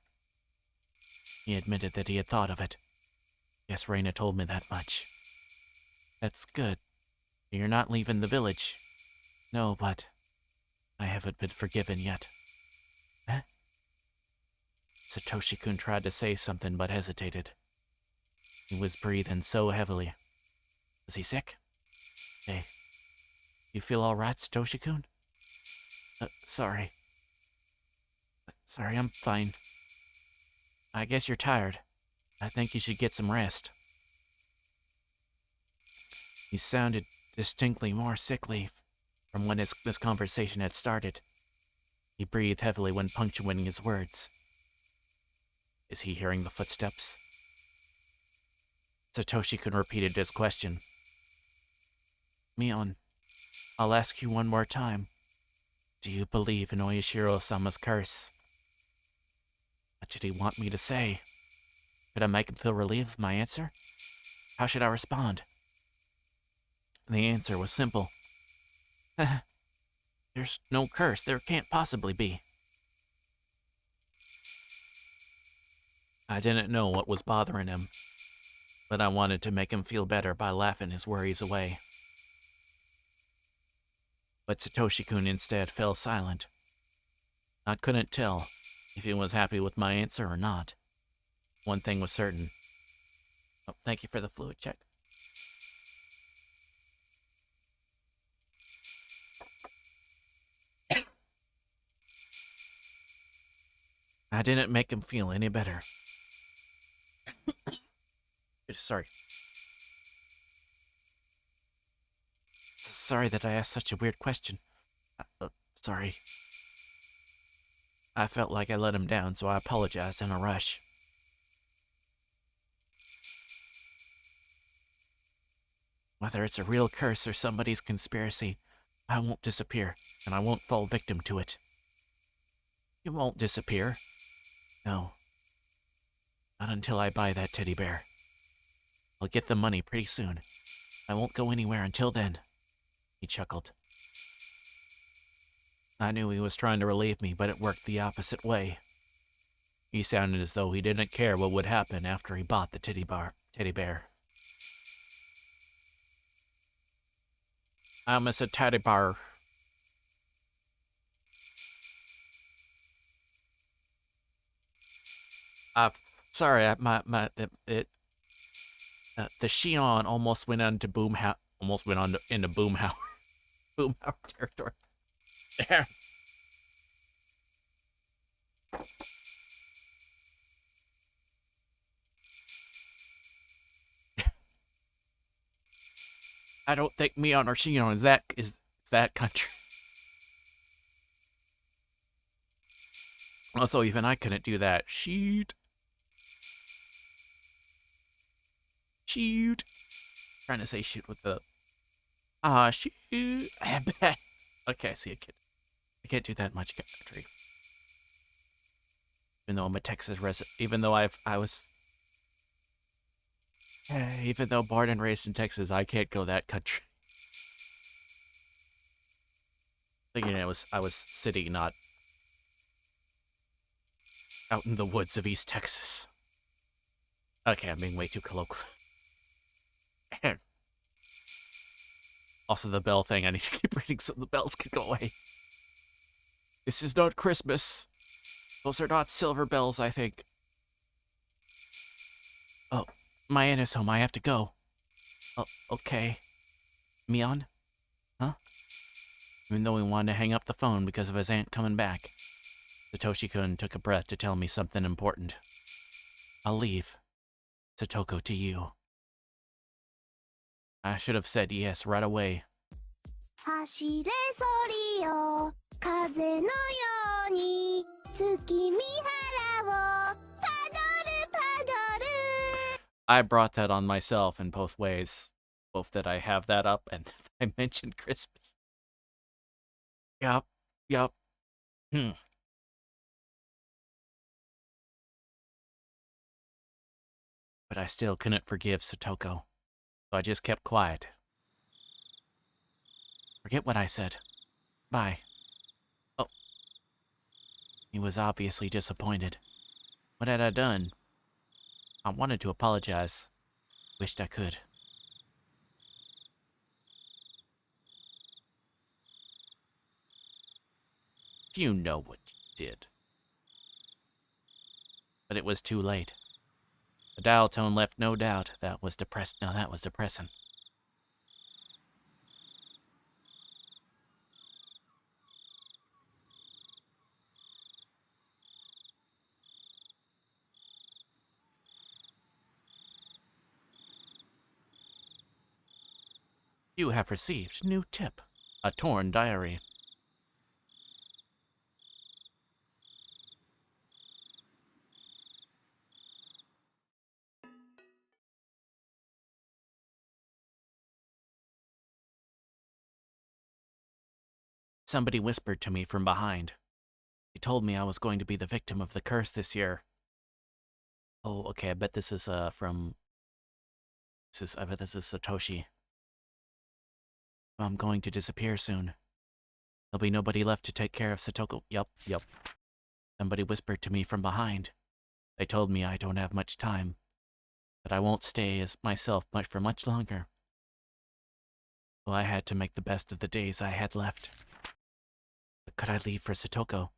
He admitted that he had thought of it. Yes, Reina told me that much. That's good. You're not leaving the village. No, but I haven't been forgiven yet. Huh? Satoshi-kun tried to say something but hesitated. He was breathing so heavily. Was he sick? Hey, you feel all right, Satoshi-kun? Sorry. Sorry, I'm fine. I guess you're tired. I think you should get some rest. He sounded distinctly more sickly from when this conversation had started. He breathed heavily when punctuating his words. Is he hearing the footsteps? Satoshi-kun repeated his question. Mion, I'll ask you one more time. Do you believe in Oyashiro-sama's curse? What did he want me to say? Could I make him feel relieved with my answer? How should I respond? The answer was simple. There's no curse. There can't possibly be. I didn't know what was bothering him, but I wanted to make him feel better by laughing his worries away. But Satoshi-kun instead fell silent. I couldn't tell if he was happy with my answer or not. One thing was certain. Oh, thank you for the fluid check. I didn't make him feel any better. Sorry. sorry that I asked such a weird question. Sorry. I felt like I let him down, so I apologized in a rush. Whether it's a real curse or somebody's conspiracy, I won't disappear, and I won't fall victim to it. You won't disappear. No. Not until I buy that teddy bear. I'll get the money pretty soon. I won't go anywhere until then. He chuckled. I knew he was trying to relieve me, but it worked the opposite way. He sounded as though he didn't care what would happen after he bought the teddy bear. I miss a teddy bear. Sorry, the Shion almost went into into Boomhauer territory. There. I don't think Mion or Shion is that country. Also, even I couldn't do that. Shoot. Trying to say shoot with the shoot. Okay, see a kid. I can't do that much country. Even though I'm a Texas resident, even though even though born and raised in Texas, I can't go that country. Thinking I was city, not out in the woods of East Texas. Okay, I'm being way too colloquial. Also, the bell thing, I need to keep reading so the bells can go away. This is not Christmas. Those are not silver bells, I think. Oh, my aunt is home. I have to go. Oh, okay. Mion? Huh? Even though he wanted to hang up the phone because of his aunt coming back, Satoshi-kun took a breath to tell me something important. I'll leave Satoko to you. I should have said yes right away. I brought that on myself in both ways. Both that I have that up and that I mentioned Christmas. Yup. But I still couldn't forgive Satoko, so I just kept quiet. Forget what I said. Bye. Oh. He was obviously disappointed. What had I done? I wanted to apologize. Wished I could. You know what you did. But it was too late. The dial tone left no doubt. That was depressing. You have received new tip. A torn diary. Somebody whispered to me from behind. He told me I was going to be the victim of the curse this year. Oh, okay, I bet this is I bet this is Satoshi. I'm going to disappear soon. There'll be nobody left to take care of Satoko. Yup. Somebody whispered to me from behind. They told me I don't have much time, that I won't stay as myself for much longer. Well, I had to make the best of the days I had left. But could I leave for Satoko?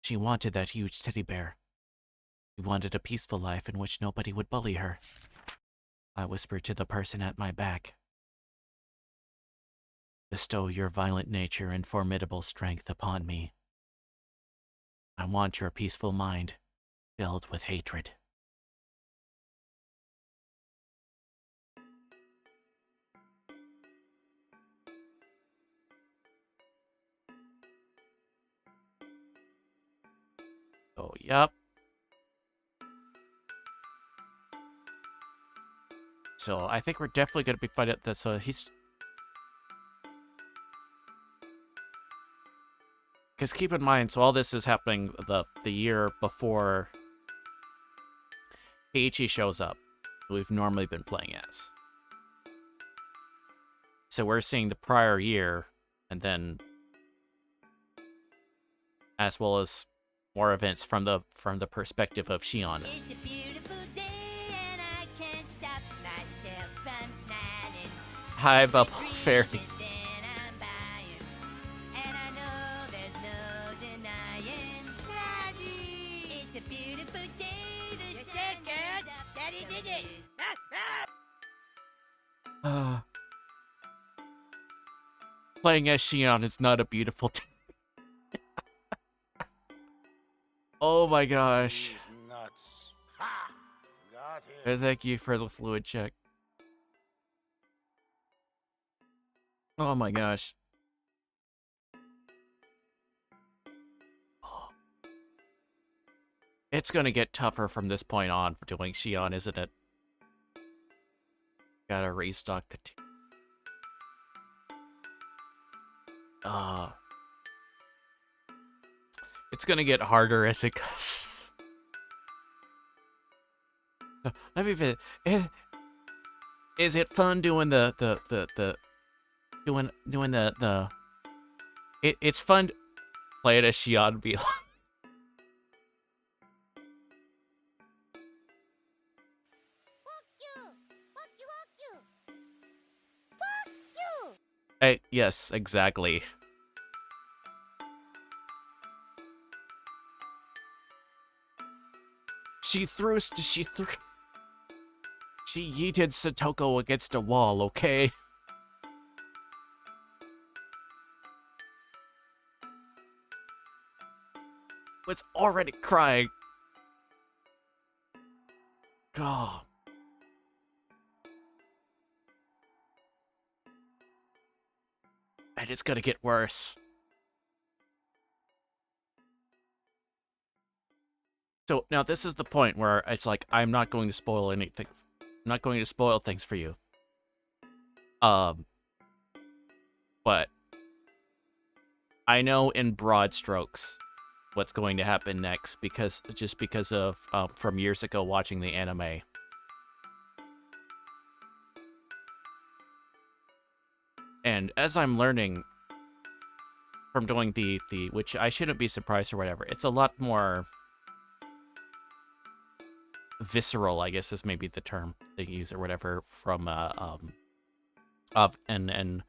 She wanted that huge teddy bear. She wanted a peaceful life in which nobody would bully her. I whispered to the person at my back. Bestow your violent nature and formidable strength upon me. I want your peaceful mind, filled with hatred. Yep. So I think we're definitely going to be fighting this. So he's... Because keep in mind, so all this is happening the year before Heiichi shows up, who we've normally been playing as. So we're seeing the prior year, and then as well as more events from the perspective of Shion.
It's a beautiful day and I can't stop myself from smiling.
Hi, Bubble Fairy.
Then I'm buying, and I know there's no denying. Daddy, it's a beautiful day. The sun comes up. Daddy did it.
Playing as Shion is not a beautiful day. Oh my gosh.
These nuts. Ha! Got him.
Thank you for the fluid check. Oh my gosh. It's gonna get tougher from this point on for doing Shion, isn't it? Gotta restock the team. It's gonna get harder as it goes. Let me fit. Is it fun doing it's fun to play it as Shion be like. Yes, exactly. She yeeted Satoko against a wall, okay? Was already crying. God. And it's gonna get worse. So now this is the point where it's like I'm not going to spoil anything. I'm not going to spoil things for you. But I know in broad strokes what's going to happen next because of from years ago watching the anime. And as I'm learning from doing the which I shouldn't be surprised or whatever, it's a lot more visceral, I guess is maybe the term they use or whatever, from and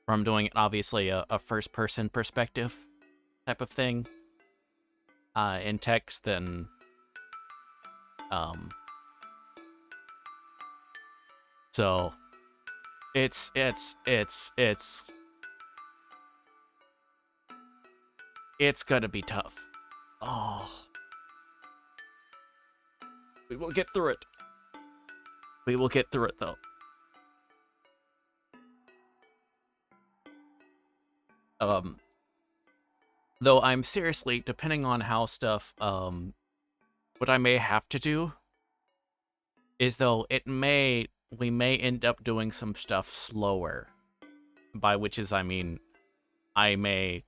from doing obviously a first person perspective type of thing in text, then so it's gonna be tough. Oh, we will get through it. We will get through it though. Though I'm seriously, depending on how stuff, what I may have to do is though we may end up doing some stuff slower, by which is I mean, I may,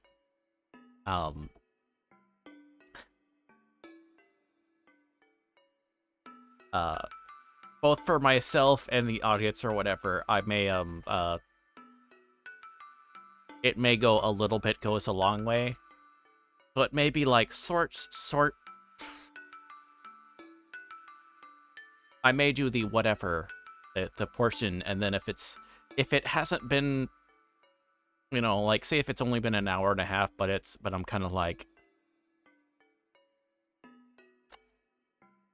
both for myself and the audience or whatever, I may, it may go a little bit goes a long way. So it may be like I may do the whatever, the portion, and then if it hasn't been, you know, like say if it's only been an hour and a half, but I'm kind of like,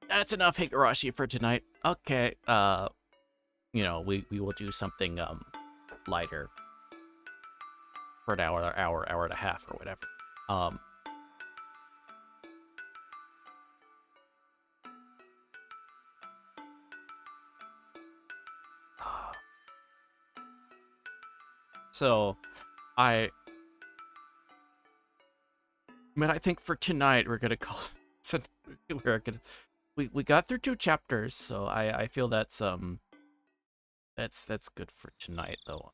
that's enough Higurashi for tonight. Okay, you know, we will do something lighter for an hour and a half or whatever. So, I mean, I think for tonight we're gonna call it So we got through 2 chapters, so I feel that's good for tonight though.